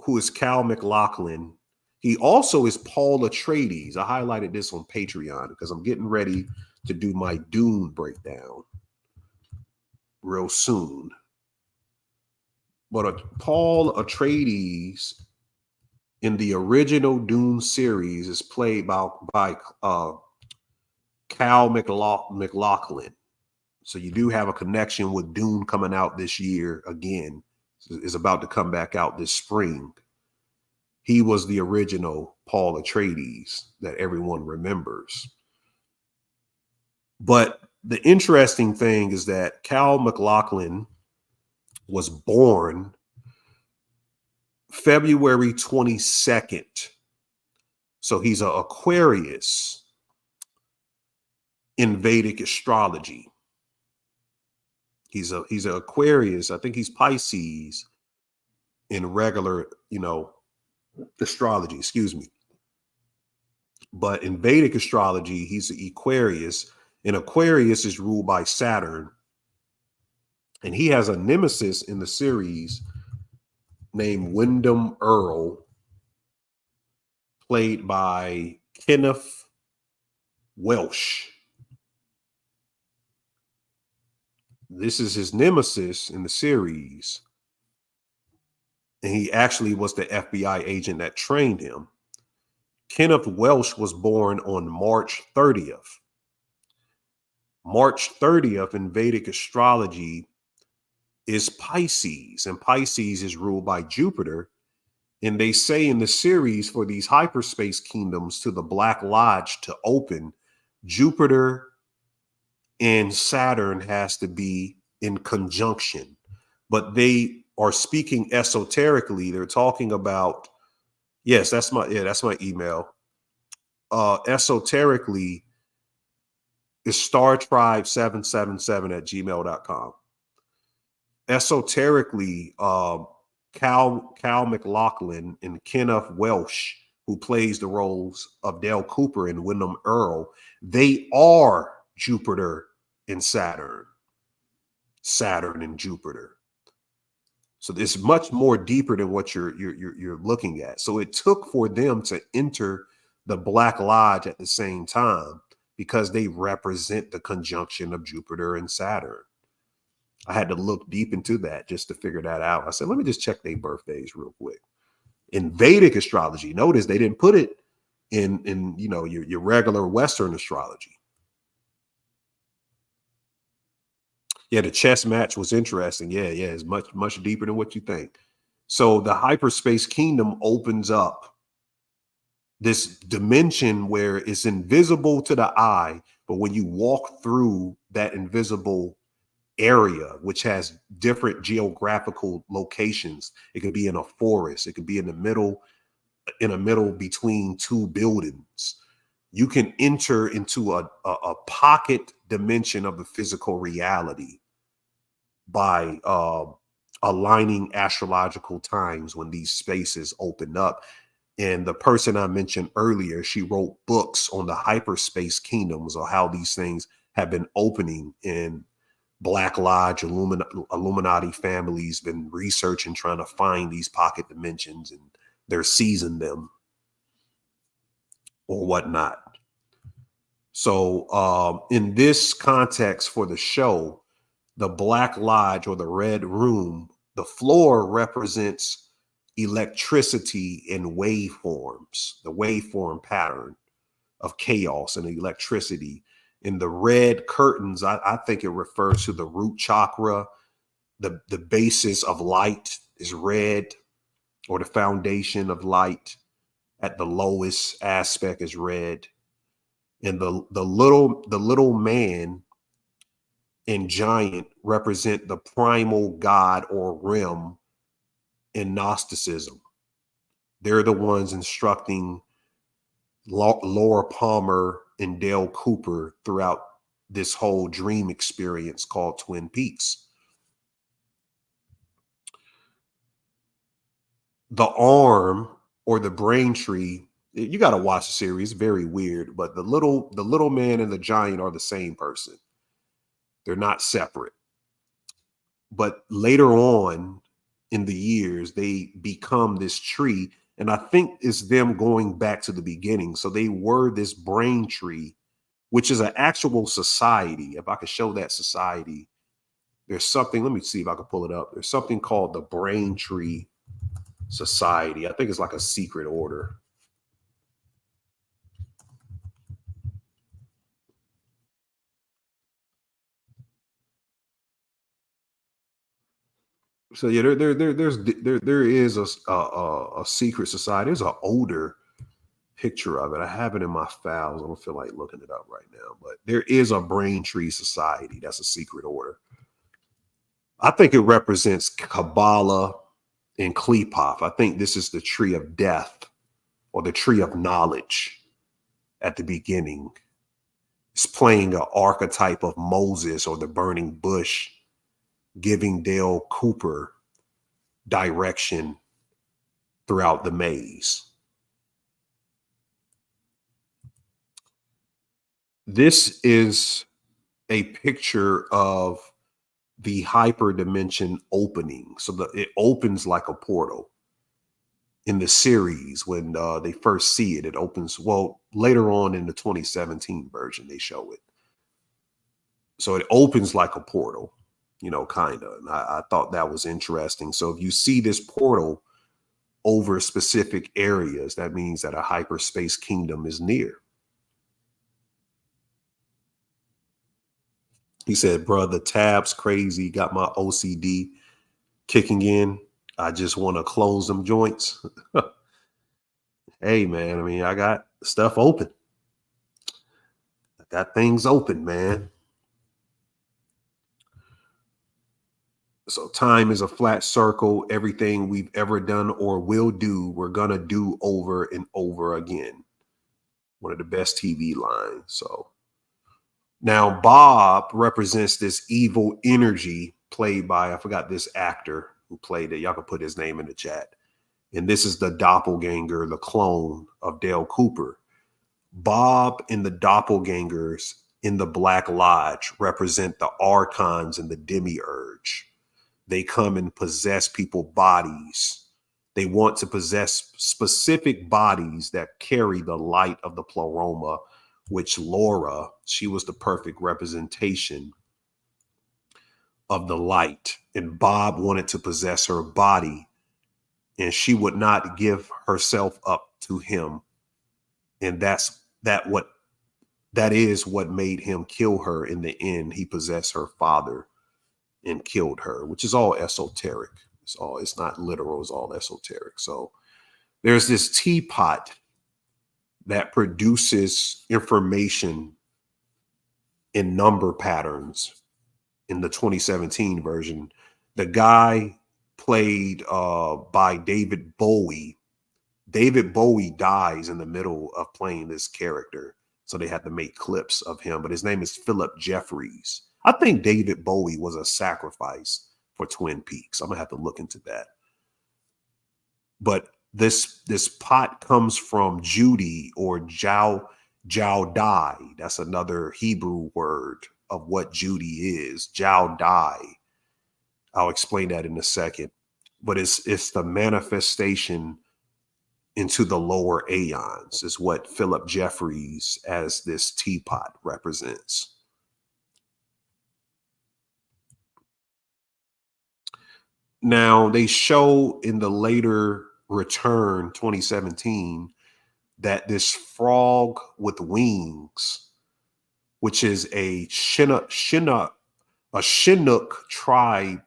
who is Cal McLaughlin, he also is Paul Atreides. I highlighted this on Patreon because I'm getting ready to do my Dune breakdown real soon. But Paul Atreides in the original Dune series is played by Cal McLaughlin. So you do have a connection with Dune coming out this year again. Is about to come back out this spring. He was the original Paul Atreides that everyone remembers. But the interesting thing is that Cal McLaughlin was born February 22nd. So he's an Aquarius in Vedic astrology. He's an Aquarius. I think he's Pisces in regular, astrology, excuse me. But in Vedic astrology, he's an Aquarius, and Aquarius is ruled by Saturn. And he has a nemesis in the series named Wyndham Earl, played by Kenneth Welsh. This is his nemesis in the series. And he actually was the FBI agent that trained him. Kenneth Welsh was born on March 30th. March 30th in Vedic astrology is Pisces, and Pisces is ruled by Jupiter. And they say in the series for these hyperspace kingdoms to the Black Lodge to open, Jupiter and Saturn has to be in conjunction. But they are speaking esoterically. They're talking about, yes, that's my email. Esoterically is startribe777@gmail.com. Esoterically, Cal McLaughlin and Kenneth Welsh, who plays the roles of Dale Cooper and Wyndham Earl, they are Jupiter and Saturn and Jupiter. So it's much more deeper than what you're looking at. So it took for them to enter the Black Lodge at the same time because they represent the conjunction of Jupiter and Saturn. I had to look deep into that just to figure that out. I said, let me just check their birthdays real quick. In Vedic astrology, notice they didn't put it in your regular Western astrology. Yeah, the chess match was interesting. Yeah, it's much deeper than what you think. So the hyperspace kingdom opens up this dimension where it's invisible to the eye, but when you walk through that invisible area, which has different geographical locations, it could be in a forest, it could be in the middle between 2 buildings. You can enter into a pocket dimension of the physical reality by aligning astrological times when these spaces open up. And the person I mentioned earlier, she wrote books on the hyperspace kingdoms or how these things have been opening in Black Lodge, Illuminati families been researching, trying to find these pocket dimensions, and they're seizing them or whatnot. So in this context for the show, the Black Lodge or the Red Room, the floor represents electricity in waveforms, the waveform pattern of chaos and electricity. In the red curtains, I think it refers to the root chakra. The basis of light is red, or the foundation of light at the lowest aspect is red. And the little man and giant represent the primal God or realm in Gnosticism. They're the ones instructing Laura Palmer and Dale Cooper throughout this whole dream experience called Twin Peaks. The arm or the brain tree, you got to watch the series, very weird, but the little man and the giant are the same person. They're not separate. But later on in the years, they become this tree. And I think it's them going back to the beginning. So they were this brain tree, which is an actual society. If I could show that society, there's something, let me see if I can pull it up. There's something called the Brain Tree Society. I think it's like a secret order. So yeah, there is a secret society. There's an older picture of it. I have it in my files. I don't feel like looking it up right now, but there is a Brain Tree Society. That's a secret order. I think it represents Kabbalah and Klepoth. I think this is the tree of death or the tree of knowledge at the beginning. It's playing an archetype of Moses or the burning bush, giving Dale Cooper direction throughout the maze. This is a picture of the hyperdimension opening. So it opens like a portal. In the series, when they first see it, it opens. Well, later on in the 2017 version, they show it. So it opens like a portal, kind of. And I thought that was interesting. So if you see this portal over specific areas, that means that a hyperspace kingdom is near. He said, bro, the tab's crazy. Got my OCD kicking in. I just want to close them joints. Hey, man, I mean, I got stuff open. I got things open, man. So time is a flat circle. Everything we've ever done or will do, we're going to do over and over again. One of the best TV lines. So now Bob represents this evil energy played by, I forgot this actor who played it. Y'all can put his name in the chat. And this is the doppelganger, the clone of Dale Cooper. Bob and the doppelgangers in the Black Lodge represent the archons and the demiurge. They come and possess people's bodies. They want to possess specific bodies that carry the light of the pleroma, which Laura, she was the perfect representation of the light. And Bob wanted to possess her body, and she would not give herself up to him. And that is what made him kill her in the end. He possessed her father and killed her, which is all esoteric. It's not literal, it's all esoteric. So there's this teapot that produces information in number patterns in the 2017 version. The guy played by David Bowie. David Bowie dies in the middle of playing this character. So they had to make clips of him, but his name is Philip Jeffries. I think David Bowie was a sacrifice for Twin Peaks. I'm gonna have to look into that. But this pot comes from Judy or Jaudai. That's another Hebrew word of what Judy is. Jiao Dai. I'll explain that in a second. But it's the manifestation into the lower aeons is what Philip Jeffries as this teapot represents. Now, they show in the later Return 2017 that this frog with wings, which is a Chinook tribe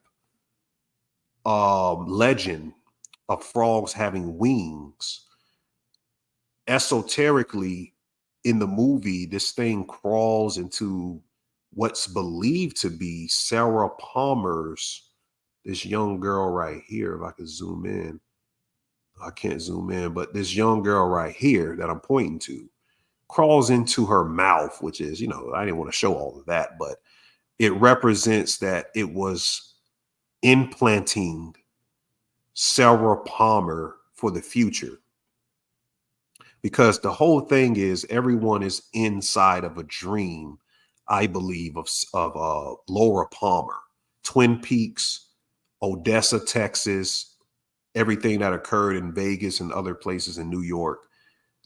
legend of frogs having wings. Esoterically, in the movie, this thing crawls into what's believed to be Sarah Palmer's, this young girl right here. If I could zoom in, I can't zoom in, but this young girl right here that I'm pointing to crawls into her mouth, which is, you know, I didn't want to show all of that, but it represents that it was implanting Sarah Palmer for the future. Because the whole thing is everyone is inside of a dream, I believe, of Laura Palmer. Twin Peaks, Odessa, Texas, everything that occurred in Vegas and other places in New York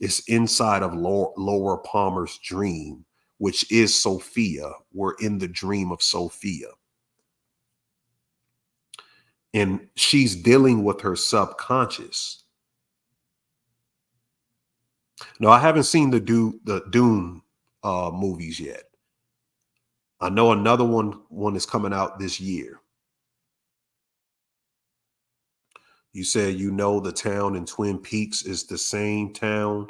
is inside of Laura Palmer's dream, which is Sophia. We're in the dream of Sophia. And she's dealing with her subconscious. No, I haven't seen the Dune movies yet. I know another one is coming out this year. You said you know the town in Twin Peaks is the same town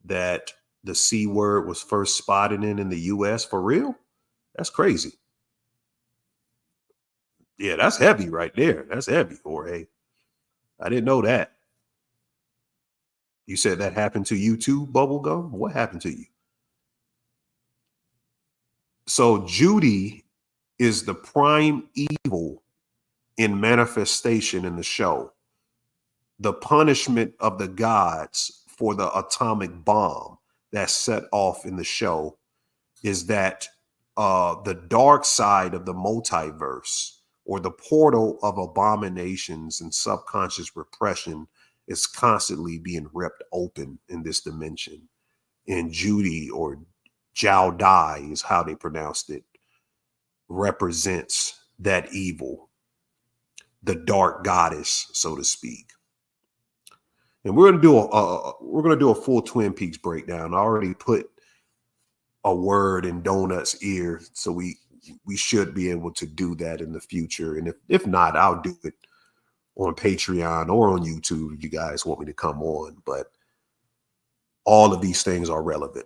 that the C word was first spotted in the US. For real? That's crazy. Yeah, that's heavy right there. That's heavy, Jorge. I didn't know that. You said that happened to you too, Bubblegum? What happened to you? So Judy is the prime evil in manifestation in the show. The punishment of the gods for the atomic bomb that's set off in the show is that the dark side of the multiverse, or the portal of abominations and subconscious repression, is constantly being ripped open in this dimension. And Judy, or Jiao Dai is how they pronounced it, represents that evil, the dark goddess, so to speak. And we're gonna do a full Twin Peaks breakdown. I already put a word in Donut's ear, so we should be able to do that in the future. And if not, I'll do it on Patreon or on YouTube if you guys want me to come on. But all of these things are relevant.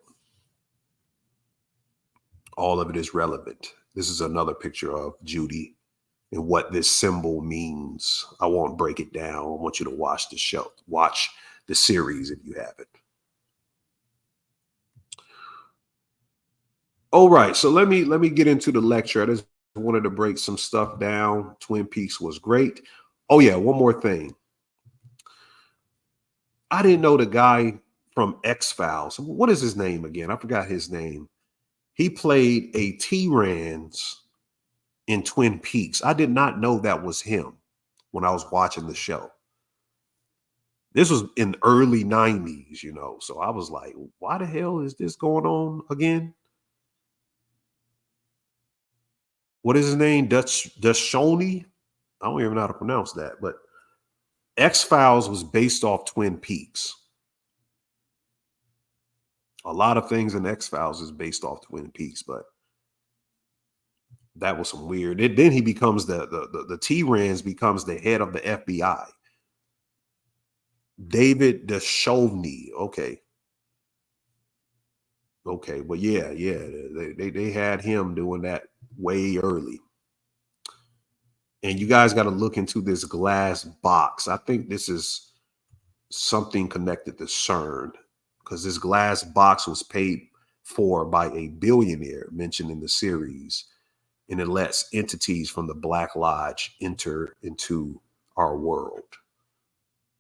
All of it is relevant. This is another picture of Judy and what this symbol means. I won't break it down. I want you to watch the show, watch the series if you haven't. All right, so let me get into the lecture. I just wanted to break some stuff down. Twin Peaks was great. Oh yeah, one more thing. I didn't know the guy from X-Files. What is his name again? I forgot his name. He played a T-Rans in Twin Peaks. I did not know that was him when I was watching the show. This was in the early 90s, you know. So I was like, why the hell is this going on again? What is his name? Dashoni? I don't even know how to pronounce that, but X-Files was based off Twin Peaks. A lot of things in X-Files is based off Twin Peaks, but that was some weird. Then he becomes the T-Rans becomes the head of the FBI. David Duchovny. Okay, but yeah, they had him doing that way early. And you guys got to look into this glass box. I think this is something connected to CERN, because this glass box was paid for by a billionaire mentioned in the series, and it lets entities from the Black Lodge enter into our world.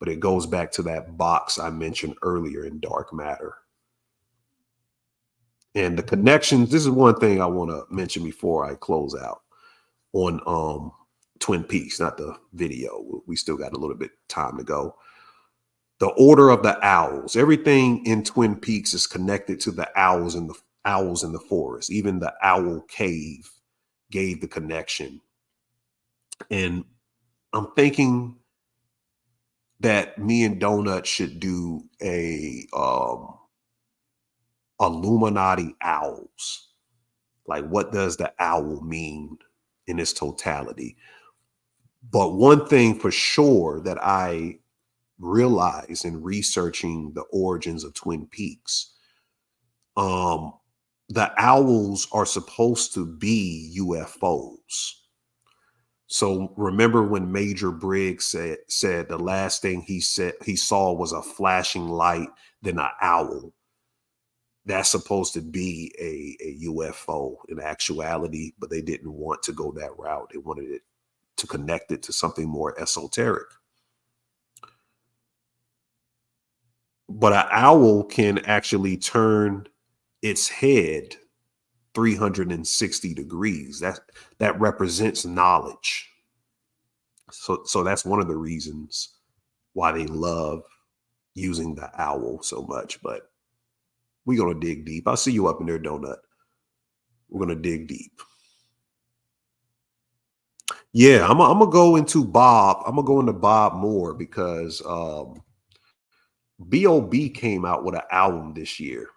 But it goes back to that box I mentioned earlier in Dark Matter. And the connections, this is one thing I want to mention before I close out on Twin Peaks, not the video. We still got a little bit time to go. The order of the owls. Everything in Twin Peaks is connected to the owls in the forest. Even the owl cave gave the connection. And I'm thinking that me and Donut should do a Illuminati owls. Like, what does the owl mean in its totality? But one thing for sure that I realized in researching the origins of Twin Peaks, the owls are supposed to be UFOs. So remember when Major Briggs said the last thing he saw was a flashing light, then an owl. That's supposed to be a UFO in actuality, but they didn't want to go that route. They wanted it to connect it to something more esoteric. But an owl can actually turn its head 360 degrees. That represents knowledge. So that's one of the reasons why they love using the owl so much. But we're going to dig deep. I'll see you up in there, Donut. We're going to dig deep. Yeah, I'm going to go into Bob. I'm going to go into Bob more because B.O.B. came out with an album this year.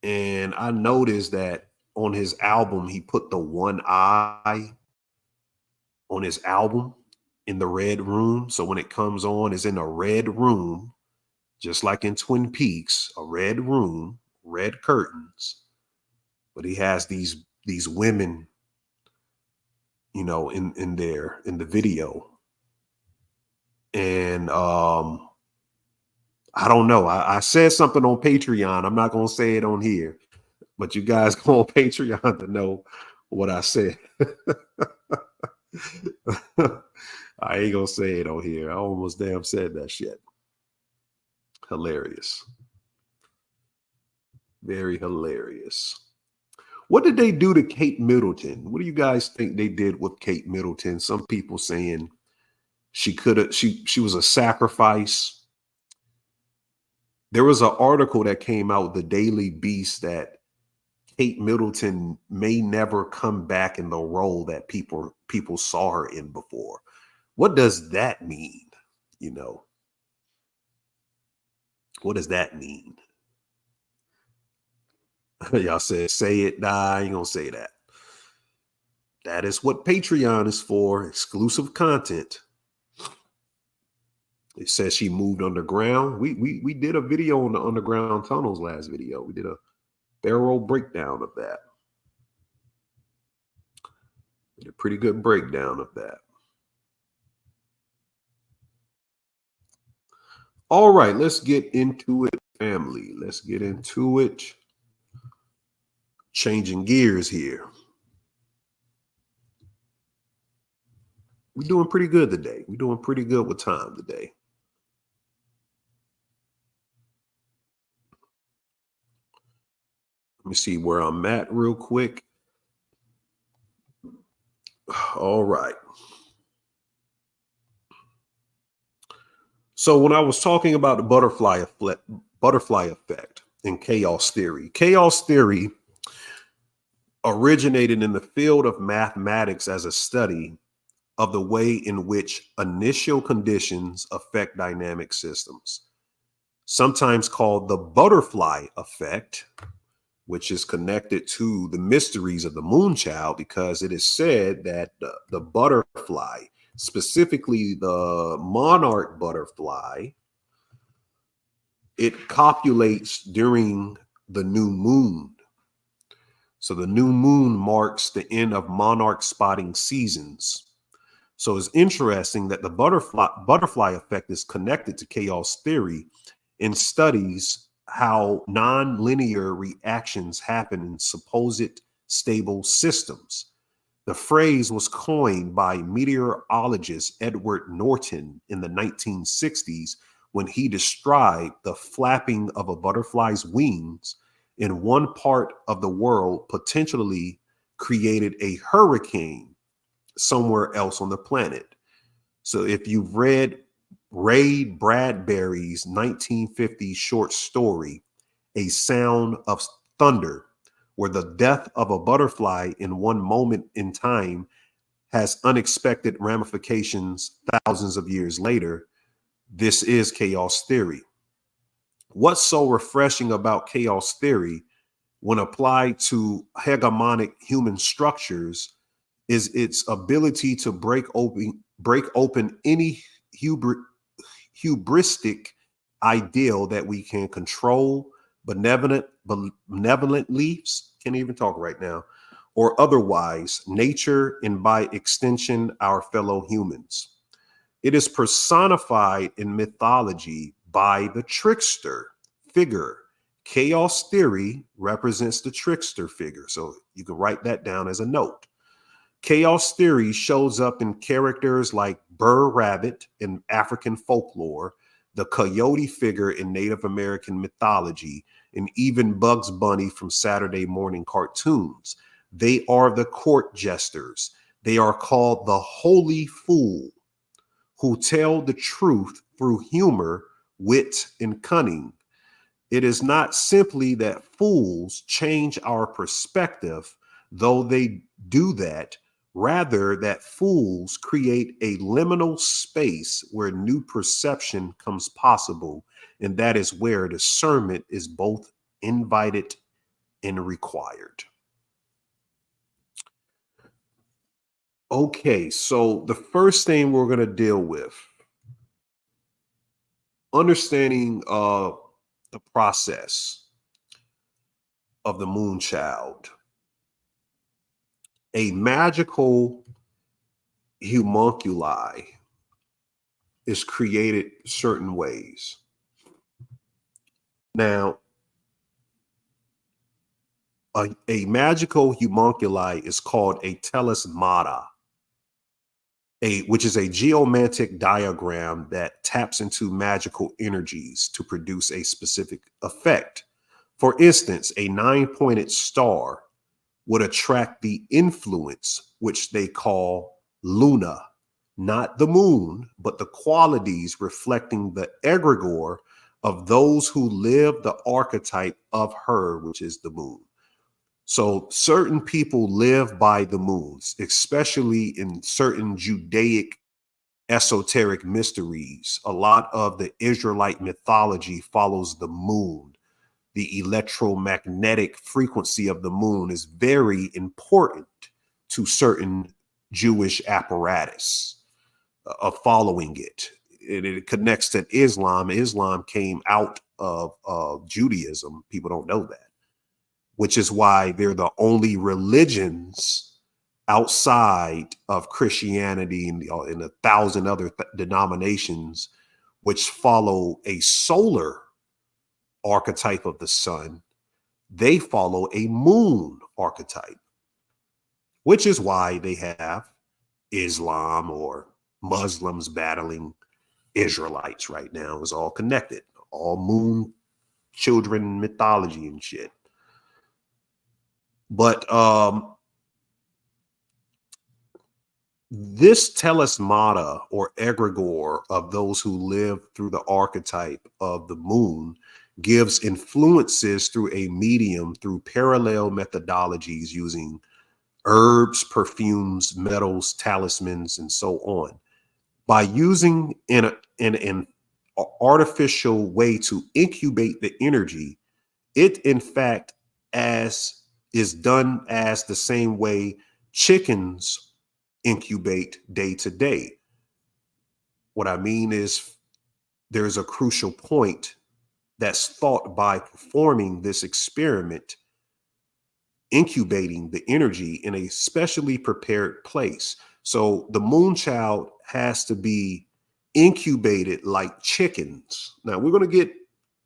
And I noticed that on his album, he put the one eye on his album in the red room. So when it comes on, it's in a red room, just like in Twin Peaks, a red room, red curtains. But he has these women, you know, in the video. And I don't know. I said something on Patreon. I'm not going to say it on here, but you guys go on Patreon to know what I said. I ain't going to say it on here. I almost damn said that shit. Hilarious. Very hilarious. What did they do to Kate Middleton? What do you guys think they did with Kate Middleton? Some people saying she was a sacrifice. There was an article that came out, the Daily Beast, that Kate Middleton may never come back in the role that people saw her in before. What does that mean? You know, what does that mean? Y'all said, say it. Nah, I ain't gonna say that. That is what Patreon is for, exclusive content. It says she moved underground. We did a video on the underground tunnels last video. We did a thorough breakdown of that. Did a pretty good breakdown of that. All right, let's get into it, family. Let's get into it. Changing gears here. We're doing pretty good today. We're doing pretty good with time today. Let me see where I'm at real quick. All right. So when I was talking about the butterfly effect and chaos theory originated in the field of mathematics as a study of the way in which initial conditions affect dynamic systems, sometimes called the butterfly effect, which is connected to the mysteries of the Moonchild, because it is said that the butterfly, specifically the monarch butterfly, it copulates during the new moon. So the new moon marks the end of monarch spotting seasons. So it's interesting that the butterfly effect is connected to chaos theory in studies how non-linear reactions happen in supposed stable systems. The phrase was coined by meteorologist Edward Norton in the 1960s when he described the flapping of a butterfly's wings in one part of the world potentially created a hurricane somewhere else on the planet. So if you've read Ray Bradbury's 1950 short story, A Sound of Thunder, where the death of a butterfly in one moment in time has unexpected ramifications thousands of years later, this is chaos theory. What's so refreshing about chaos theory when applied to hegemonic human structures is its ability to break open any hubristic ideal that we can control benevolently, can't even talk right now, or otherwise, nature and by extension, our fellow humans. It is personified in mythology by the trickster figure. Chaos theory represents the trickster figure. So you can write that down as a note. Chaos theory shows up in characters like Burr Rabbit in African folklore, the coyote figure in Native American mythology, and even Bugs Bunny from Saturday morning cartoons. They are the court jesters. They are called the holy fool, who tell the truth through humor, wit, and cunning. It is not simply that fools change our perspective, though they do that. Rather, that fools create a liminal space where new perception comes possible, and that is where discernment is both invited and required. Okay, so the first thing we're going to deal with, understanding the process of the Moonchild. A magical homunculi is created certain ways. Now, a magical homunculi is called a telesmata, which is a geomantic diagram that taps into magical energies to produce a specific effect. For instance, a 9-pointed star would attract the influence, which they call Luna, not the moon, but the qualities reflecting the egregore of those who live the archetype of her, which is the moon. So certain people live by the moons, especially in certain Judaic esoteric mysteries. A lot of the Israelite mythology follows the moon. The electromagnetic frequency of the moon is very important to certain Jewish apparatus of following it. It connects to Islam. Islam came out of Judaism. People don't know that, which is why they're the only religions outside of Christianity and 1,000 other denominations which follow a solar archetype of the sun. They follow a moon archetype, which is why they have Islam or Muslims battling Israelites right now. It's all connected, all moon children mythology and shit. But this telesmata or egregore of those who live through the archetype of the moon gives influences through a medium through parallel methodologies using herbs, perfumes, metals, talismans, and so on. By using an artificial way to incubate the energy, it in fact is done as the same way chickens incubate day to day. What I mean is there's a crucial point that's thought by performing this experiment, incubating the energy in a specially prepared place. So the Moonchild has to be incubated like chickens. Now we're going to get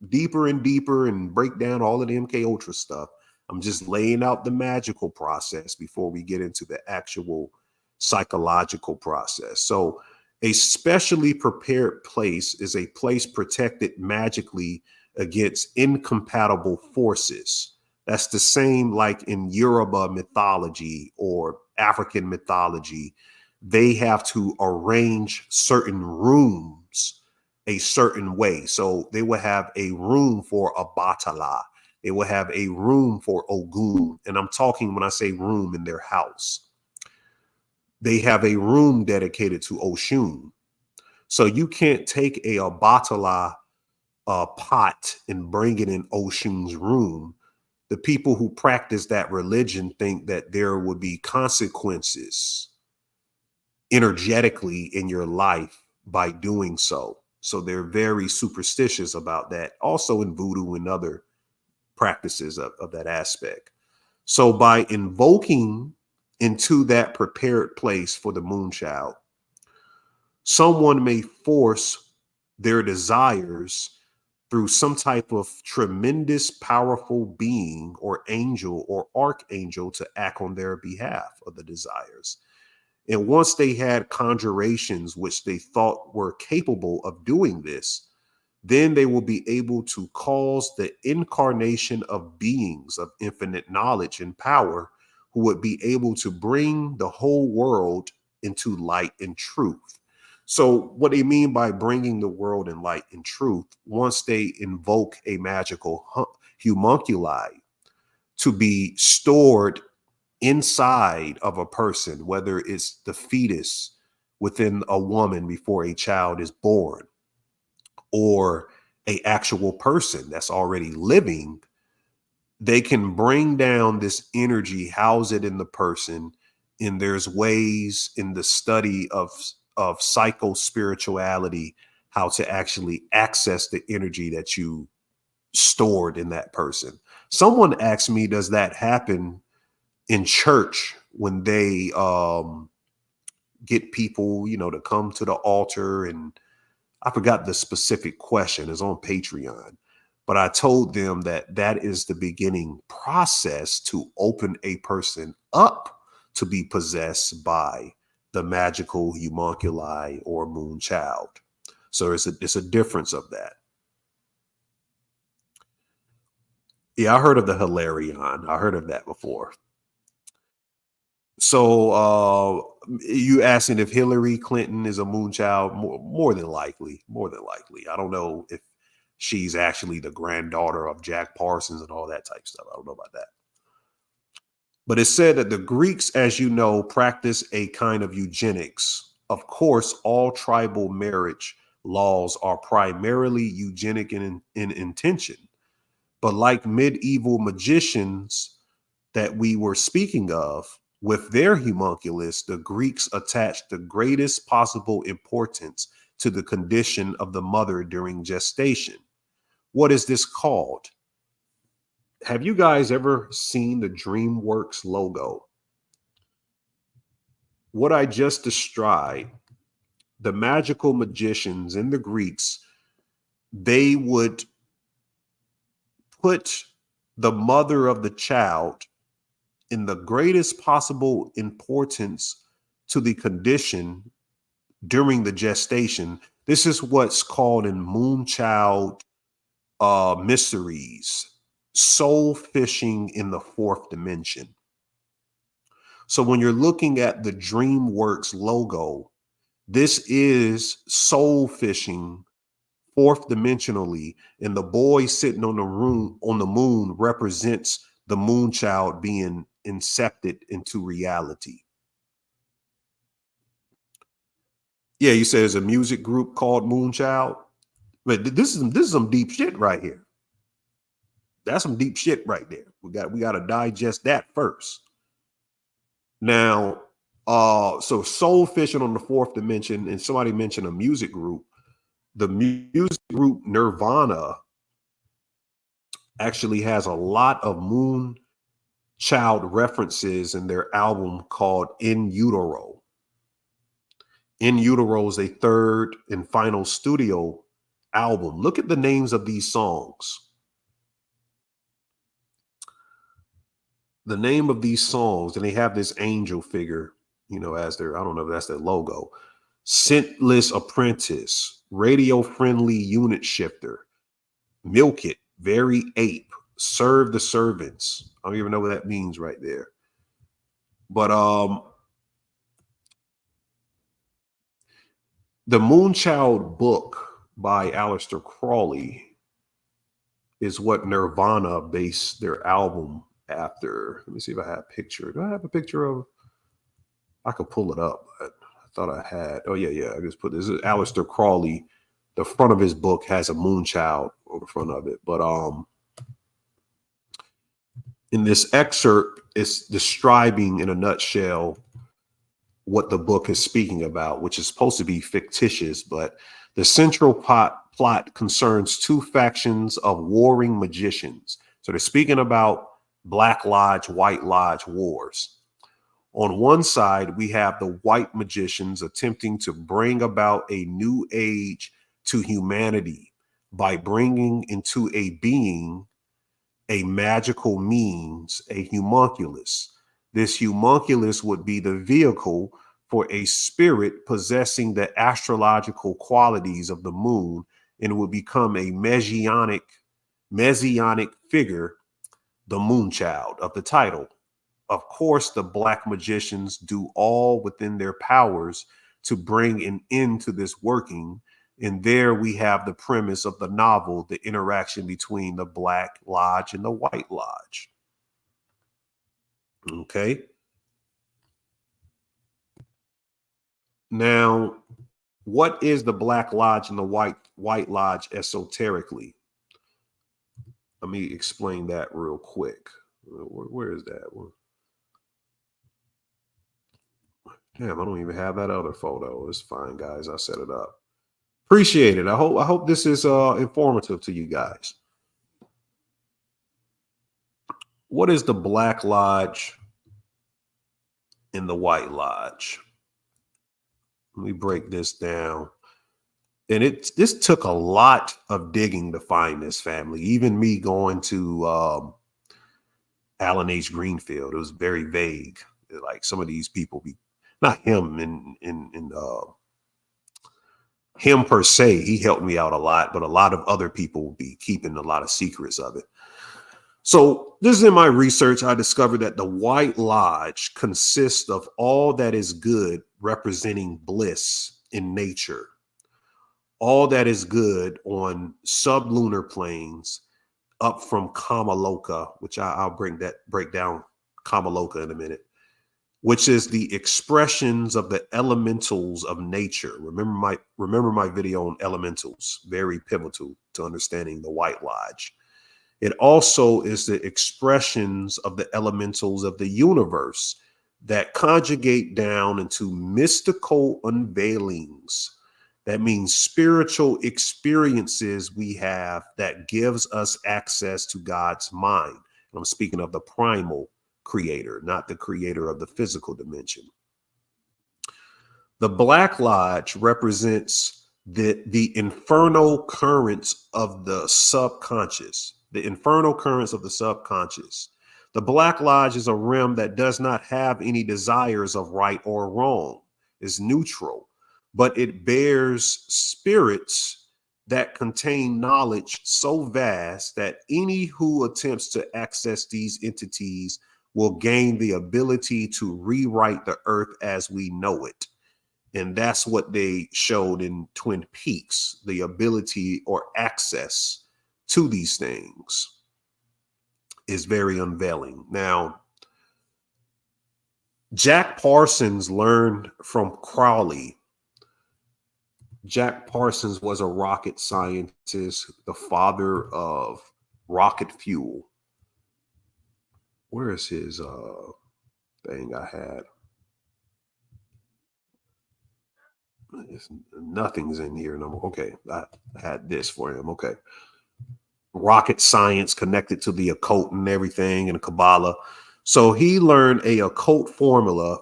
deeper and deeper and break down all of the MK Ultra stuff. I'm just laying out the magical process before we get into the actual psychological process. So a specially prepared place is a place protected magically against incompatible forces. That's the same like in Yoruba mythology or African mythology. They have to arrange certain rooms a certain way. So they will have a room for Obatala. They will have a room for Ogun. And I'm talking when I say room in their house. They have a room dedicated to Oshun. So you can't take a Obatala pot and bring it in Oshun's room. The people who practice that religion think that there would be consequences energetically in your life by doing so. So they're very superstitious about that. Also in voodoo and other practices of that aspect. So by invoking into that prepared place for the Moonchild, someone may force their desires through some type of tremendous, powerful being or angel or archangel to act on their behalf of the desires. And once they had conjurations which they thought were capable of doing this, then they will be able to cause the incarnation of beings of infinite knowledge and power who would be able to bring the whole world into light and truth. So what they mean by bringing the world in light and truth, once they invoke a magical homunculi to be stored inside of a person, whether it's the fetus within a woman before a child is born, or a actual person that's already living, they can bring down this energy, house it in the person. And there's ways in the study of psycho-spirituality, how to actually access the energy that you stored in that person. Someone asked me, does that happen in church when they get people, to come to the altar? And I forgot the specific question. It's on Patreon. But I told them that that is the beginning process to open a person up to be possessed by the magical homunculi or Moonchild. So it's a difference of that. Yeah, I heard of the Hilarion. I heard of that before. So you asking if Hillary Clinton is a Moonchild? More than likely. More than likely. I don't know if she's actually the granddaughter of Jack Parsons and all that type stuff. I don't know about that. But it's said that the Greeks, as you know, practice a kind of eugenics. Of course, all tribal marriage laws are primarily eugenic in intention. But like medieval magicians that we were speaking of, with their homunculus, the Greeks attached the greatest possible importance to the condition of the mother during gestation. What is this called? Have you guys ever seen the DreamWorks logo? What I just described, the magical magicians and the Greeks, they would put the mother of the child in the greatest possible importance to the condition during the gestation. This is what's called in Moonchild mysteries, soul fishing in the fourth dimension. So when you're looking at the DreamWorks logo, this is soul fishing fourth dimensionally, and the boy sitting on the moon represents the Moonchild being incepted into reality. Yeah, you said there's a music group called Moonchild, but this is some deep shit right here. That's some deep shit right there. We got to digest that first. Now, so soul fishing on the fourth dimension, and somebody mentioned a music group. The music group Nirvana actually has a lot of Moonchild references in their album called In Utero. In Utero is a third and final studio album. Look at the names of these songs. The name of these songs, and they have this angel figure, as their, I don't know if that's their logo. Scentless Apprentice, Radio Friendly Unit Shifter, Milk It, Very Ape, serve the servants. I don't even know what that means right there. But the Moonchild book by Aleister Crowley is what Nirvana based their album after. Let me see if I have a picture. Do I have a picture of? I could pull it up, but I thought I had. Oh, yeah. I just put this. This is Aleister Crowley. The front of his book has a Moonchild on the front of it. But in this excerpt, it's describing in a nutshell what the book is speaking about, which is supposed to be fictitious, but the central plot concerns two factions of warring magicians. So they're speaking about Black Lodge, White Lodge wars. On one side, we have the white magicians attempting to bring about a new age to humanity by bringing into a being a magical means, a homunculus. This homunculus would be the vehicle for a spirit possessing the astrological qualities of the moon and would become a messianic figure, the Moonchild of the title. Of course, the black magicians do all within their powers to bring an end to this working. And there we have the premise of the novel, the interaction between the Black Lodge and the White Lodge. Okay. Now, what is the Black Lodge and the White Lodge esoterically? Let me explain that real quick. Where is that one? Damn, I don't even have that other photo. It's fine, guys. I set it up. Appreciate it. I hope this is informative to you guys. What is the Black Lodge and the White Lodge? Let me break this down. And this took a lot of digging to find this, family. Even me going to Alan H. Greenfield, it was very vague. Like some of these people be not him in him per se, he helped me out a lot, but a lot of other people will be keeping a lot of secrets of it. So this is in my research. I discovered that the White Lodge consists of all that is good, representing bliss in nature. All that is good on sublunar planes up from Kamaloka, which I'll break down Kamaloka in a minute, which is the expressions of the elementals of nature. Remember my video on elementals, very pivotal to understanding the White Lodge. It also is the expressions of the elementals of the universe that conjugate down into mystical unveilings. That means spiritual experiences we have that gives us access to God's mind. And I'm speaking of the primal creator, not the creator of the physical dimension. The Black Lodge represents the infernal currents of the subconscious, the infernal currents of the subconscious. The Black Lodge is a realm that does not have any desires of right or wrong, is neutral, but it bears spirits that contain knowledge so vast that any who attempts to access these entities will gain the ability to rewrite the earth as we know it. And that's what they showed in Twin Peaks, the ability or access to these things is very unveiling. Now, Jack Parsons learned from Crowley. Jack Parsons was a rocket scientist, the father of rocket fuel. Where is his thing I had? Nothing's in here. No, okay, I had this for him. Okay. Rocket science connected to the occult and everything and Kabbalah. So he learned a occult formula,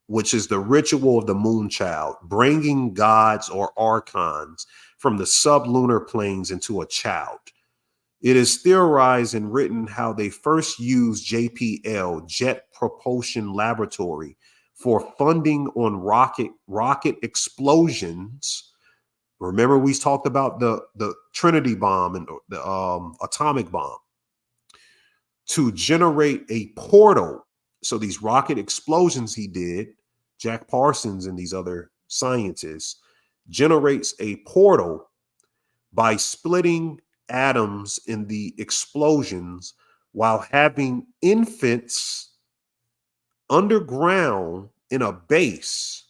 which is the ritual of the Moonchild, bringing gods or archons from the sublunar planes into a child. It is theorized and written how they first used JPL, Jet Propulsion Laboratory, for funding on rocket explosions. Remember, we talked about the Trinity bomb and the atomic bomb. to generate a portal. So these rocket explosions he did, Jack Parsons and these other scientists, generates a portal by splitting atoms in the explosions while having infants underground in a base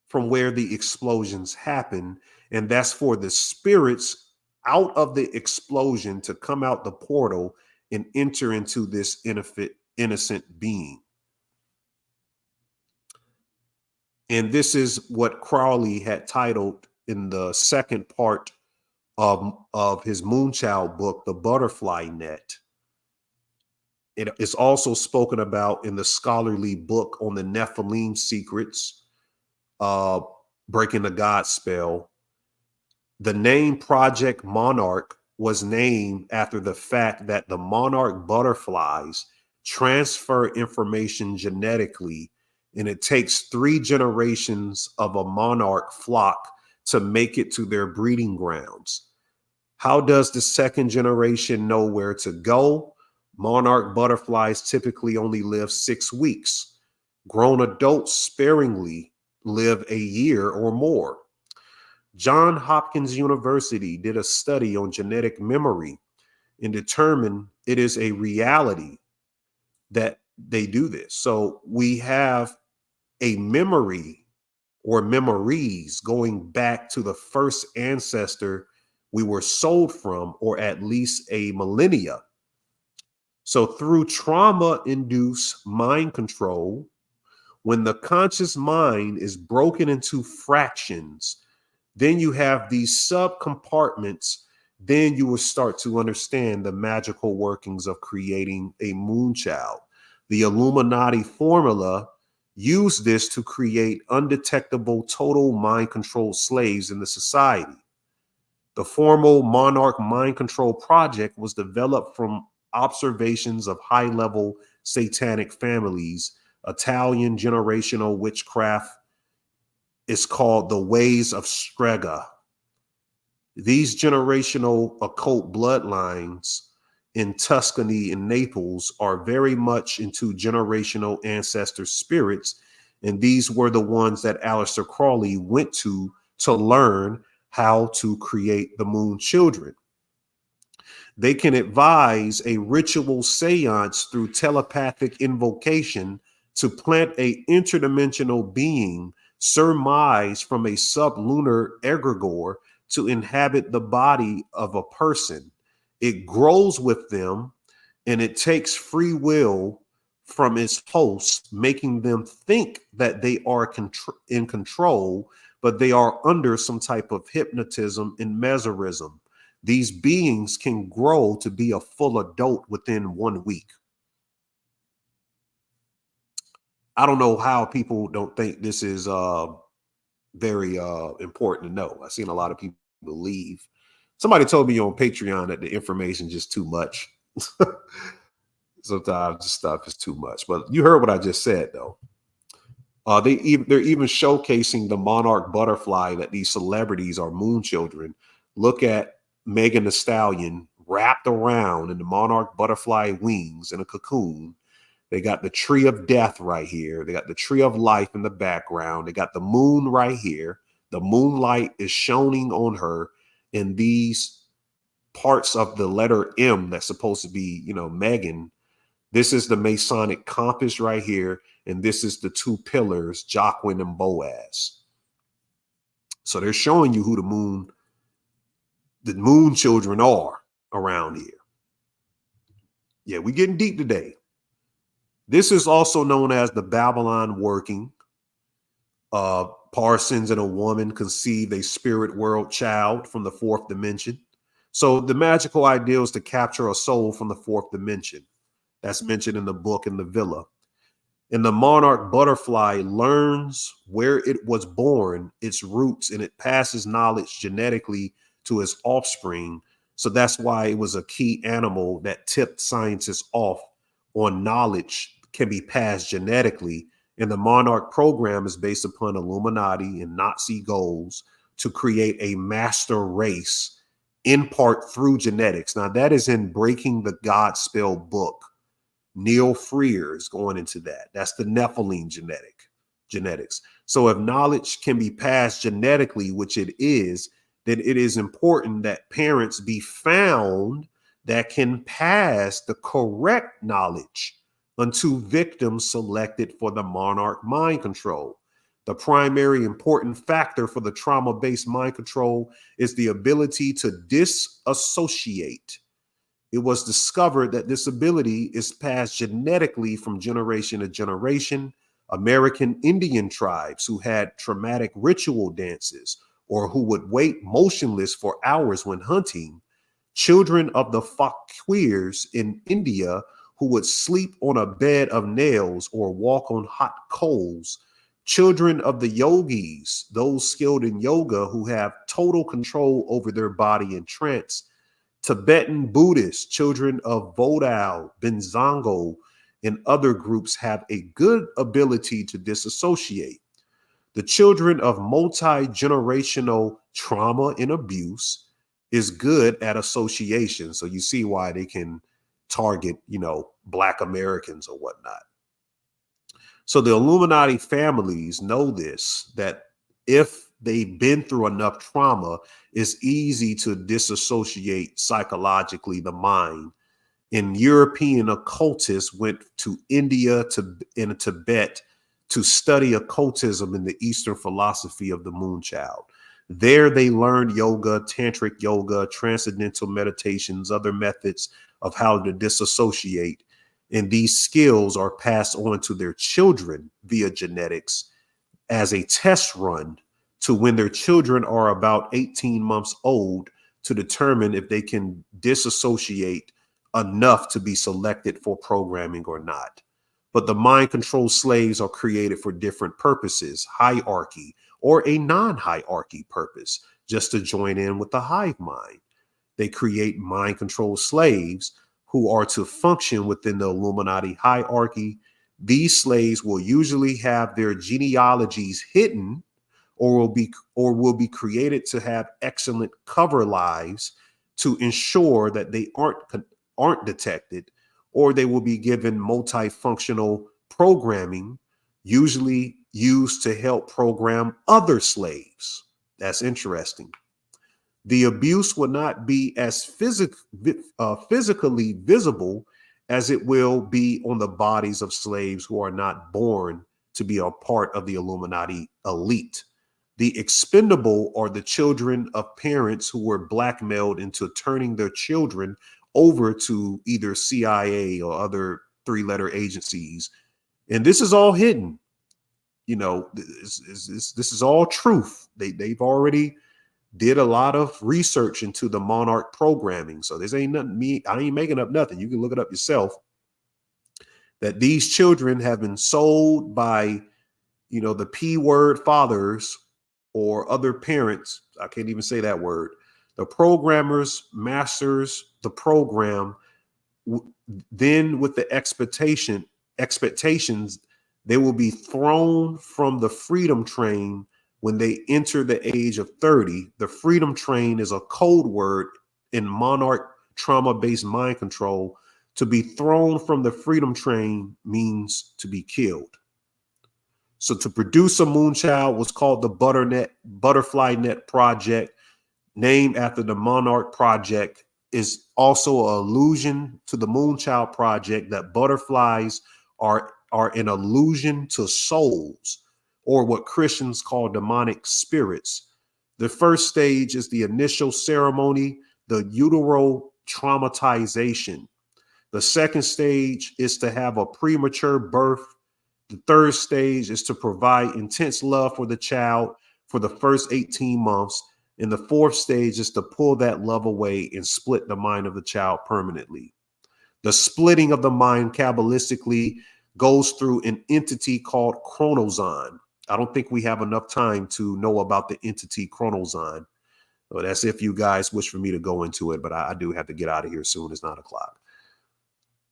from where the explosions happen. And that's for the spirits out of the explosion to come out the portal and enter into this innocent being. And this is what Crowley had titled in the second part of his Moonchild book, The Butterfly Net. It is also spoken about in the scholarly book on the Nephilim secrets, Breaking the God Spell. The name Project Monarch was named after the fact that the monarch butterflies transfer information genetically, and it takes 3 generations of a monarch flock to make it to their breeding grounds. How does the second generation know where to go? Monarch butterflies typically only live 6 weeks. Grown adults sparingly live a year or more. Johns Hopkins University did a study on genetic memory and determined it is a reality that they do this. So we have a memory or memories going back to the first ancestor we were sold from, or at least a millennia. So through trauma-induced mind control, when the conscious mind is broken into fractions, then you have these sub-compartments, then you will start to understand the magical workings of creating a Moonchild. The Illuminati formula used this to create undetectable total mind control slaves in the society. The formal Monarch Mind Control Project was developed from observations of high-level satanic families. Italian generational witchcraft is called the Ways of Strega. These generational occult bloodlines in Tuscany and Naples are very much into generational ancestor spirits, and these were the ones that Aleister Crowley went to learn how to create the Moon Children. They can advise a ritual seance through telepathic invocation to plant a interdimensional being surmised from a sublunar egregore to inhabit the body of a person. It grows with them, and it takes free will from its hosts, making them think that they are in control, but they are under some type of hypnotism and mesmerism. These beings can grow to be a full adult within 1 week. I don't know how people don't think this is very important to know. I've seen a lot of people leave. Somebody told me on Patreon that the information is just too much. Sometimes the stuff is too much. But you heard what I just said, though. They're even showcasing the monarch butterfly, that these celebrities are moon children. Look at Megan Thee Stallion wrapped around in the monarch butterfly wings in a cocoon. They got the tree of death right here. They got the tree of life in the background. They got the moon right here. The moonlight is shining on her in these parts of the letter M that's supposed to be, Megan. This is the Masonic compass right here. And this is the 2 pillars, Jacqueline and Boaz. So they're showing you who the moon children are around here. Yeah, we're getting deep today. This is also known as the Babylon working. Parsons and a woman conceived a spirit world child from the 4th dimension. So the magical idea is to capture a soul from the 4th dimension. That's mentioned in the book in the villa. And the monarch butterfly learns where it was born, its roots, and it passes knowledge genetically to its offspring. So that's why it was a key animal that tipped scientists off on knowledge can be passed genetically. And the monarch program is based upon Illuminati and Nazi goals to create a master race in part through genetics. Now, that is in Breaking the Godspell book. Neil Freer is going into that. That's the Nephilim genetics. So if knowledge can be passed genetically, which it is, then it is important that parents be found that can pass the correct knowledge unto victims selected for the monarch mind control. The primary important factor for the trauma-based mind control is the ability to disassociate. It was discovered that this ability is passed genetically from generation to generation. American Indian tribes who had traumatic ritual dances or who would wait motionless for hours when hunting, children of the fakirs in India who would sleep on a bed of nails or walk on hot coals, children of the yogis, those skilled in yoga who have total control over their body in trance, Tibetan Buddhists, children of Vodou, Benzongo, and other groups have a good ability to disassociate. The children of multi-generational trauma and abuse is good at association. So you see why they can target, Black Americans or whatnot. So the Illuminati families know this, that if they've been through enough trauma, it's easy to disassociate psychologically the mind. And European occultists went to India and Tibet to study occultism in the Eastern philosophy of the Moonchild. There they learned yoga, tantric yoga, transcendental meditations, other methods of how to disassociate. And these skills are passed on to their children via genetics as a test run to when their children are about 18 months old to determine if they can disassociate enough to be selected for programming or not. But the mind control slaves are created for different purposes, hierarchy or a non-hierarchy purpose, just to join in with the hive mind. They create mind control slaves who are to function within the Illuminati hierarchy. These slaves will usually have their genealogies hidden or will be created to have excellent cover lives to ensure that they aren't detected, or they will be given multifunctional programming, usually used to help program other slaves. That's interesting. The abuse will not be as physically visible as it will be on the bodies of slaves who are not born to be a part of the Illuminati elite. The expendable are the children of parents who were blackmailed into turning their children over to either CIA or other three-letter agencies. And this is all hidden. This is all truth. They've already did a lot of research into the monarch programming. So this ain't nothing I ain't making up nothing. You can look it up yourself. That these children have been sold by, the P word fathers or other parents. I can't even say that word. The programmers masters the program. Then with the expectations, they will be thrown from the freedom train when they enter the age of 30. The freedom train is a code word in monarch trauma-based mind control. To be thrown from the freedom train means to be killed. So to produce a Moonchild was called the Butterfly Net Project, named after the Monarch Project, is also an allusion to the Moonchild Project that butterflies are an allusion to souls, or what Christians call demonic spirits. The first stage is the initial ceremony, the utero traumatization. The second stage is to have a premature birth. The third stage is to provide intense love for the child for the first 18 months. And the fourth stage is to pull that love away and split the mind of the child permanently. The splitting of the mind Kabbalistically goes through an entity called chronozyme. I don't think we have enough time to know about the entity chronozyme. Well, that's if you guys wish for me to go into it, but I do have to get out of here soon. It's 9 o'clock.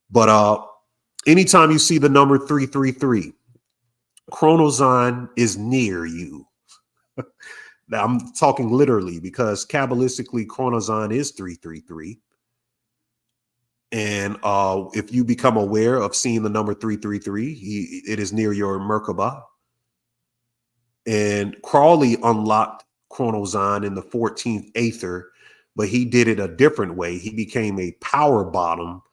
But anytime you see the number 333, chronozyme is near you. Now, I'm talking literally because Kabbalistically, chronozon is 333. And if you become aware of seeing the number 333, it is near your Merkaba. And Crawley unlocked chronozon in the 14th Aether, but he did it a different way. He became a power bottom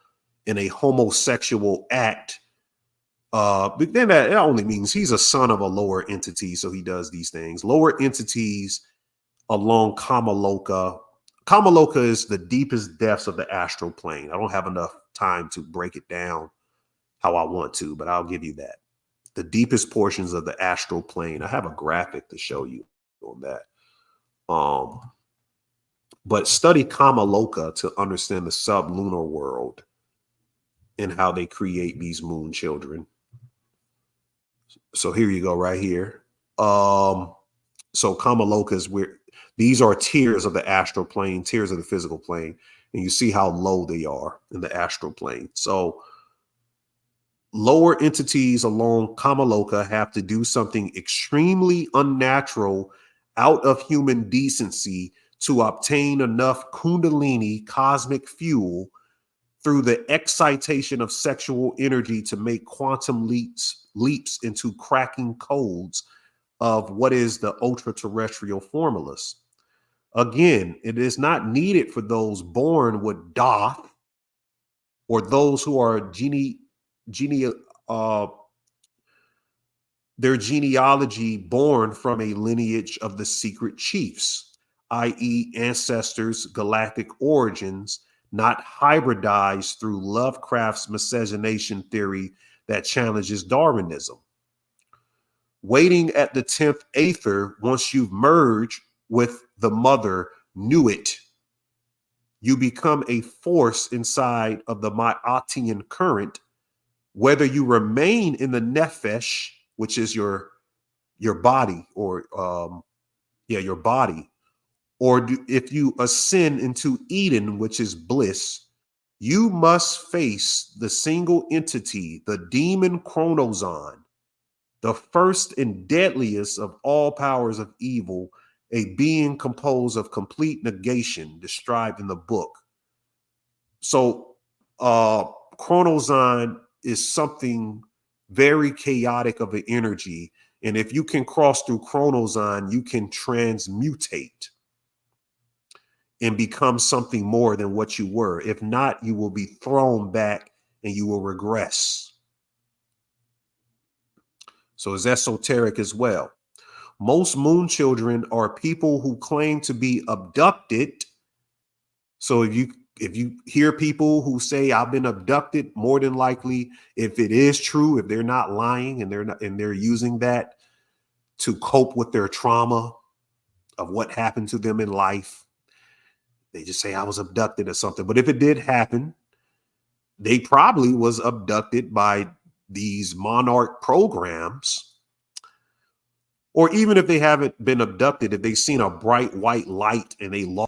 in a homosexual act. But then that only means he's a son of a lower entity, so he does these things. Lower entities along Kamaloka. Kamaloka is the deepest depths of the astral plane. I don't have enough time to break it down how I want to, but I'll give you that. The deepest portions of the astral plane. I have a graphic to show you on that. But study Kamaloka to understand the sublunar world and how they create these moon children. So here you go, right here. So Kamaloka is where these are tiers of the astral plane, tiers of the physical plane, and you see how low they are in the astral plane. So lower entities along Kamaloka have to do something extremely unnatural, out of human decency, to obtain enough Kundalini cosmic fuel through the excitation of sexual energy to make quantum leaps into cracking codes of what is the ultra-terrestrial formulas. Again, it is not needed for those born with Doth or those who are their genealogy born from a lineage of the secret chiefs, i.e. ancestors' galactic origins, not hybridized through Lovecraft's miscegenation theory that challenges Darwinism. Waiting at the 10th Aether, once you've merged with the mother, Nuit, you become a force inside of the Ma'atian current, whether you remain in the Nefesh, which is your body, or your body, or if you ascend into Eden, which is bliss, you must face the single entity, the demon chronozon, the first and deadliest of all powers of evil, a being composed of complete negation, described in the book. So chronozon is something very chaotic of an energy. And if you can cross through chronozon, you can transmutate and become something more than what you were. If not, you will be thrown back and you will regress. So it's esoteric as well. Most moon children are people who claim to be abducted. So if you hear people who say I've been abducted, more than likely, if it is true, if they're not lying and they're using that to cope with their trauma of what happened to them in life, they just say I was abducted or something. But if it did happen, they probably was abducted by these monarch programs. Or even if they haven't been abducted, if they've seen a bright white light and they lost.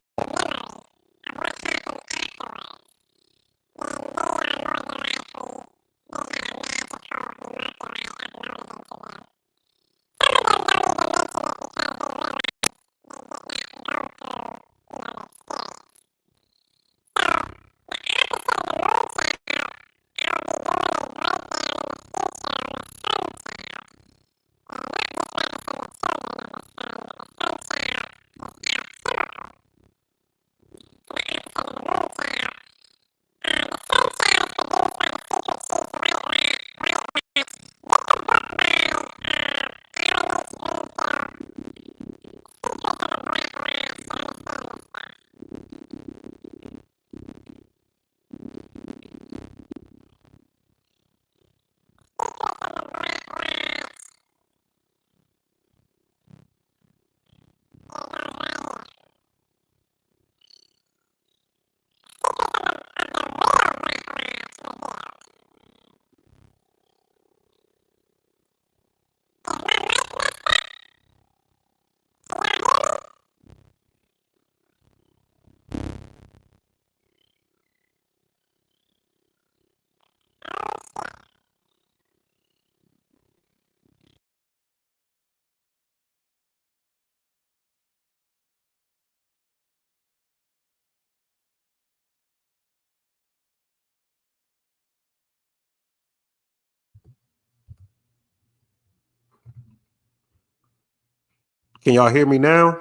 Can y'all hear me now?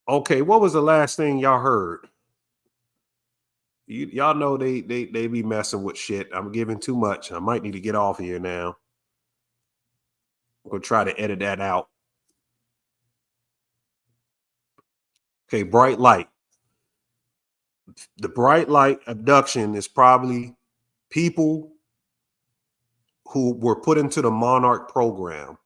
Okay, what was the last thing y'all heard? Y'all know they be messing with shit. I'm giving too much. I might need to get off here now. I'm gonna try to edit that out. Okay, bright light. The bright light abduction is probably people who were put into the Monarch program.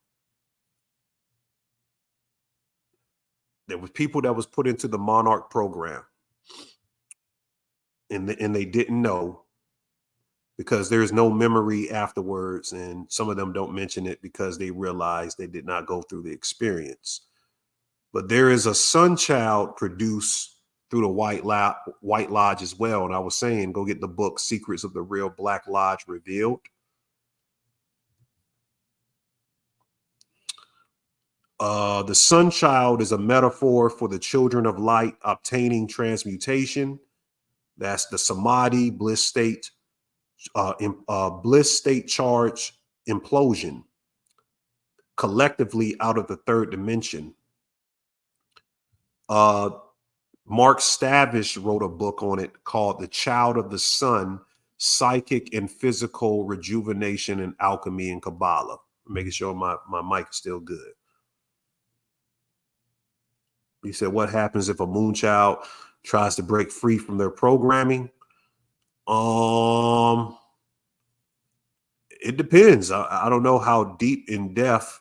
There was people that was put into the Monarch program, and they didn't know, because there's no memory afterwards, and some of them don't mention it because they realize they did not go through the experience. But there is a sun child produced through the White Lodge as well. And I was saying, go get the book Secrets of the Real Black Lodge Revealed. The sun child is a metaphor for the children of light obtaining transmutation. That's the samadhi, bliss state charge implosion collectively out of the third dimension. Mark Stavish wrote a book on it called The Child of the Sun, Psychic and Physical Rejuvenation in Alchemy and Kabbalah. Making sure my mic is still good. He said, what happens if a Moonchild tries to break free from their programming? It depends. I don't know how deep in depth.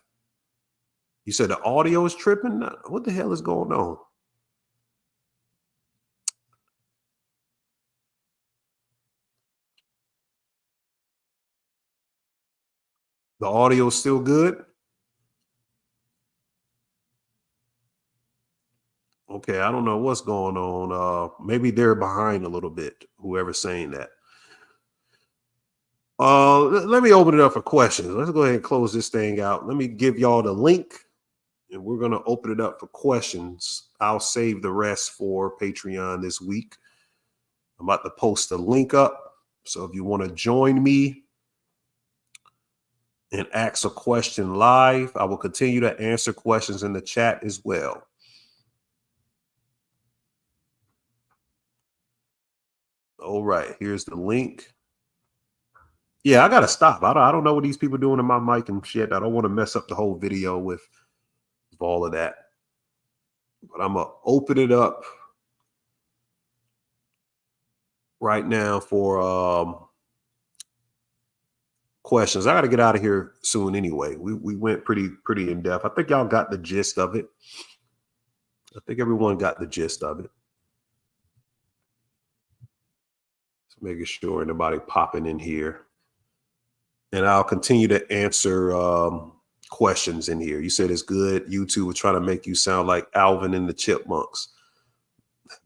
You said the audio is tripping? What the hell is going on? The audio is still good? Okay, I don't know what's going on. Maybe they're behind a little bit, whoever's saying that. Let me open it up for questions. Let's go ahead and close this thing out. Let me give y'all the link, and we're going to open it up for questions. I'll save the rest for Patreon this week. I'm about to post the link up. So if you want to join me and ask a question live, I will continue to answer questions in the chat as well. All right, here's the link. Yeah, I got to stop. I don't know what these people doing in my mic and shit. I don't want to mess up the whole video with all of that. But I'm going to open it up right now for questions. I got to get out of here soon anyway. We went pretty in depth. I think y'all got the gist of it. I think everyone got the gist of it. Just making sure anybody popping in here. And I'll continue to answer questions in here. You said it's good. YouTube was trying to make you sound like Alvin and the Chipmunks.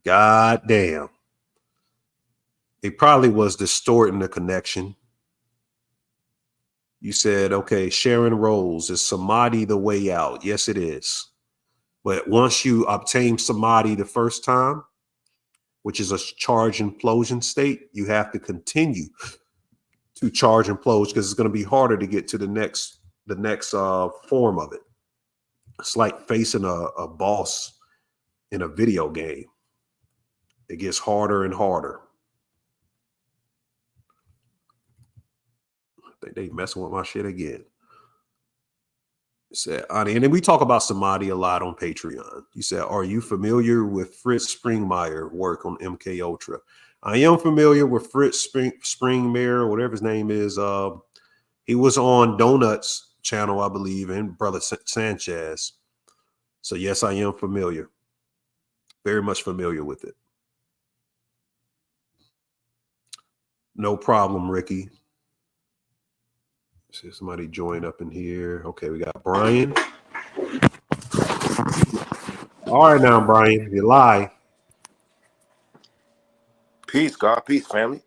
God damn. It probably was distorting the connection. You said, okay, Sharon Rose, is samadhi the way out? Yes, it is. But once you obtain samadhi the first time, which is a charge implosion state, you have to continue to charge implode, because it's going to be harder to get to the next form of it. It's like facing a boss in a video game. It gets harder and harder. I think they messing with my shit again. Said, and then we talk about samadhi a lot on Patreon. You said, are you familiar with Fritz Springmeier work on MK Ultra? I am familiar with Fritz Springmeier, whatever his name is. He was on Donut's channel, I believe, and Brother Sanchez. So yes, I am familiar. Very much familiar with it. No problem, Ricky. See somebody join up in here. Okay, we got Brian. All right now, Brian, you're live. Peace, God. Peace, family.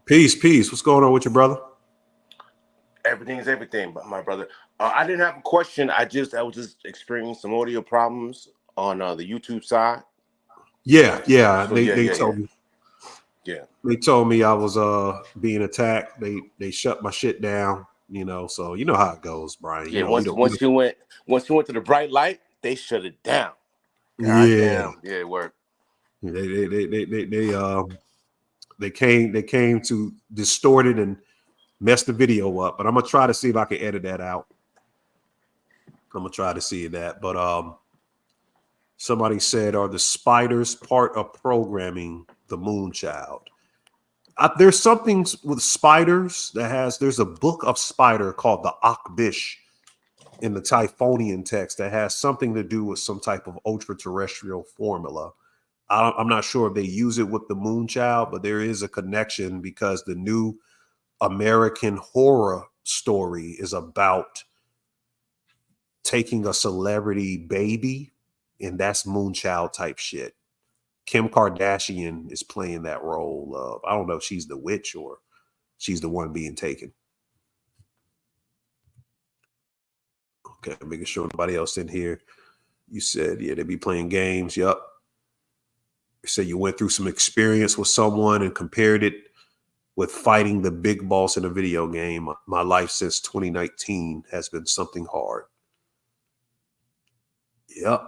Peace, peace. What's going on with your brother? Everything is everything, my brother. I didn't have a question. I was just experiencing some audio problems on the YouTube side. Yeah. So, They told me. Yeah. They told me I was being attacked. They shut my shit down. So you know how it goes, Brian. Yeah. Once you went to the bright light, they shut it down. God damn. Yeah, it worked. They came to distort it and mess the video up. But I'm gonna try to see if I can edit that out. I'm gonna try to see that. But somebody said, are the spiders part of programming the Moonchild? There's something with spiders there's a book of spider called the Akbish in the Typhonian text that has something to do with some type of ultra-terrestrial formula. I'm not sure if they use it with the Moonchild, but there is a connection because the new American horror story is about taking a celebrity baby, and that's Moonchild type shit. Kim Kardashian is playing that role of, I don't know if she's the witch or she's the one being taken. Okay, I'm making sure nobody else in here. You said, yeah, they be playing games. Yup. You said you went through some experience with someone and compared it with fighting the big boss in a video game. My life since 2019 has been something hard. Yep.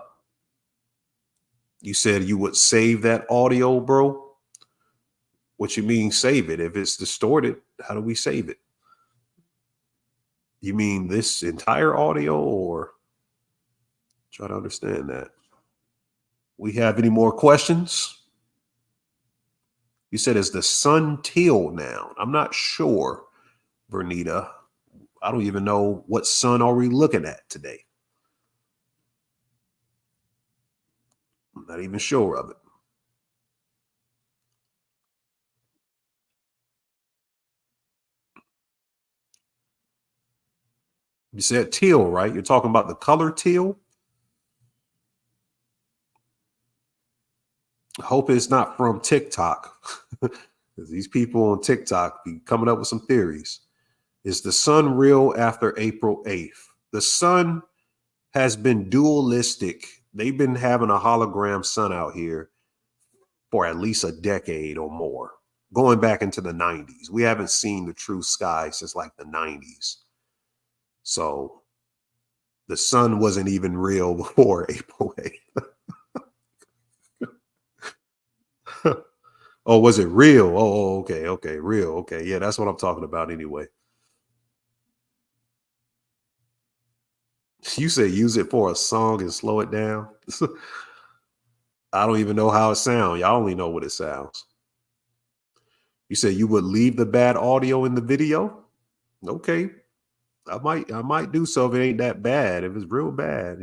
You said you would save that audio, bro. What you mean save it? If it's distorted, how do we save it? You mean this entire audio, or try to understand that? We have any more questions? You said, is the sun teal now? I'm not sure, Vernita. I don't even know what sun are we looking at today. I'm not even sure of it. You said teal, right? You're talking about the color teal? I hope it's not from TikTok. These people on TikTok be coming up with some theories. Is the sun real after April 8th? The sun has been dualistic. They've been having a hologram sun out here for at least a decade or more, going back into the 90s. We haven't seen the true sky since like the 90s. So the sun wasn't even real before April 8th. Oh, was it real? Oh, okay. Real. Okay. Yeah, that's what I'm talking about anyway. You say use it for a song and slow it down. I don't even know how it sounds. Y'all only know what it sounds. You say you would leave the bad audio in the video? Okay. I might do so if it ain't that bad. If it's real bad,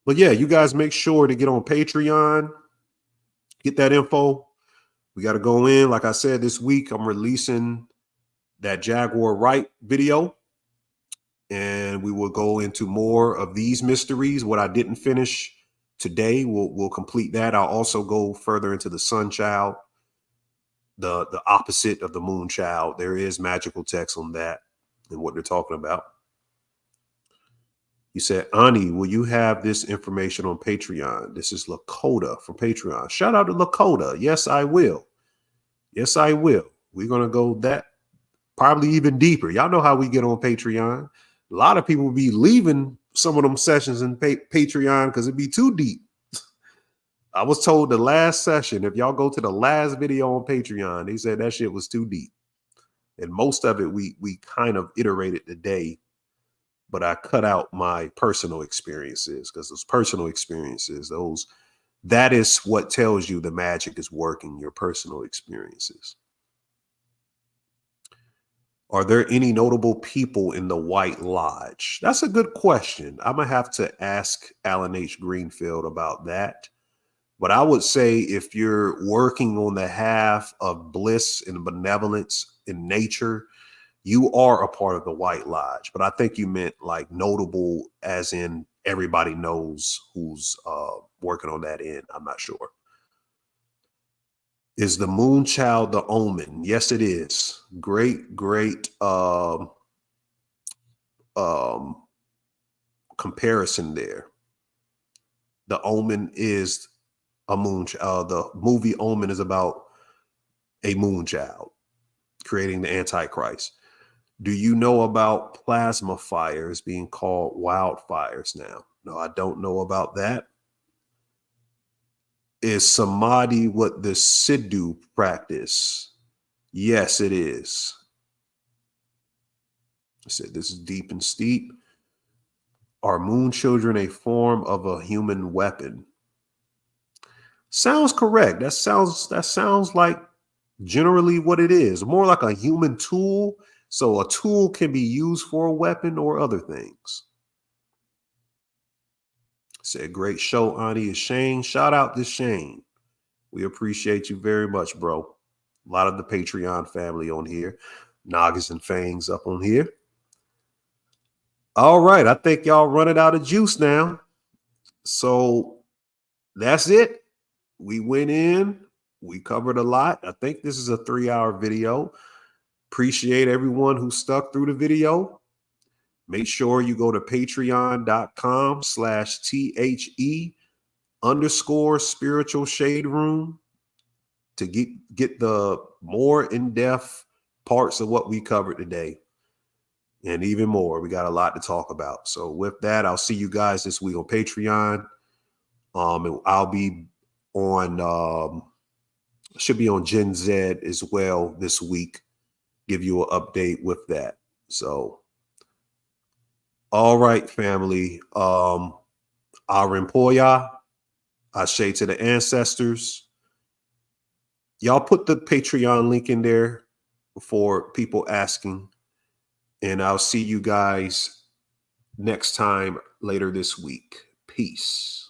But yeah, you guys make sure to get on Patreon, get that info. We got to go in. Like I said, this week, I'm releasing that Jaguar Wright video, and we will go into more of these mysteries. What I didn't finish today, we'll complete that. I'll also go further into the Sun Child, the opposite of the Moon Child. There is magical text on that and what they're talking about. You said, Ani, will you have this information on Patreon? This is Lakota from Patreon. Shout out to Lakota. Yes, I will. Yes, I will. We're going to go that probably even deeper. Y'all know how we get on Patreon. A lot of people be leaving some of them sessions in Patreon because it'd be too deep. I was told the last session, if y'all go to the last video on Patreon, they said that shit was too deep. And most of it, we kind of iterated today. But I cut out my personal experiences because those personal experiences, that is what tells you the magic is working, your personal experiences. Are there any notable people in the White Lodge? That's a good question. I'm going to have to ask Alan H. Greenfield about that. But I would say if you're working on the half of bliss and benevolence in nature, you are a part of the White Lodge. But I think you meant like notable as in everybody knows who's working on that end. I'm not sure. Is the Moonchild the omen? Yes, it is. Great comparison there. The Omen is a moonchild. The movie Omen is about a moonchild creating the Antichrist. Do you know about plasma fires being called wildfires now? No, I don't know about that. Is Samadhi what the Sidhu practice? Yes, it is. I said this is deep and steep. Are moon children a form of a human weapon? Sounds correct. That sounds like generally what it is. More like a human tool. So a tool can be used for a weapon or other things. Said great show, Ani is Shane. Shout out to Shane. We appreciate you very much, bro. A lot of the Patreon family on here. Nagas and Fangs up on here. All right. I think y'all running out of juice now. So that's it. We went in. We covered a lot. I think this is a 3-hour video. Appreciate everyone who stuck through the video. Make sure you go to patreon.com/THE_spiritual shade room to get the more in-depth parts of what we covered today. And even more. We got a lot to talk about. So with that, I'll see you guys this week on Patreon. And I'll be on should be on Gen Z as well this week. Give you an update with that. So all right, family. Arimpoya, Ashe to the ancestors. Y'all put the Patreon link in there for people asking. And I'll see you guys next time later this week. Peace.